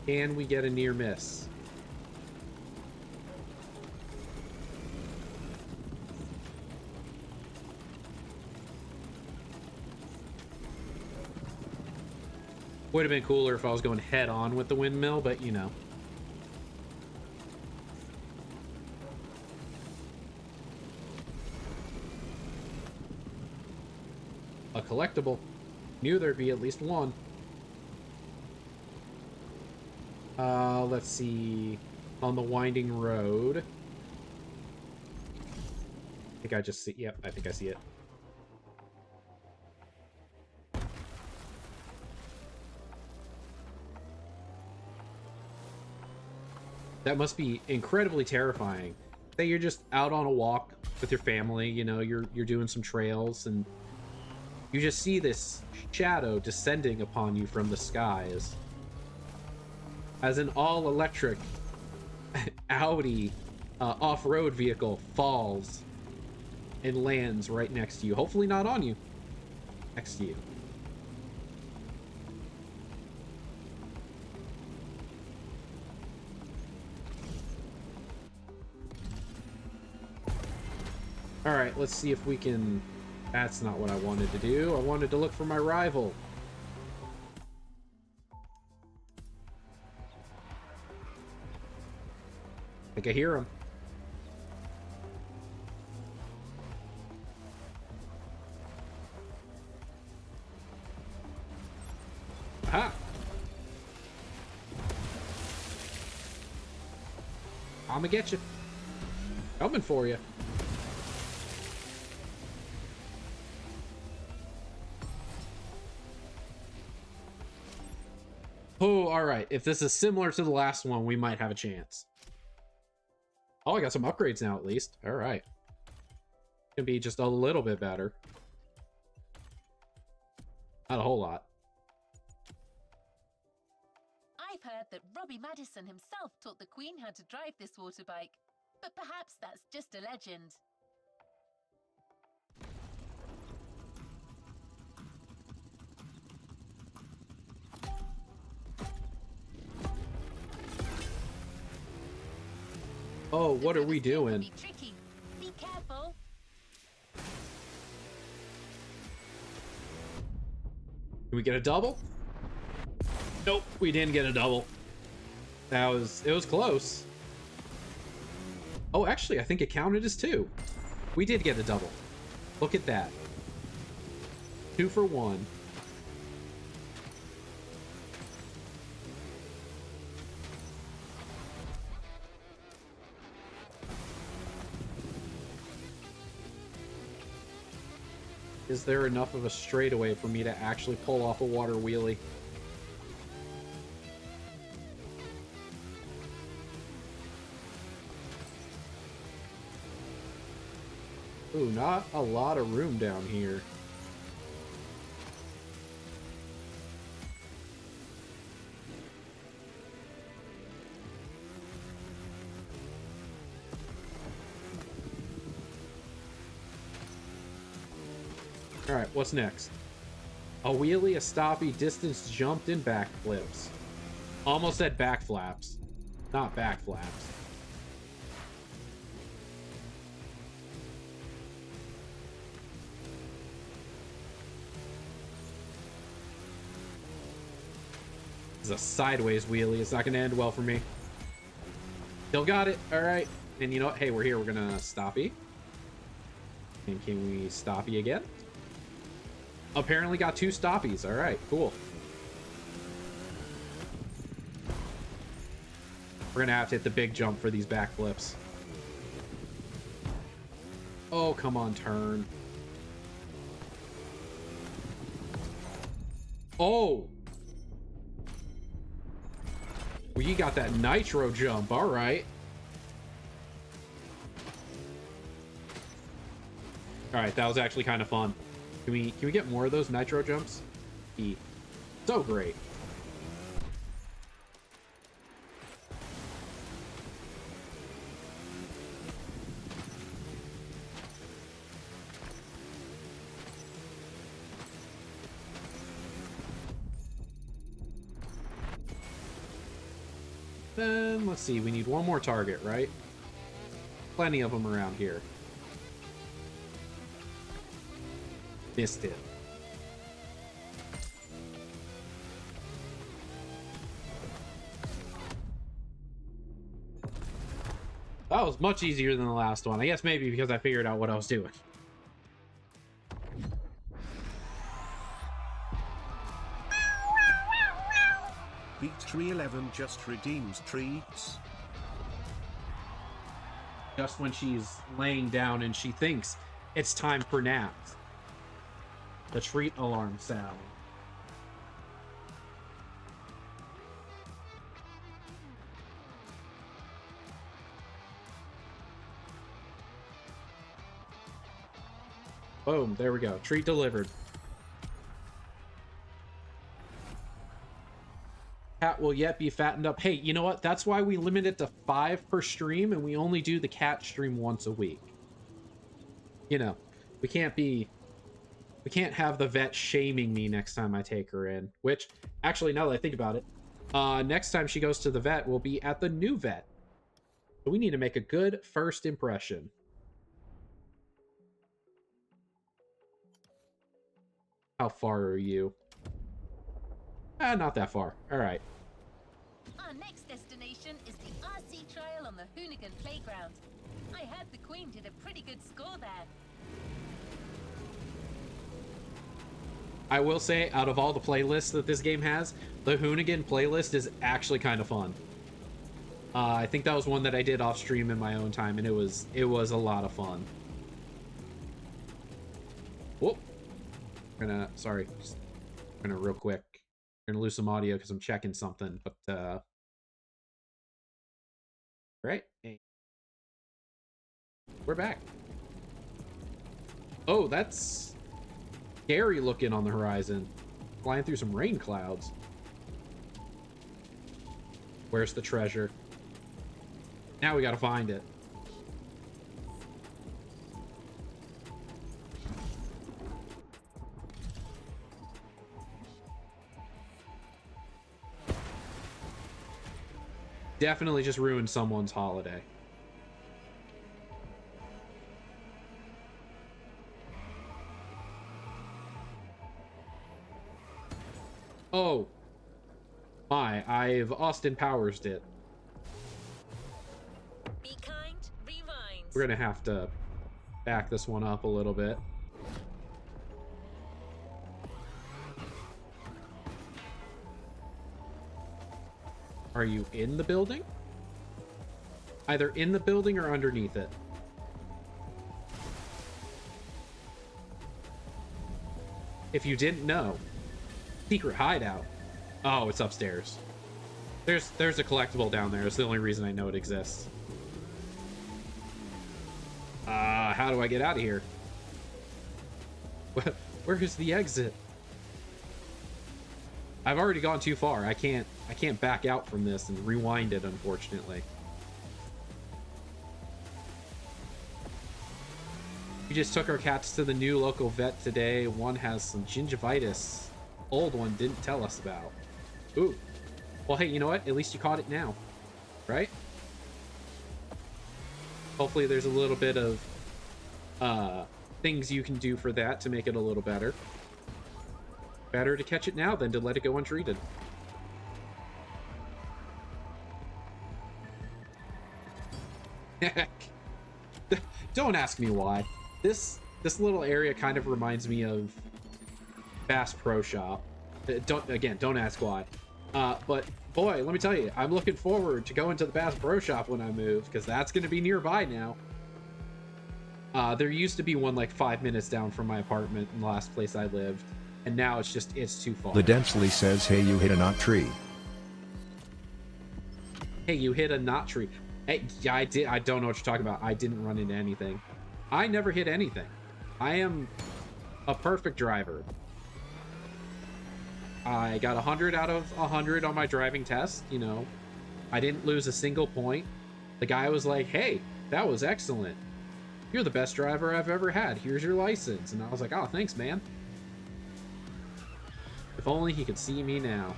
Can we get a near miss? Would have been cooler if I was going head on with the windmill, but you know. A collectible. Knew there'd be at least one. Let's see. On the winding road. I think I just see. Yep, I think I see it. That must be incredibly terrifying. Say you're just out on a walk with your family, you know, you're doing some trails, and you just see this shadow descending upon you from the skies. As an all-electric Audi off-road vehicle falls and lands right next to you. Hopefully not on you. Next to you. Alright, let's see if we can... That's not what I wanted to do. I wanted to look for my rival. I think I hear him. Aha! I'm gonna get you. Coming for you. Oh, alright. If this is similar to the last one, we might have a chance. Oh, I got some upgrades now, at least. Alright. Can be just a little bit better. Not a whole lot. I've heard that Robbie Madison himself taught the Queen how to drive this water bike. But perhaps that's just a legend. Oh, what are we doing? Be tricky. Be careful. Can we get a double? Nope, we didn't get a double. It was close. Oh, actually, I think it counted as 2. We did get a double. Look at that. 2 for 1. Is there enough of a straightaway for me to actually pull off a water wheelie? Ooh, not a lot of room down here. Alright, what's next? A wheelie, a stoppie, distance jumped, and backflips. Almost said backflaps. Not backflaps. This is a sideways wheelie. It's not going to end well for me. Still got it. All right. And you know what? Hey, we're here. We're going to stoppy. And can we stoppy again? Apparently got 2 stoppies. All right, cool. We're going to have to hit the big jump for these backflips. Oh, come on, turn. Oh. Well, you got that nitro jump. All right. All right, that was actually kind of fun. Can we get more of those nitro jumps? So great. Then let's see, we need one more target, right? Plenty of them around here. Missed it. That was much easier than the last one. I guess maybe because I figured out what I was doing. Beat 311 just redeems treats. Just when she's laying down and she thinks it's time for naps. The treat alarm sound. Boom, there we go. Treat delivered. Cat will yet be fattened up. Hey, you know what? That's why we limit it to 5 per stream, and we only do the cat stream once a week. You know, we can't have the vet shaming me next time I take her in. Which, actually, now that I think about it, next time she goes to the vet, we'll be at the new vet. So we need to make a good first impression. How far are you? Not that far. All right. Our next destination is the RC trial on the Hoonigan Playground. I heard the Queen did a pretty good score there. I will say, out of all the playlists that this game has, the Hoonigan playlist is actually kind of fun. I think that was one that I did off stream in my own time, and it was a lot of fun. Whoop. Sorry, just gonna real quick. Gonna lose some audio because I'm checking something, but right. We're back. Oh, that's scary looking on the horizon. Flying through some rain clouds. Where's the treasure? Now we gotta find it. Definitely just ruined someone's holiday. Oh my, I've Austin Powers'd it. Be kind, rewind. We're gonna have to back this one up a little bit. Are you in the building? Either in the building or underneath it. If you didn't know, secret hideout. Oh, it's upstairs. There's a collectible down there. It's the only reason I know it exists. How do I get out of here? Where is the exit? I've already gone too far. I can't back out from this and rewind it, unfortunately. We just took our cats to the new local vet today. One has some gingivitis. Old one didn't tell us about. Ooh. Well, hey, you know what? At least you caught it now, right? Hopefully there's a little bit of things you can do for that to make it a little better. Better to catch it now than to let it go untreated. Don't ask me why. This little area kind of reminds me of Bass Pro Shop. Don't ask why. But boy, let me tell you, I'm looking forward to going to the Bass Pro Shop when I move, because that's going to be nearby now. There used to be one like 5 minutes down from my apartment in the last place I lived, and now it's too far. The Densely says, hey, you hit a knot tree. Hey, you hit a knot tree. Hey, yeah, I did. I don't know what you're talking about. I didn't run into anything. I never hit anything. I am a perfect driver. I got 100 out of 100 on my driving test. You know, I didn't lose a single point. The guy was like, hey, that was excellent. You're the best driver I've ever had. Here's your license. And I was like, oh, thanks, man. If only he could see me now.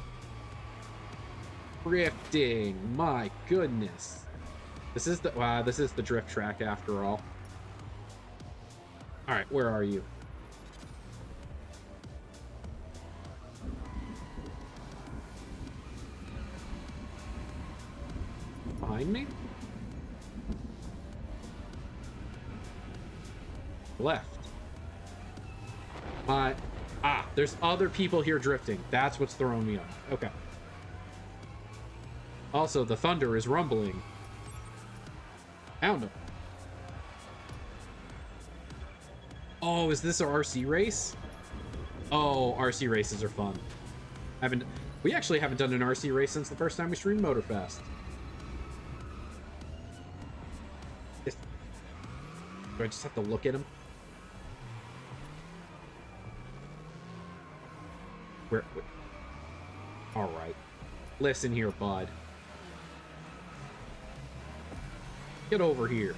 Drifting, my goodness. This is the drift track after all. All right, where are you? Behind me? Left. There's other people here drifting. That's what's throwing me off. Okay. Also, the thunder is rumbling. Found him. Oh, is this our RC race? Oh, RC races are fun. We actually haven't done an RC race since the first time we streamed Motorfest. Do I just have to look at him? Where? All right. Listen here, bud. Get over here.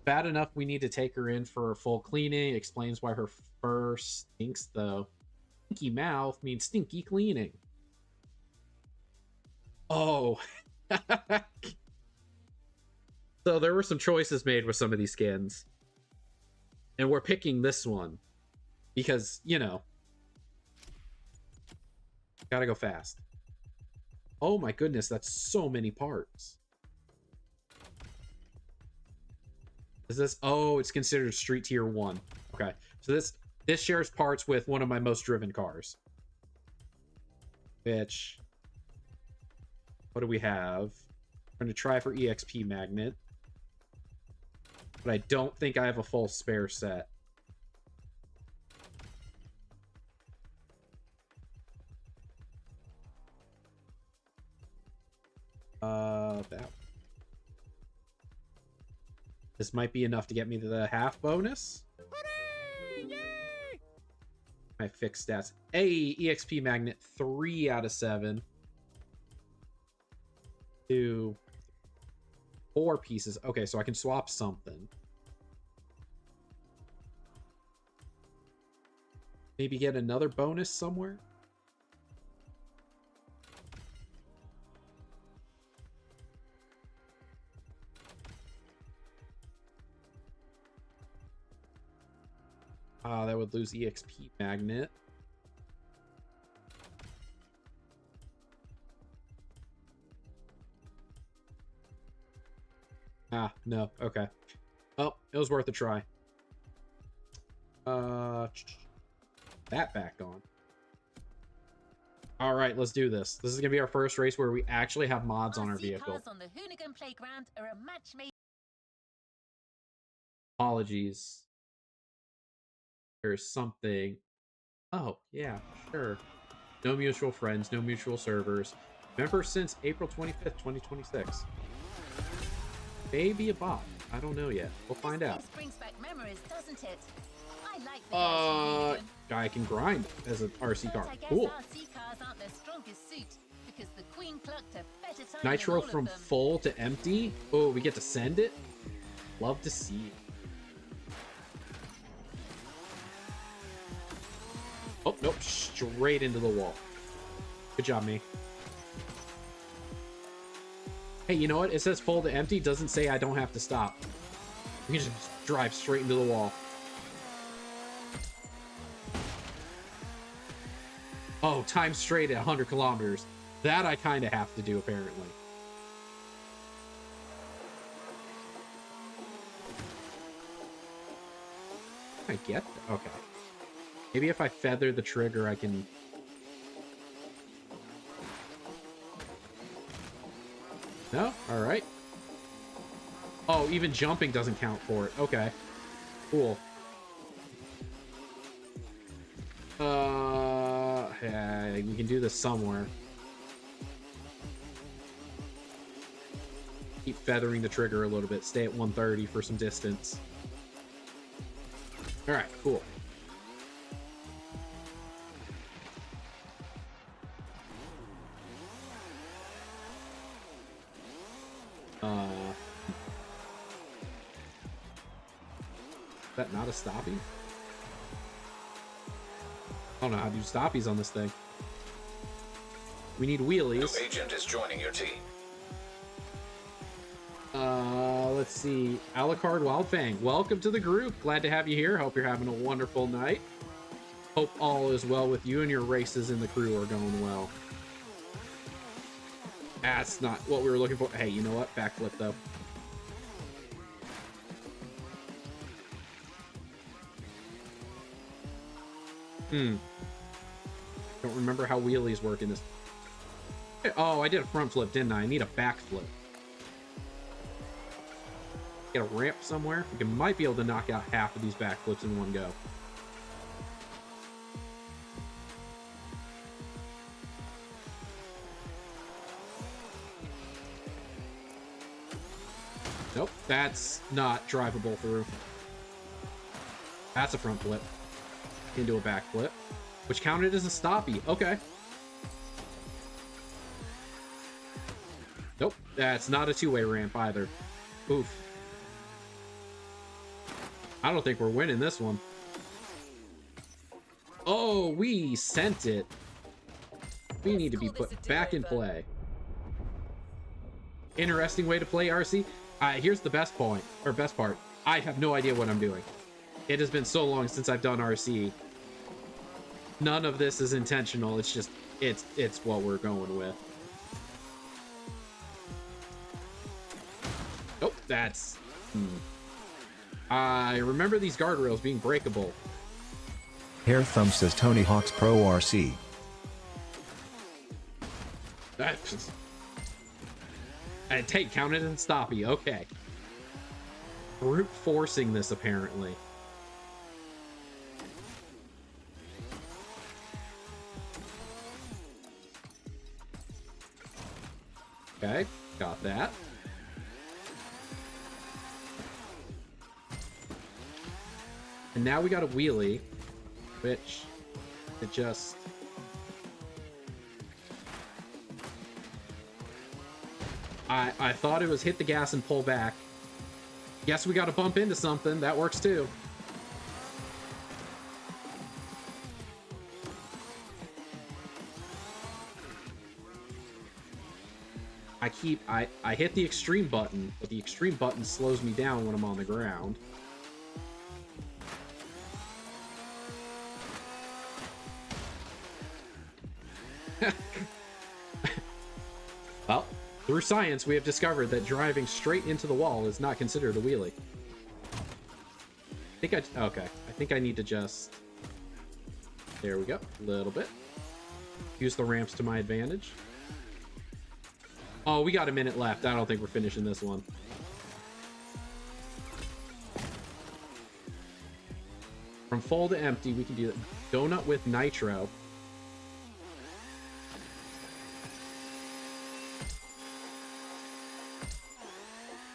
Bad enough we need to take her in for a full cleaning. Explains why her fur stinks, though. Stinky mouth means stinky cleaning. Oh. So there were some choices made with some of these skins. And we're picking this one. Because, you know. Gotta go fast. Oh my goodness, that's so many parts. Is this? Oh, it's considered street tier 1. Okay. So this shares parts with one of my most driven cars. Which, what do we have? I'm going to try for EXP magnet. But I don't think I have a full spare set. That. This might be enough to get me to the half bonus. Hooray! Yay! My fixed stats. Hey, EXP magnet 3 out of 7. 2, 4 pieces. Okay, so I can swap something. Maybe get another bonus somewhere. That would lose EXP magnet. No. Okay. Oh, it was worth a try. That back on. All right, let's do this. This is gonna be our first race where we actually have mods on our vehicle. On the Hoonigan Playground are a match made. Apologies. There's something. Oh, yeah, sure. No mutual friends, no mutual servers. Member since April 25th, 2026. Maybe a bot. I don't know yet. We'll find out. Brings back memories, doesn't it? I like guy can grind as an RC car. I guess Cool. RC cars aren't their strongest suit because the Queen clucked a better time Nitro than all from of them. full to empty. Oh, we get to send it. Love to see. Oh, nope. Straight into the wall. Good job, me. Hey, you know what? It says full to empty. Doesn't say I don't have to stop. We can just drive straight into the wall. Oh, time straight at 100 kilometers. That I kind of have to do, apparently. I get that. Okay. Maybe if I feather the trigger, I can... No? Alright. Oh, even jumping doesn't count for it. Okay. Cool. Yeah, we can do this somewhere. Keep feathering the trigger a little bit. Stay at 130 for some distance. Alright, cool. Is that not a stoppie? I don't know how to do stoppies on this thing. We need wheelies. New agent is joining your team. Let's see. Alucard Wildfang, welcome to the group. Glad to have you here. Hope you're having a wonderful night. Hope all is well with you and your races in the crew are going well. That's not what we were looking for. Hey, you know what? Backflip, though. Don't remember how wheelies work in this. Oh, I did a front flip, didn't I? I need a back flip. Get a ramp somewhere. We might be able to knock out half of these backflips in one go. Nope, that's not drivable through. That's a front flip into a back flip, which counted as a stoppie. Okay. Nope, that's not a two-way ramp either. Oof. I don't think we're winning this one. Oh, we sent it. We need to be put back in play. Interesting way to play RC. Here's the best point, or best part. I have no idea what I'm doing. It has been so long since I've done RC. None of this is intentional. It's just, it's what we're going with. Oh, that's... I remember these guardrails being breakable. Hair Thumb says Tony Hawk's Pro RC. That's just... Take counted and stoppy. Okay. Brute forcing this, apparently. Okay, got that. And now we got a wheelie, which it just... I thought it was hit the gas and pull back. Guess we got to bump into something. That works too. I hit the extreme button, but the extreme button slows me down when I'm on the ground. Well, through science, we have discovered that driving straight into the wall is not considered a wheelie. Okay. I think I need to just... There we go. A little bit. Use the ramps to my advantage. Oh, we got a minute left. I don't think we're finishing this one. From full to empty, we can do that. Donut with nitro.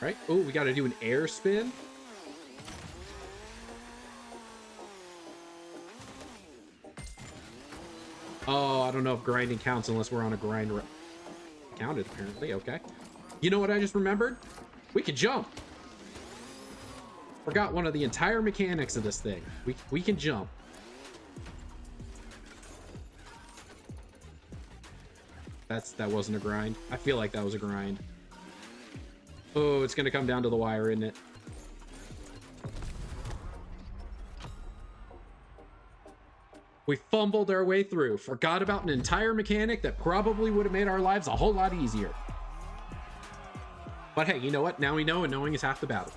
Right. Oh, we got to do an air spin. Oh, I don't know if grinding counts unless we're on a grind. Counted, apparently. Okay. You know what I just remembered? We can jump. Forgot one of the entire mechanics of this thing. We can jump. That wasn't a grind. I feel like that was a grind. Oh, it's gonna come down to the wire, isn't it? We fumbled our way through. Forgot about an entire mechanic that probably would have made our lives a whole lot easier. But hey, you know what? Now we know, and knowing is half the battle.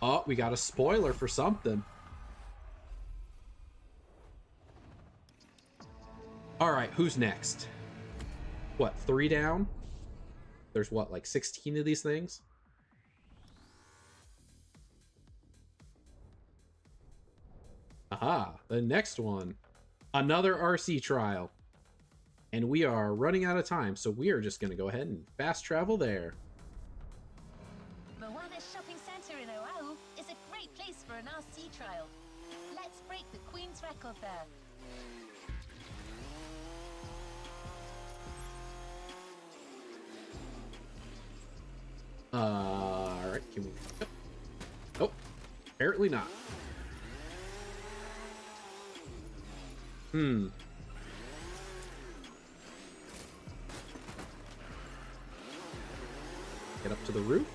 Oh, we got a spoiler for something. All right, who's next? What, 3 down? There's what, like 16 of these things? Aha, the next one. Another RC trial. And we are running out of time, so we are just going to go ahead and fast travel there. Moana's shopping centre in Oahu is a great place for an RC trial. Let's break the Queen's record there. Alright, can we... Oh, apparently not. Get up to the roof.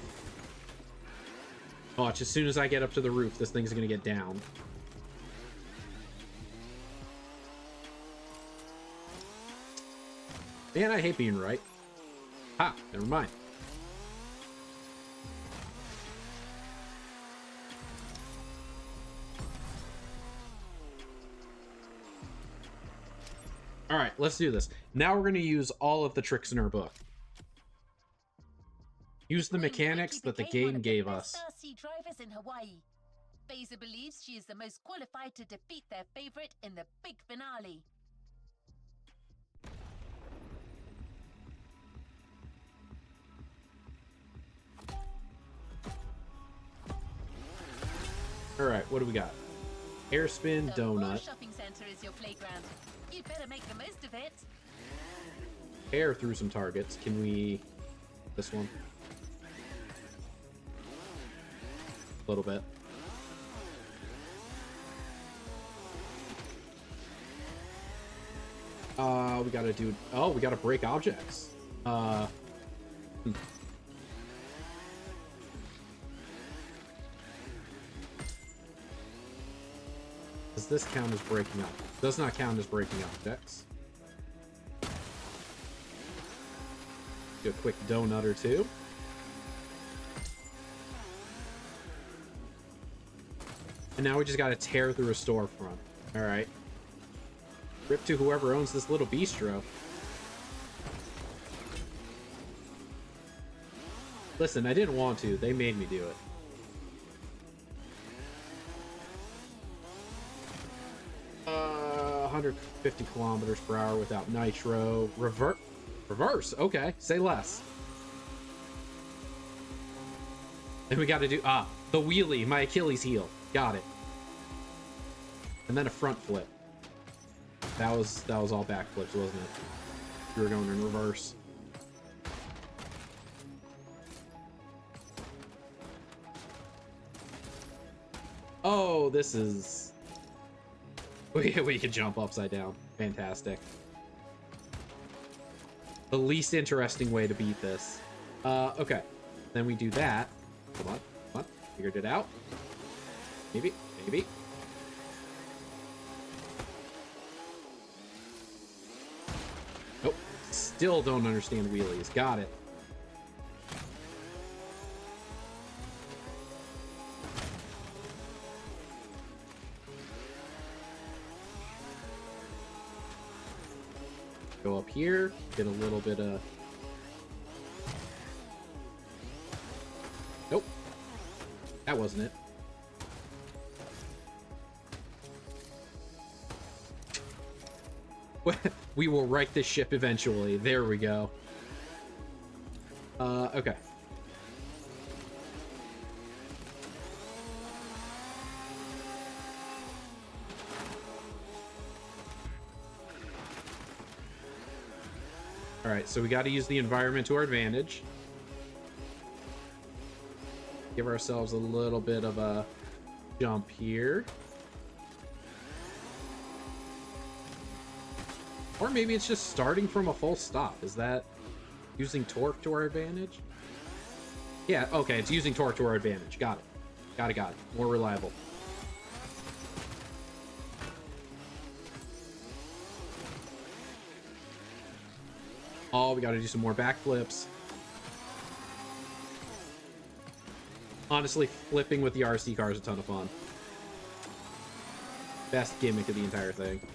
Watch, as soon as I get up to the roof, this thing's gonna get down. Man, I hate being right. Ha, never mind. All right, let's do this. Now we're going to use all of the tricks in our book. Use the mechanics that the game gave us. RC drivers in Hawaii. Beza believes she is the most qualified to defeat their favorite in the big finale. All right, what do we got? Airspin, donut. Shopping center is your playground. You'd better make the most of it. Air through some targets. Can we... This one? A little bit. We gotta do... Oh, we gotta break objects. Does this count as breaking up? Does not count as breaking objects. Do a quick donut or two. And now we just gotta tear through a storefront. Alright. Rip to whoever owns this little bistro. Listen, I didn't want to. They made me do it. Uh, 150 kilometers per hour without nitro. Reverse. Okay, say less. Then we got to do the wheelie, my Achilles heel. Got it. And then a front flip. That was all backflips, wasn't it? We were going in reverse. Oh, this is... We can jump upside down. Fantastic. The least interesting way to beat this. Okay. Then we do that. Come on. Come on. Figured it out. Maybe. Maybe. Nope. Still don't understand wheelies. Got it. Go up here, get a little bit of... Nope. That wasn't it. We will right this ship eventually. There we go. Okay. Alright, so we got to use the environment to our advantage. Give ourselves a little bit of a jump here. Or maybe it's just starting from a full stop. Is that using torque to our advantage? Yeah, okay, it's using torque to our advantage. Got it. Got it. More reliable. Oh, we gotta do some more backflips. Honestly, flipping with the RC car is a ton of fun. Best gimmick of the entire thing.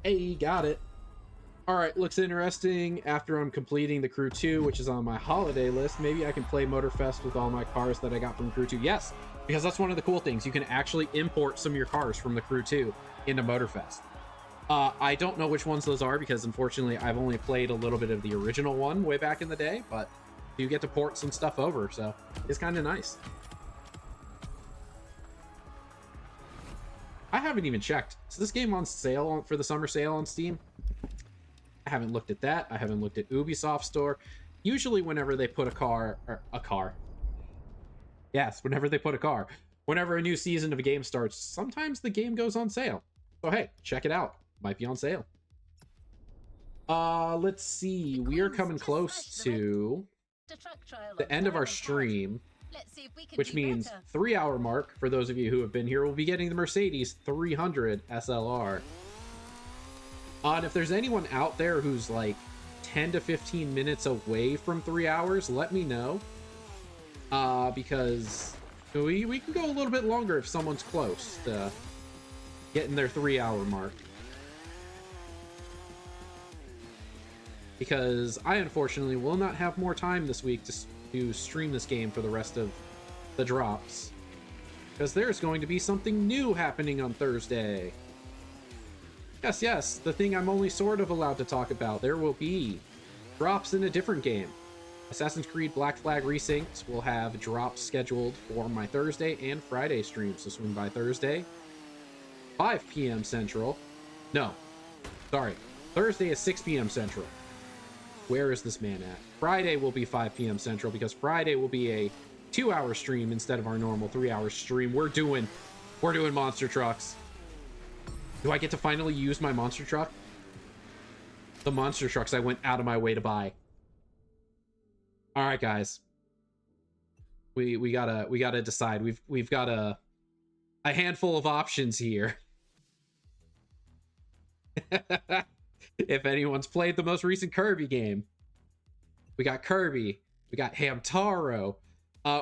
Hey, got it. Alright, looks interesting. After I'm completing the Crew 2, which is on my holiday list, maybe I can play Motorfest with all my cars that I got from Crew 2. Yes, because that's one of the cool things. You can actually import some of your cars from the Crew 2 into Motorfest. I don't know which ones those are because, unfortunately, I've only played a little bit of the original one way back in the day, but you get to port some stuff over, so it's kind of nice. I haven't even checked. Is this game on sale for the summer sale on Steam? I haven't looked at that. I haven't looked at Ubisoft Store. Usually whenever they put whenever a new season of a game starts, sometimes the game goes on sale. So hey, check it out. Might be on sale. Let's see. We are coming close to the end of our stream, which means 3-hour mark. For those of you who have been here, we'll be getting the Mercedes 300 SLR. And if there's anyone out there who's like 10 to 15 minutes away from 3 hours, let me know. Because we can go a little bit longer if someone's close to getting their 3-hour mark. Because I unfortunately will not have more time this week to stream this game for the rest of the drops. Because there's going to be something new happening on Thursday. Yes, the thing I'm only sort of allowed to talk about. There will be drops in a different game. Assassin's Creed Black Flag Resynced will have drops scheduled for my Thursday and Friday streams. So swing by Thursday, 5 p.m. Central. No, sorry. Thursday is 6 p.m. Central. Where is this man at? Friday will be 5 p.m. Central because Friday will be a 2-hour stream instead of our normal 3-hour stream. We're doing monster trucks. Do I get to finally use my monster truck? The monster trucks I went out of my way to buy. All right, guys. We gotta decide. We've got a handful of options here. If anyone's played the most recent Kirby game, we got Kirby, we got Hamtaro,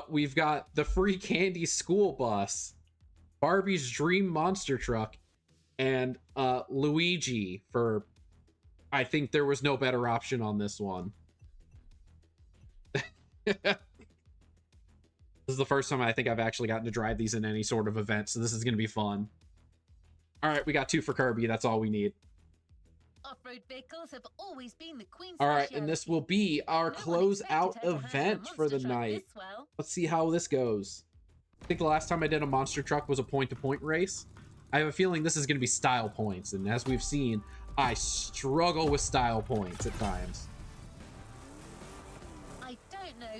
we've got the free candy school bus, Barbie's dream monster truck, and Luigi for, I think there was no better option on this one. This is the first time I think I've actually gotten to drive these in any sort of event, so this is going to be fun. All right, we got 2 for Kirby. That's all we need. Off-road vehicles have always been the Queen's all right, and this will be our close-out event for the night. Let's see how this goes. I think the last time I did a monster truck was a point-to-point race. I have a feeling this is going to be style points, and as we've seen, I struggle with style points at times.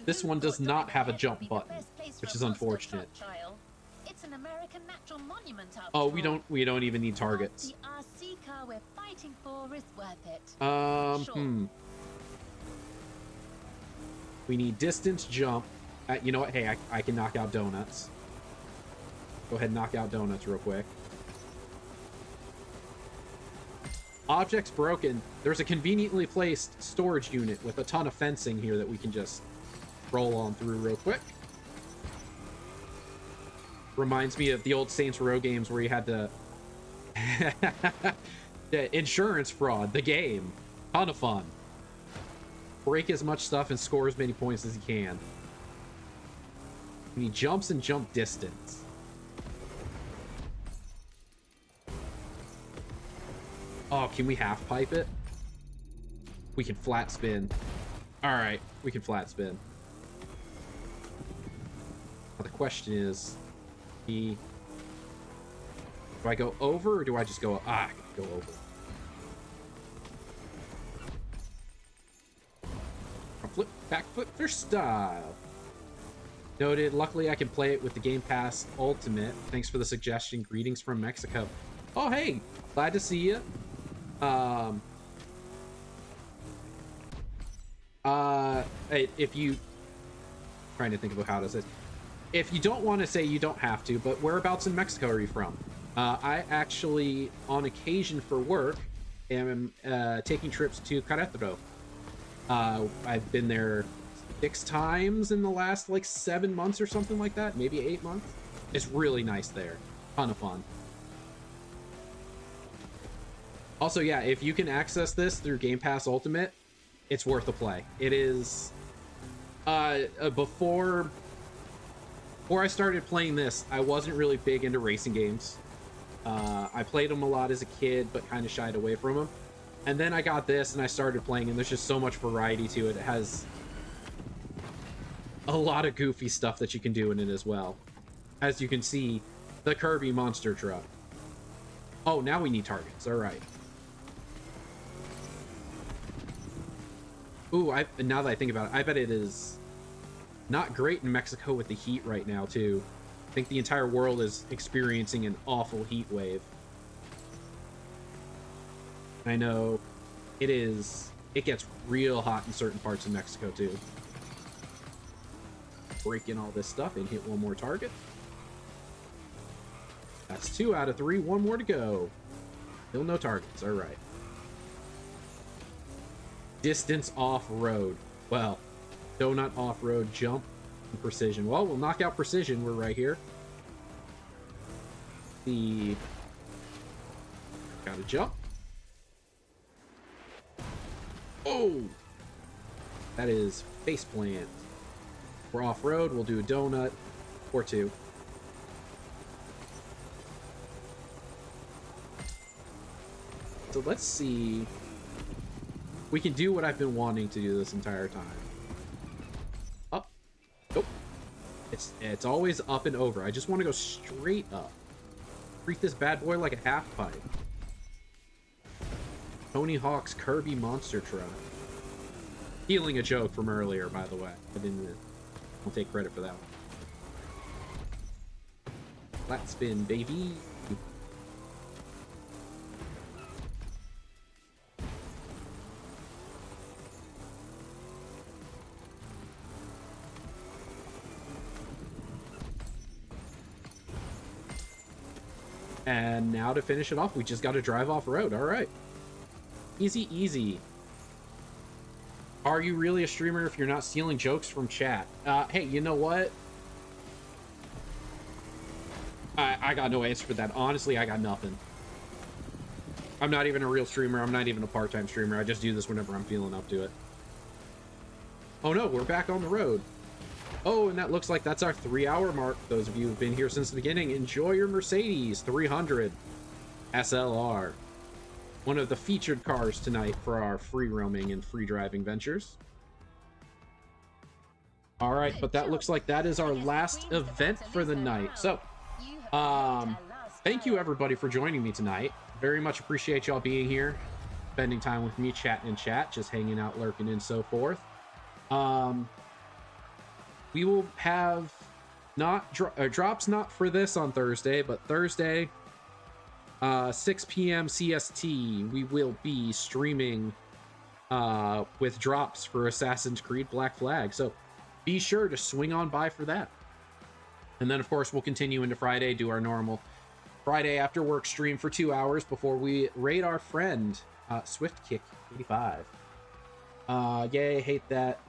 This one does not have a jump button, which is unfortunate. It's an American natural monument. Oh, we don't even need targets. The RC car we're fighting for is worth it. We need distance jump. You know what? Hey, I can knock out donuts. Go ahead and knock out donuts real quick. Objects broken. There's a conveniently placed storage unit with a ton of fencing here that we can just roll on through real quick. Reminds me of the old Saints Row games where you had to the insurance fraud, the game. Ton of fun. Break as much stuff and score as many points as you can. We need jumps and jump distance. Oh, can we half pipe it? We can flat spin. All right, we can flat spin. Now the question is, do I go over or do I just go? I can go over. Front flip, back flip for style. Noted. Luckily, I can play it with the Game Pass Ultimate. Thanks for the suggestion. Greetings from Mexico. Oh, hey. Glad to see you. If you... Trying to think of how to say it. If you don't want to say, you don't have to, but whereabouts in Mexico are you from? I actually, on occasion for work, am taking trips to Querétaro. I've been there 6 times in the last like 7 months or something like that, maybe 8 months. It's really nice there. Ton of fun. Also, yeah, if you can access this through Game Pass Ultimate, it's worth a play. It is before I started playing this, I wasn't really big into racing games. I played them a lot as a kid, but kind of shied away from them. And then I got this and I started playing, and there's just so much variety to it. It has a lot of goofy stuff that you can do in it as well. As you can see, the Kirby monster truck. Oh, now we need targets. All right. Ooh, now that I think about it, I bet it is not great in Mexico with the heat right now, too. I think the entire world is experiencing an awful heat wave. I know it gets real hot in certain parts of Mexico, too. Break in all this stuff and hit one more target. That's 2 out of 3. 1 more to go. Still no targets. All right. Distance off-road. Well, donut off-road jump and precision. Well, we'll knock out precision. We're right here. Gotta jump. Oh! That is face plant. We're off-road. We'll do a donut or 2. So let's see. We can do what I've been wanting to do this entire time. Up. Nope. It's always up and over. I just want to go straight up. Treat this bad boy like a half pipe. Tony Hawk's Kirby monster truck. Stealing a joke from earlier, by the way. I'll take credit for that one. Flat spin, baby. And now to finish it off, we just got to drive off-road. All right. Easy, easy. Are you really a streamer if you're not stealing jokes from chat? Hey, you know what? I got no answer for that. Honestly, I got nothing. I'm not even a real streamer. I'm not even a part-time streamer. I just do this whenever I'm feeling up to it. Oh no, we're back on the road. Oh, and that looks like that's our 3-hour mark. Those of you who've been here since the beginning, enjoy your Mercedes 300 SLR. One of the featured cars tonight for our free roaming and free driving ventures. All right, but that looks like that is our last event for the night. So, thank you everybody for joining me tonight. Very much appreciate y'all being here, spending time with me, chatting in chat, just hanging out, lurking, and so forth. We will have drops not for this on Thursday, but Thursday, 6 p.m. CST, we will be streaming with drops for Assassin's Creed Black Flag. So be sure to swing on by for that. And then, of course, we'll continue into Friday, do our normal Friday after work stream for 2 hours before we raid our friend, Swift Kick 85. Yay, hate that.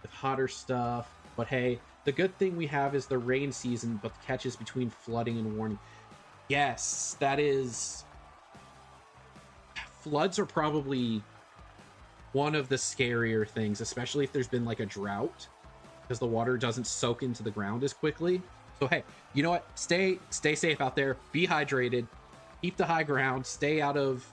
With hotter stuff. But hey, the good thing we have is the rain season, but the catch is between flooding and warning. Yes, that is... Floods are probably one of the scarier things, especially if there's been like a drought, because the water doesn't soak into the ground as quickly. So hey, you know what? Stay safe out there. Be hydrated. Keep the high ground. Stay out of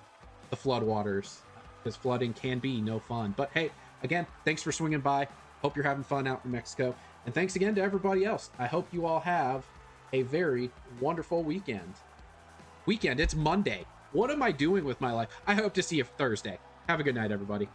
the flood waters, because flooding can be no fun. But hey, again, thanks for swinging by. Hope you're having fun out in Mexico. And thanks again to everybody else. I hope you all have a very wonderful weekend. It's Monday. What am I doing with my life? I hope to see you Thursday. Have a good night, everybody.